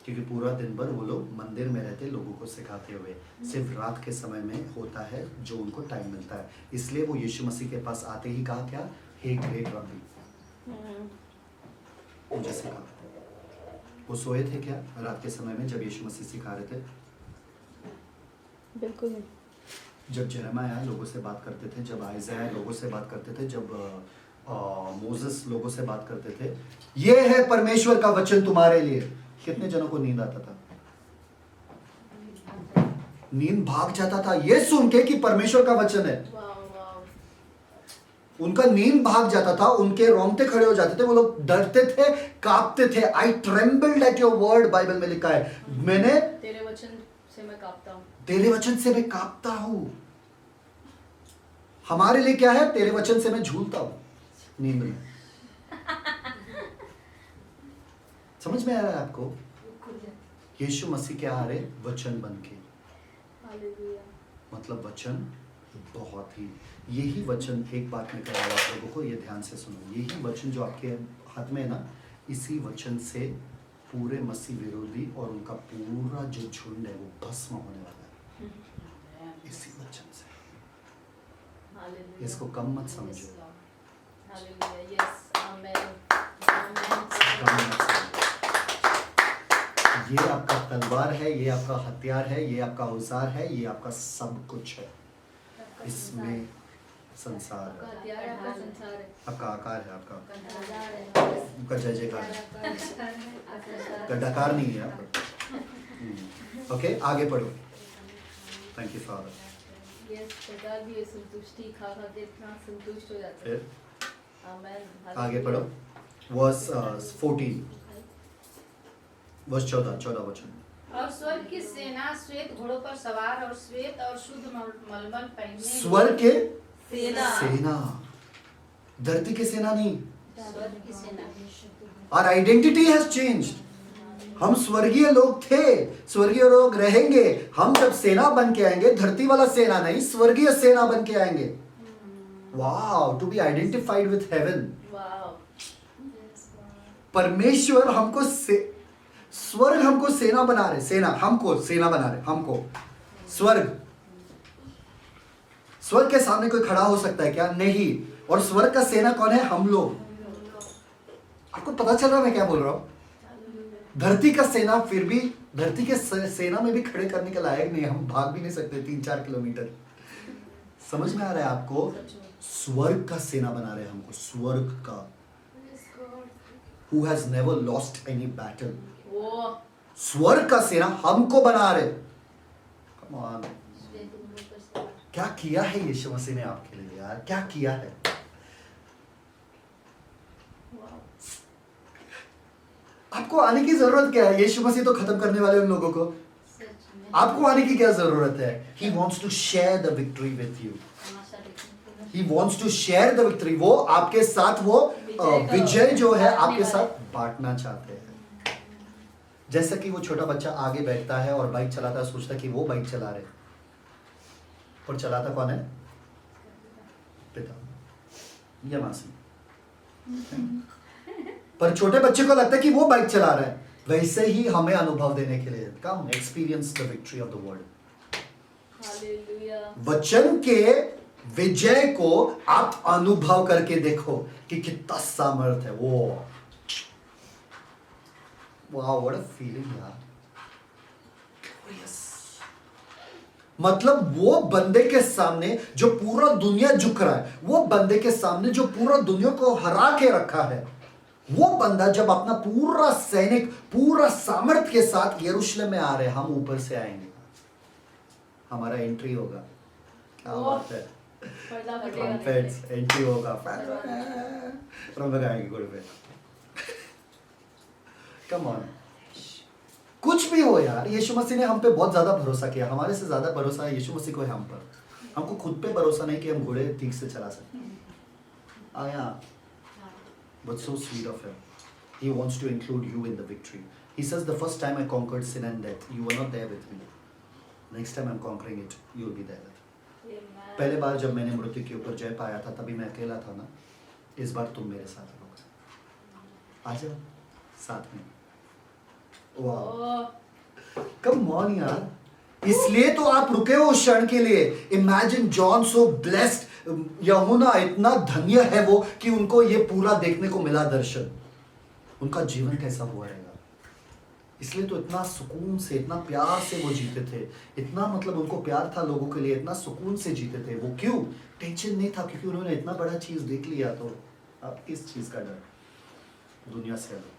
क्योंकि पूरा दिन भर वो लोग मंदिर में रहते, लोगों को सिखाते हुए। सिर्फ रात के समय में होता है जो उनको टाइम मिलता है। इसलिए वो यीशु मसीह के पास आते ही कहा क्या? हे ग्रेट रब्बी, मुझे सिखा। वो सोए थे क्या रात के समय में जब यीशु मसीह सिखा रहे थे? बिल्कुल नहीं। जब यिर्मयाह लोगों से बात करते थे, जब आइज़ाया लोगों से बात करते थे, जब मोसेस लोगों से बात करते थे, ये है परमेश्वर का वचन तुम्हारे लिए, कितने जनों को नींद आता था? नींद भाग जाता था ये सुन के कि परमेश्वर का वचन है। उनका नींद भाग जाता था, उनके रोंगटे खड़े हो जाते थे, वो लोग डरते थे, कांपते थे। I trembled at your word, Bible में लिखा है, मैंने तेरे वचन से मैं कांपता हूँ। तेरे वचन से मैं कांपता हूं। हमारे लिए क्या है? तेरे वचन से मैं झूलता हूं नींद में। समझ में आ रहा है आपको? यीशु मसीह क्या आ रहे? वचन बन के। मतलब वचन बहुत ही, यही वचन, एक बात मैं कह रहा हूं आप लोगों को, ये ध्यान से सुनो। यही वचन जो आपके हाथ में है ना, इसी वचन से पूरे मसीह विरोधी और उनका पूरा जो झुंड है वो भस्म होने वाला है, इसी वचन से। इसको कम मत समझो, ये आपका तलवार है, ये आपका हथियार है, ये आपका औजार है, ये आपका सब कुछ है। इसमें संसार है, आपका आकार है, आपका जय जयकार है, का डकार नहीं है आपका। ओके, आगे पढ़ो। Thank you father. भी ये संतुष्टि खा खा के इतना संतुष्ट हो जाता है। फिर आमेन। आगे पढ़ो, वर्स 14, वर्स 14 वचन। और स्वर्ग की सेना श्वेत घोड़ों पर सवार और श्वेत और शुद्ध मलमल पहने। स्वर्ग के सेना, धरती की सेना नहीं। स्वर्ग की सेना। Our identity has changed. हम स्वर्गीय लोग थे, स्वर्गीय लोग रहेंगे। हम जब सेना बन के आएंगे, धरती वाला सेना नहीं, स्वर्गीय सेना बन के आएंगे। Wow, to be identified with heaven. परमेश्वर हमको स्वर्ग हमको सेना बना रहे, सेना हमको सेना बना रहे, हमको स्वर्ग। स्वर्ग के सामने कोई खड़ा हो सकता है क्या? नहीं। और स्वर्ग का सेना कौन है? हम लोग। आपको पता चल रहा है मैं क्या बोल रहा हूं? धरती का सेना फिर भी, धरती के सेना में भी खड़े करने के लायक नहीं, हम भाग भी नहीं सकते 3-4 किलोमीटर। समझ में आ रहा है आपको? स्वर्ग का सेना बना रहे हमको, स्वर्ग का, who has never lost any battle। स्वर्ग का सेना हमको बना रहे। Come on। क्या किया है यीशु मसीह ने आपके लिए यार, क्या किया है? आपको आने की जरूरत क्या है? यीशु मसीह तो खत्म करने वाले उन लोगों को। आपको आने की क्या जरूरत है? He wants to share the victory with you. He wants to share the victory. वो आपके साथ वो विजय जो है आपके साथ बांटना चाहते हैं। जैसा कि वो छोटा बच्चा आगे बैठता है और बाइक चलाता है, सोचता है कि वो बाइक चला रहे, और चलाता कौन है? पिता या मासी। पर छोटे बच्चे को लगता है कि वो बाइक चला रहा है। वैसे ही हमें अनुभव देने के लिए, come experience the victory of the word. Hallelujah. वचन के विजय को आप अनुभव करके देखो कि कितना सामर्थ है वो। वाओ, व्हाट अ फीलिंग यार। मतलब वो बंदे के सामने जो पूरा दुनिया झुक रहा है, वो बंदे के सामने जो पूरा दुनिया को हरा के रखा है, वो बंदा जब अपना पूरा सैनिक पूरा सामर्थ्य के साथ यरूशलेम में आ रहे हैं, हम ऊपर से आएंगे, हमारा एंट्री होगा। क्या बात है, एंट्री होगा, हम लगाएंगे घोड़े पे। कम ऑन, कुछ भी हो यार, यीशु मसीह ने हम पे बहुत ज्यादा भरोसा किया। हमारे से ज्यादा भरोसा यीशु मसीह को है हम पर। हमको खुद पे भरोसा नहीं कि हम घोड़े ठीक से चला सकते। आया, but so sweet of him. He wants to include you in the victory. He says, the first time I conquered sin and death, you were not there with me. Next time I'm conquering it, you will be there with me. पहले बार जब मैंने मृत्यु के ऊपर जय पाया था, तभी मैं अकेला था ना। इस बार तुम मेरे साथ रहोगे। आ जाओ साथ में। वाह, कम ऑन यार। इसलिए तो आप रुके हो उस क्षण के लिए। इमेजिन जॉन सो ब्लेस्ड, यूहन्ना इतना धन्य है वो कि उनको ये पूरा देखने को मिला दर्शन। उनका जीवन कैसा हुआ रहेगा। इसलिए तो इतना सुकून से, इतना प्यार से वो जीते थे। इतना मतलब उनको प्यार था लोगों के लिए, इतना सुकून से जीते थे वो। क्यों? टेंशन नहीं था, क्योंकि उन्होंने इतना बड़ा चीज देख लिया। तो अब किस चीज का डर? दुनिया से अलग।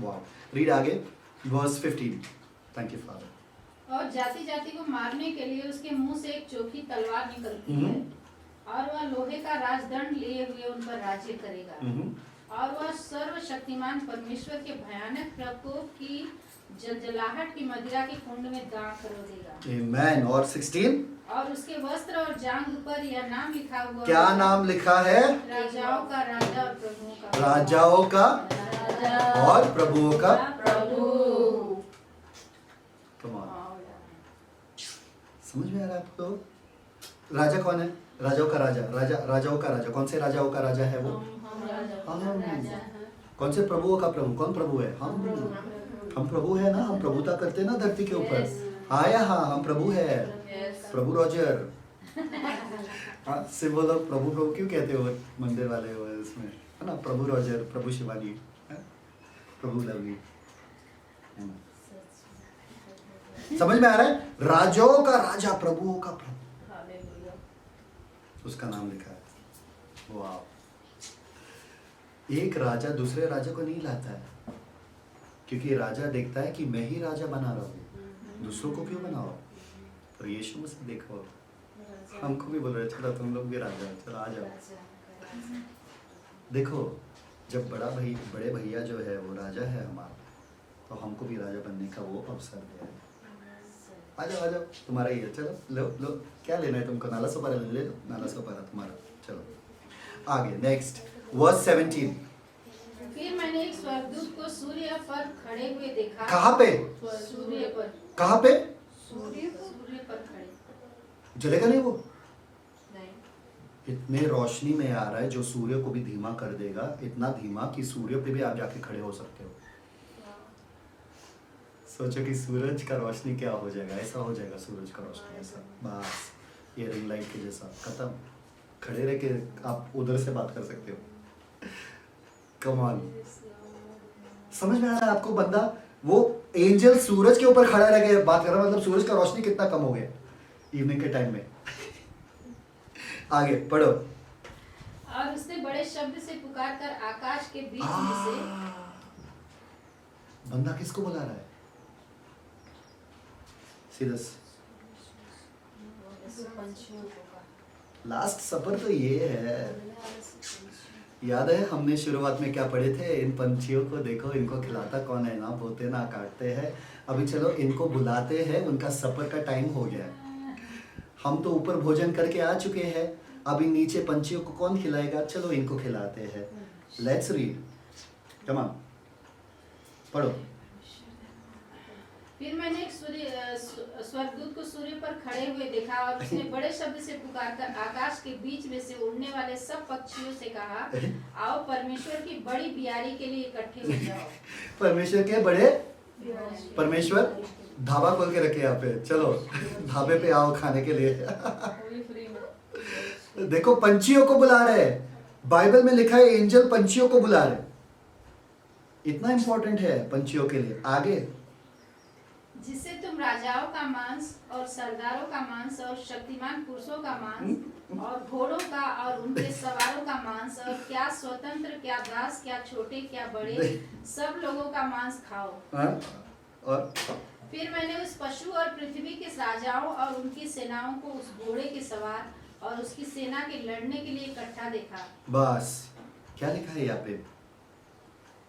वाह, रीड आगे, वर्स 15। Thank you father. और जाति जाति को मारने के लिए उसके मुंह से एक चोखी तलवार निकलती है, और वह लोहे का राजदंड लिए हुए उन पर राज्य करेगा, और वह सर्वशक्तिमान परमेश्वर के भयानक प्रकोप की जलजलाहट की मदिरा के कुंड में दांव करो देगा। आमेन। और 16, और उसके वस्त्र और जांघ पर यह नाम लिखा हुआ। क्या नाम लिखा है? राजाओं का राजा और प्रभुओं का राजाओं का राजा और प्रभुओं का प्रभु। कम ऑन, समझ में आ रहा है आपको? राजा कौन है? राजाओं का राजा, राजाओं का राजा। कौन से राजाओं का राजा है वो? हम। कौन से प्रभुओं का प्रभु? कौन प्रभु है? हम प्रभु है ना। हम प्रभुता करते ना धरती के ऊपर। आया, हाँ, हम प्रभु है। प्रभु रॉजर। सिंबल ऑफ प्रभु को क्यों कहते हो मंदिर वाले हो इसमें, है ना? प्रभु रॉजर, प्रभु शिवानी, प्रभु लवली। समझ में आ रहा है? राजाओं का राजा, प्रभुओं का प्रभु, उसका नाम लिखा है। वाह, एक राजा दूसरे राजा को नहीं लाता है, क्योंकि राजा देखता है कि मैं ही राजा बना रहा हूँ, दूसरों को क्यों बनाओ। तो यीशु मसीह देखो, हमको भी बोल रहे चलो तुम लोग भी राजा, चलो आ जाओ। देखो, जब बड़े भैया जो है वो राजा है हमारा, तो हमको भी राजा बनने का वो अवसर दिया है। आ जाओ, तुम्हारा ही है, चलो लो, क्या लेना है तुमको? नाला सोपारा ले लो, नाला सोपारा तुम्हारा। चलो आगे, नेक्स्ट वर्स 17। फिर मैंने एक स्वर्गदूत को सूर्य पर खड़े हुए देखा। कहाँ पे? सूर्य पर। कहाँ पे? सूर्य पर खड़े। जलेगा नहीं वो? नहीं। इतने रोशनी में आ रहा है जो सूर्य को भी धीमा कर देगा, इतना धीमा कि सूर्य पे भी आप जाके खड़े हो सकते हो। सोचो कि सूरज का रोशनी क्या हो जाएगा, ऐसा हो जाएगा सूरज का रोशनी, ऐसा बस ये रिंग लाइट के जैसा, खत्म। खड़े रह के आप उधर से बात कर सकते हो। कम ऑन, समझ में आ रहा है आपको? बंदा वो एंजल सूरज के ऊपर खड़ा रह के बात कर रहा है, मतलब सूरज का रोशनी कितना कम हो गया इवनिंग के टाइम में। आगे पढ़ो। और उसने बड़े शब्द से पुकार कर आकाश के बीच में से। बंदा किसको बुला रहा है? लास्ट सफर तो ये है, याद है हमने शुरुआत में क्या पढ़े थे? इन पंछियों को देखो, इनको खिलाता कौन है, ना बोते ना काटते हैं। अभी चलो इनको बुलाते हैं, उनका सफर का टाइम हो गया है। हम तो ऊपर भोजन करके आ चुके हैं, अभी नीचे पंछियों को कौन खिलाएगा? चलो इनको खिलाते हैं। लेट्स रीड, कम ऑन, पढ़ो। फिर मैंने एक स्वर्गदूत को सूर्य पर खड़े हुए देखा और उसने बड़े शब्द से पुकारकर आकाश के बीच में से उड़ने वाले सब पक्षियों से कहा, आओ परमेश्वर की बड़ी बियारी के लिए इकट्ठे हो जाओ। परमेश्वर के बड़े, परमेश्वर ढाबा खोल के रखे यहाँ पे, चलो ढाबे पे आओ खाने के लिए। देखो पंछियों को बुला रहे हैं, बाइबल में लिखा है एंजल पंछियों को बुला रहे, इतना इंपॉर्टेंट है पंछियों के लिए। आगे, जिससे तुम राजाओं का मांस और सरदारों का मांस और शक्तिमान पुरुषों का मांस और घोड़ों का और उनके सवारों का मांस और क्या स्वतंत्र क्या दास क्या छोटे क्या बड़े सब लोगों का मांस खाओ। और फिर मैंने उस पशु और पृथ्वी के राजाओं और उनकी सेनाओं को उस घोड़े के सवार और उसकी सेना के लड़ने के लिए इकट्ठा देखा। बस क्या लिखा है यहाँ पे?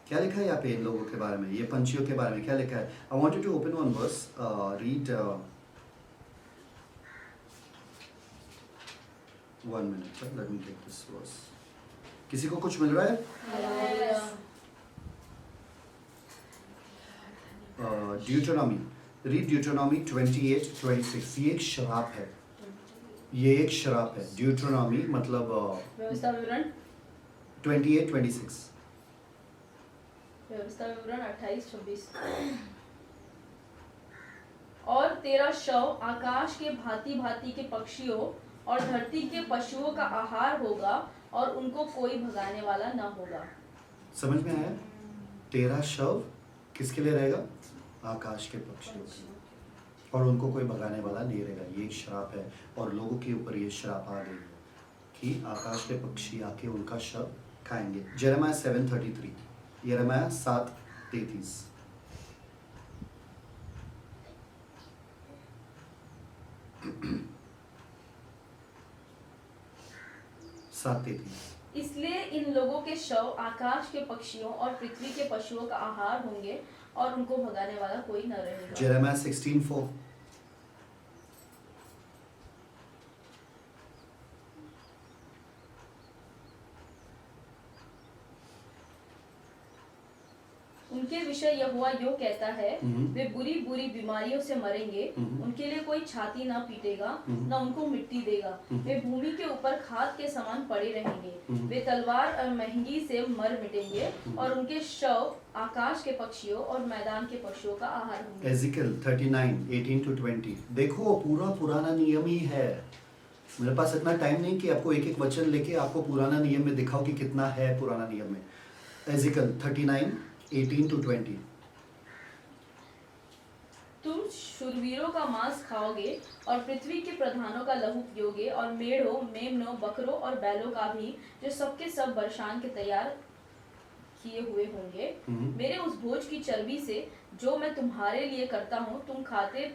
क्या लिखा है यहाँ पे इन लोगों के बारे में, ये पंछियों के बारे में क्या लिखा है? I want you to open one verse, read 1 minute, let me take this verse. किसी को कुछ मिल रहा है? Deuteronomy, read Deuteronomy 28-26। ये एक श्राप है, ये एक श्राप है। ड्यूटोनॉमी मतलब व्यवस्था विवरण 28-26। व्यवस्था विवरण 28-26। और तेरा शव आकाश के भांति भांति के पक्षियों और धरती के पशुओं का आहार होगा और उनको कोई भगाने वाला न होगा। समझ में आया? तेरा शव किसके लिए रहेगा? आकाश के पक्षियों के लिए, और उनको कोई भगाने वाला नहीं रहेगा। ये एक श्राप है और लोगों के ऊपर ये श्राप आ गई है कि आकाश के पक्षी आके उनका शव खाएंगे। यिर्मयाह 7:33, यिर्मयाह 7:33। 7:33। इसलिए इन लोगों के शव आकाश के पक्षियों और पृथ्वी के पशुओं का आहार होंगे और उनको भगाने वाला कोई न रहेगा। यिर्मयाह 16:4। उनके विषय यहोवा यो कहता है, वे बुरी बुरी बीमारियों से मरेंगे, उनके लिए कोई छाती ना पीटेगा, न उनको मिट्टी देगा। वे भूमि के ऊपर खाद के समान पड़े रहेंगे, वे तलवार और महंगी से मर मिटेंगे और उनके शव आकाश के पक्षियों और मैदान के पशुओं का आहार होंगे। एजिकल 39:18-20। देखो पूरा पुराना नियम ही है। मेरे पास इतना टाइम नहीं कि आपको एक एक वचन लेके आपको पुराना नियम में दिखाओ कि कितना है पुराना नियम में। एजिकल 39:18-20। तुम शूरवीरों का मांस खाओगे और पृथ्वी के प्रधानों का लहू पियोगे और मेढ़ों, मेमनों, बकरों और बैलों का भी, जो सबके सब बरशान के तैयार किए हुए होंगे। मेरे उस भोज की चर्बी से जो मैं तुम्हारे लिए करता हूँ, तुम खाते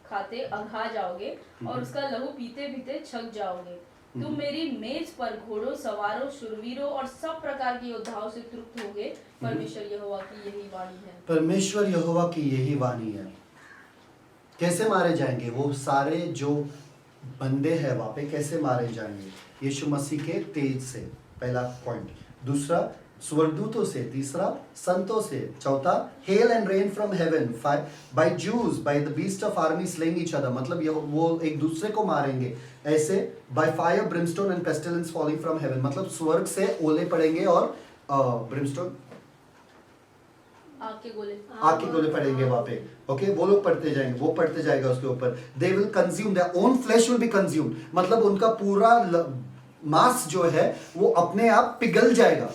खाते अघा जाओगे और उसका लहू पीते पीते छक जाओगे। तुम मेरी मेज पर घोड़ों, सवारों, शूरवीरों और सब प्रकार के योद्धाओं से तृप्त होगे। परमेश्वर यहोवा की यही वाणी है। परमेश्वर यहोवा की यही वाणी है। कैसे मारे जाएंगे वो सारे जो बंदे हैं वहां पे, कैसे मारे जाएंगे? यीशु मसीह के तेज से, पहला पॉइंट। दूसरा, स्वर्गदूतों से। तीसरा, संतों से। चौथा, hail and rain from heaven. By Jews, by the beast of army slaying each other, मतलब ये वो एक दूसरे को मारेंगे। ऐसे by fire, brimstone and pestilence falling from heaven, मतलब स्वर्ग से ओले पड़ेंगे और ब्रिमस्टोन, आग के गोले पड़ेंगे वहां पे। ओके, वो लोग पढ़ते जाएंगे, वो पढ़ते जाएगा उसके ऊपर। They will consume, their own flesh will be consumed, मतलब उनका पूरा मांस जो है वो अपने आप पिघल जाएगा,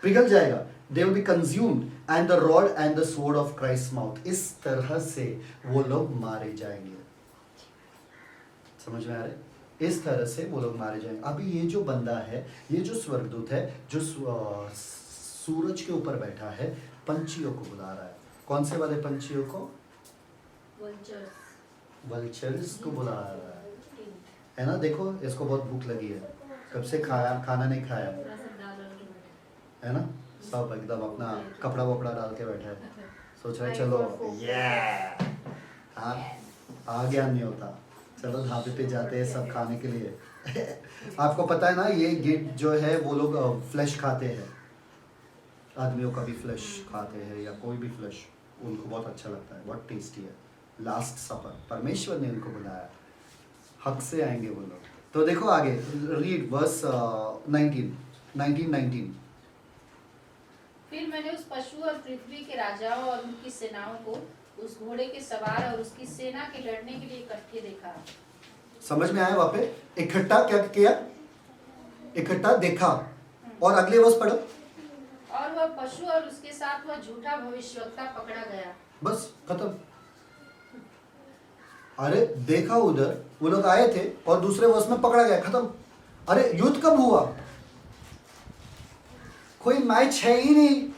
पिघल जाएगा। They will be consumed and the rod and the sword of Christ mouth. इस तरह से वो लोग मारे जाएंगे। समझ में आ रहा है? इस तरह से वो लोग मारे जाएंगे। अभी ये जो बंदा है, ये जो स्वर्गदूत है, जो सूरज के ऊपर बैठा है, पंछियों को बुला रहा है। कौन से वाले पंछियों को? वल्चर्स को बुला रहा है ना। देखो, इसको बहुत भूख लगी है, कब से खाना नहीं खाया थोड़ा सा दाल और टमाटर। है ना, सब एकदम अपना कपड़ा वपड़ा डाल के बैठा है, सोच रहे चलो ये हाँ आ गया नहीं होता, चलो ढाबे पे जाते हैं सब खाने के लिए। आपको पता है ना ये गिट जो है वो लोग फ्लैश खाते हैं, आदमियों का भी फ्लैश खाते हैं या कोई भी फ्लैश, उनको बहुत अच्छा लगता है, बहुत टेस्टी है। लास्ट सपर परमेश्वर ने उनको बुलाया, हक से आएंगे वो लोग। तो देखो आगे रीड वर्स 19। फिर मैंने उस पशु और पृथ्वी के राजाओं और उनकी सेनाओं को उस घोड़े के सवार और उसकी सेना के लड़ने के लिए इकट्ठे देखा। समझ में आया वहां पे इकट्ठा क्या किया, इकट्ठा देखा। और अगले वर्ष पढ़ो। और वह पशु और उसके साथ वह झूठा भविष्यवक्ता पकड़ा गया। बस खत्म। अरे देखा उधर वो लोग आए थे और दूसरे वर्ष में पकड़ा गया, खत्म। अरे युद्ध कब हुआ, कोई मैच है ही नहीं।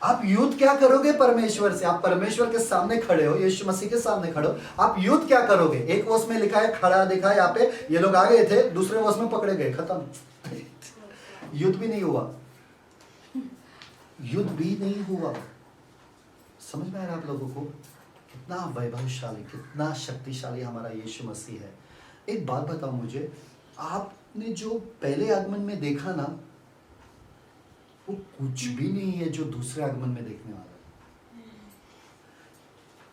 आप युद्ध क्या करोगे परमेश्वर से, आप परमेश्वर के सामने खड़े हो, यीशु मसीह के सामने खड़े हो, आप युद्ध क्या करोगे। एक वर्ष में लिखा है खड़ा देखा यहाँ पे, ये लोग आ गए थे, दूसरे वर्ष में पकड़े गए, खत्म। युद्ध भी नहीं हुआ, युद्ध भी नहीं हुआ। समझ में आ रहा है आप लोगों को, कितना वैभवशाली, कितना शक्तिशाली हमारा यीशु मसीह है। एक बात बताओ मुझे, आपने जो पहले आगमन में देखा ना, वो कुछ भी नहीं है जो दूसरे आगमन में देखने वाला है।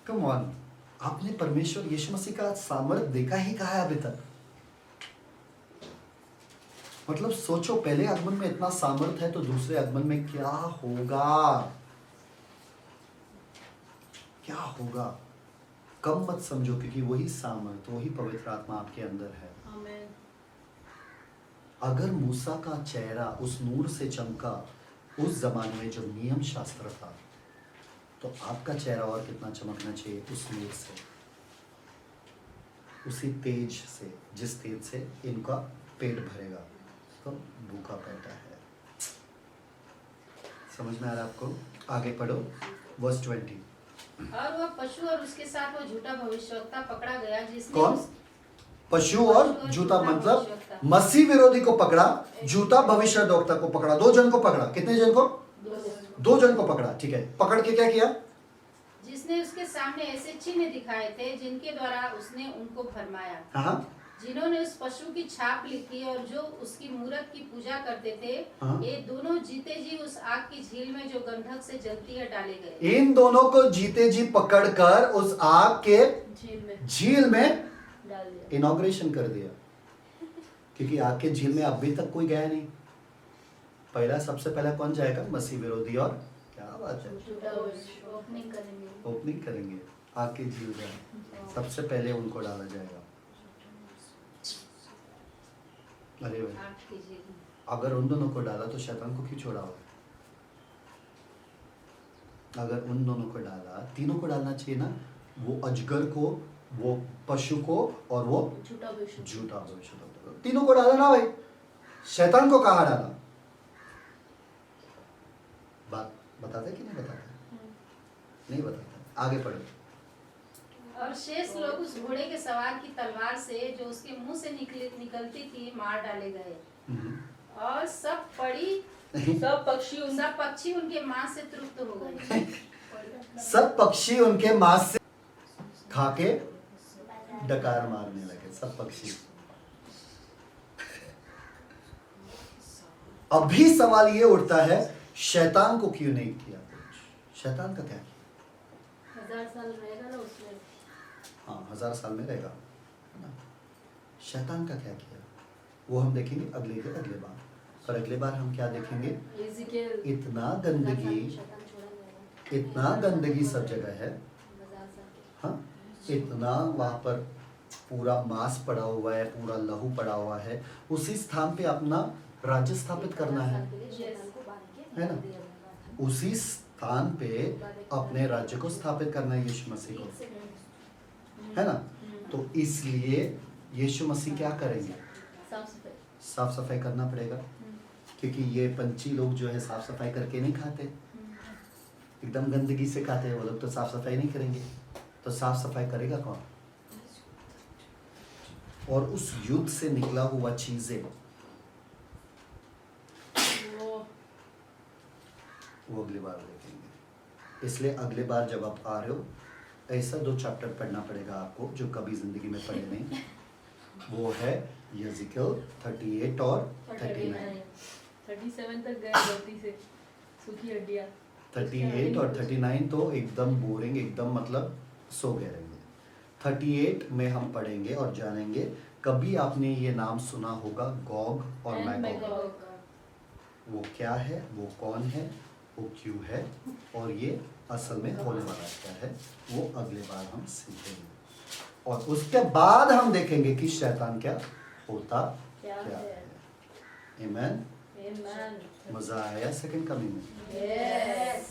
कम ऑन, आपने परमेश्वर यीशु मसीह का सामर्थ्य देखा ही कहा है अभी तक। मतलब सोचो, पहले आगमन में इतना सामर्थ्य है तो दूसरे आगमन में क्या होगा, क्या होगा। कम मत समझो, क्योंकि वही सामर्थ्य, वही पवित्र आत्मा आपके अंदर है। आमीन। अगर मूसा का चेहरा उस नूर से चमका उस जमाने में जो नियम शास्त्र था, तो आपका चेहरा और कितना चमकना चाहिए उस नूर से, उसी तेज से, जिस तेज से इनका पेट भरेगा। तो भूखा पेटा है। समझ में आ रहा है आपको, आगे पढ़ो वर्स 20। और वह पशु और उसके साथ वह झूठा भविष्यवक्ता पकड़ा गया जिसने कौन? पशु और झूठा, मतलब भविष्यवक्ता। मसीह विरोधी को पकड़ा, झूठा भविष्यद्वक्ता को पकड़ा, 2 जन को पकड़ा। कितने जन को? 2 जन को पकड़ा, ठीक है। पकड़ के क्या किया? जिसने उसके सामने ऐसे चिन्ह दिखाए थे जिनके द्वारा उसने उनको भरमाया, हाँ, जिन्होंने उस पशु की छाप लिखी और जो उसकी मूरत की पूजा करते थे, हाँ। ये दोनों जीते जी उस आग की झील में जो गंधक से जलती है डाले गए। इन दोनों को जीते जी पकड़कर उस आग के झील में डाल दिया, इनॉग्रेशन कर दिया। क्योंकि आग के झील में अभी तक कोई गया नहीं। पहला, सबसे पहला कौन जाएगा? मसीह विरोधी। और क्या बात है, ओपनिंग करेंगे। ओपनिंग करेंगे, आग के झील में सबसे पहले उनको डाला जाएगा। अरे भाई, आग की झील में। अगर उन दोनों को डाला तो शैतान को क्यों छोड़ा होगा? अगर उन दोनों को डाला, तीनों को डालना चाहिए ना, वो अजगर को, वो पशु को और वो झूठा भविष्य, तीनों को डाला ना भाई। शैतान को कहाँ डाला? बात बताते कि नहीं बताते? नहीं बताता। आगे पढ़ो। और शेष लोग उस घोड़े के सवार की तलवार से जो उसके मुंह से निकलती थी मार डाले गए, और सब पक्षी उनके मांस से तृप्त हो गए। सब पक्षी उनके मांस से खा के डकार मारने लगे, सब पक्षी। अभी सवाल ये उठता है, शैतान को क्यों नहीं किया? शैतान का क्या किया? 1000 साल रहेगा ना उसमें। हाँ, 1000 साल में रहेगा, है ना। शैतान का क्या किया वो हम देखेंगे अगले बार। पर अगले बार हम क्या देखेंगे? इतना गंदगी सब जगह है, हाँ, इतना वहां पर पूरा मांस पड़ा हुआ है, पूरा लहू पड़ा हुआ है। उसी स्थान पे अपना राज्य स्थापित करना है ना। उसी स्थान पे अपने राज्य को स्थापित करना है यीशु मसीह को, है ना। तो इसलिए यीशु मसीह क्या करेंगे? साफ सफाई करना पड़ेगा, क्योंकि ये पंछी लोग जो है साफ सफाई करके नहीं खाते, एकदम गंदगी से खाते हैं वो लोग, तो साफ सफाई नहीं करेंगे। तो साफ सफाई करेगा कौन? और उस युद्ध से निकला हुआ चीजें वो अगली बार देखेंगे। इसलिए अगले बार जब आप आ रहे हो, ऐसा 2 चैप्टर पढ़ना पड़ेगा आपको जो कभी जिंदगी में पढ़े नहीं। वो है यज़िकेल 38 और 39। 37 तक गए गलती से, सूखी हड्डियाँ। 38 और 39 तो एकदम बोरिंग, एकदम मतलब सो गए रहेंगे। 38 में हम पढ़ेंगे और जानेंगे। कभी आपने ये नाम सुना होगा, गॉग और मैगॉग। वो क्या है, वो कौन है, वो क्यों है, और ये असल में होने वाला क्या है, वो अगले बार हम सीखेंगे। और उसके बाद हम देखेंगे कि शैतान क्या होता क्या है। आमीन। मजा आया सेकंड कमिंग में? Yes.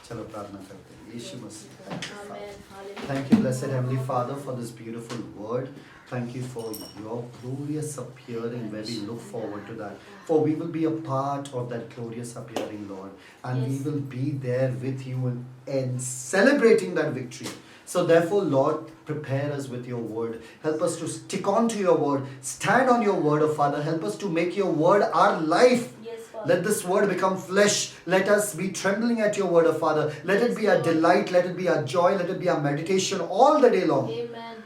चलो प्रार्थना करते हैं। यीशु मसीह, Amen. Hallelujah. thank you, blessed Heavenly Father, for this beautiful word. Thank you for your glorious appearing, where we look forward to that. For we will be a part of that glorious appearing, Lord. And we Yes. will be there with you and celebrating that victory. So therefore, Lord, prepare us with your word. Help us to stick on to your word. Stand on your word, oh Father. Help us to make your word our life. Yes, Father. Let this word become flesh. Let us be trembling at your word, oh Father. Let it be our delight. Let it be our joy. Let it be our meditation all the day long. Amen.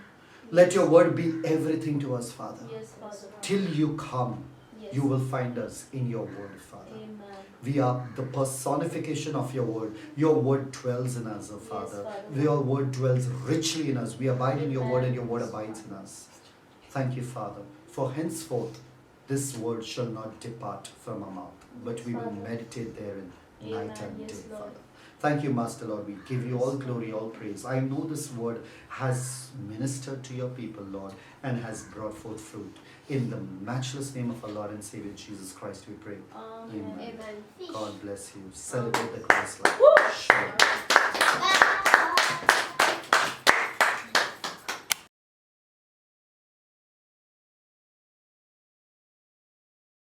Let your word be everything to us, Father. Yes, Father. Till you come, Yes. you will find us in your word, Father. Amen. We are the personification of your word. Your word dwells in us, oh Yes, Father. Father. Your word dwells richly in us. We abide in your word, Amen. and your word abides in us. Thank you, Father. For henceforth, this word shall not depart from our mouth, but Yes, we will Father. meditate therein night Amen. and Yes, day, Lord. Father. Thank you, Master Lord. We give you all glory, all praise. I know this word has ministered to your people, Lord, and has brought forth fruit. In the matchless name of our Lord and Savior Jesus Christ, we pray. Amen. Amen. Amen. God bless you. Celebrate the Christ life. Shalom.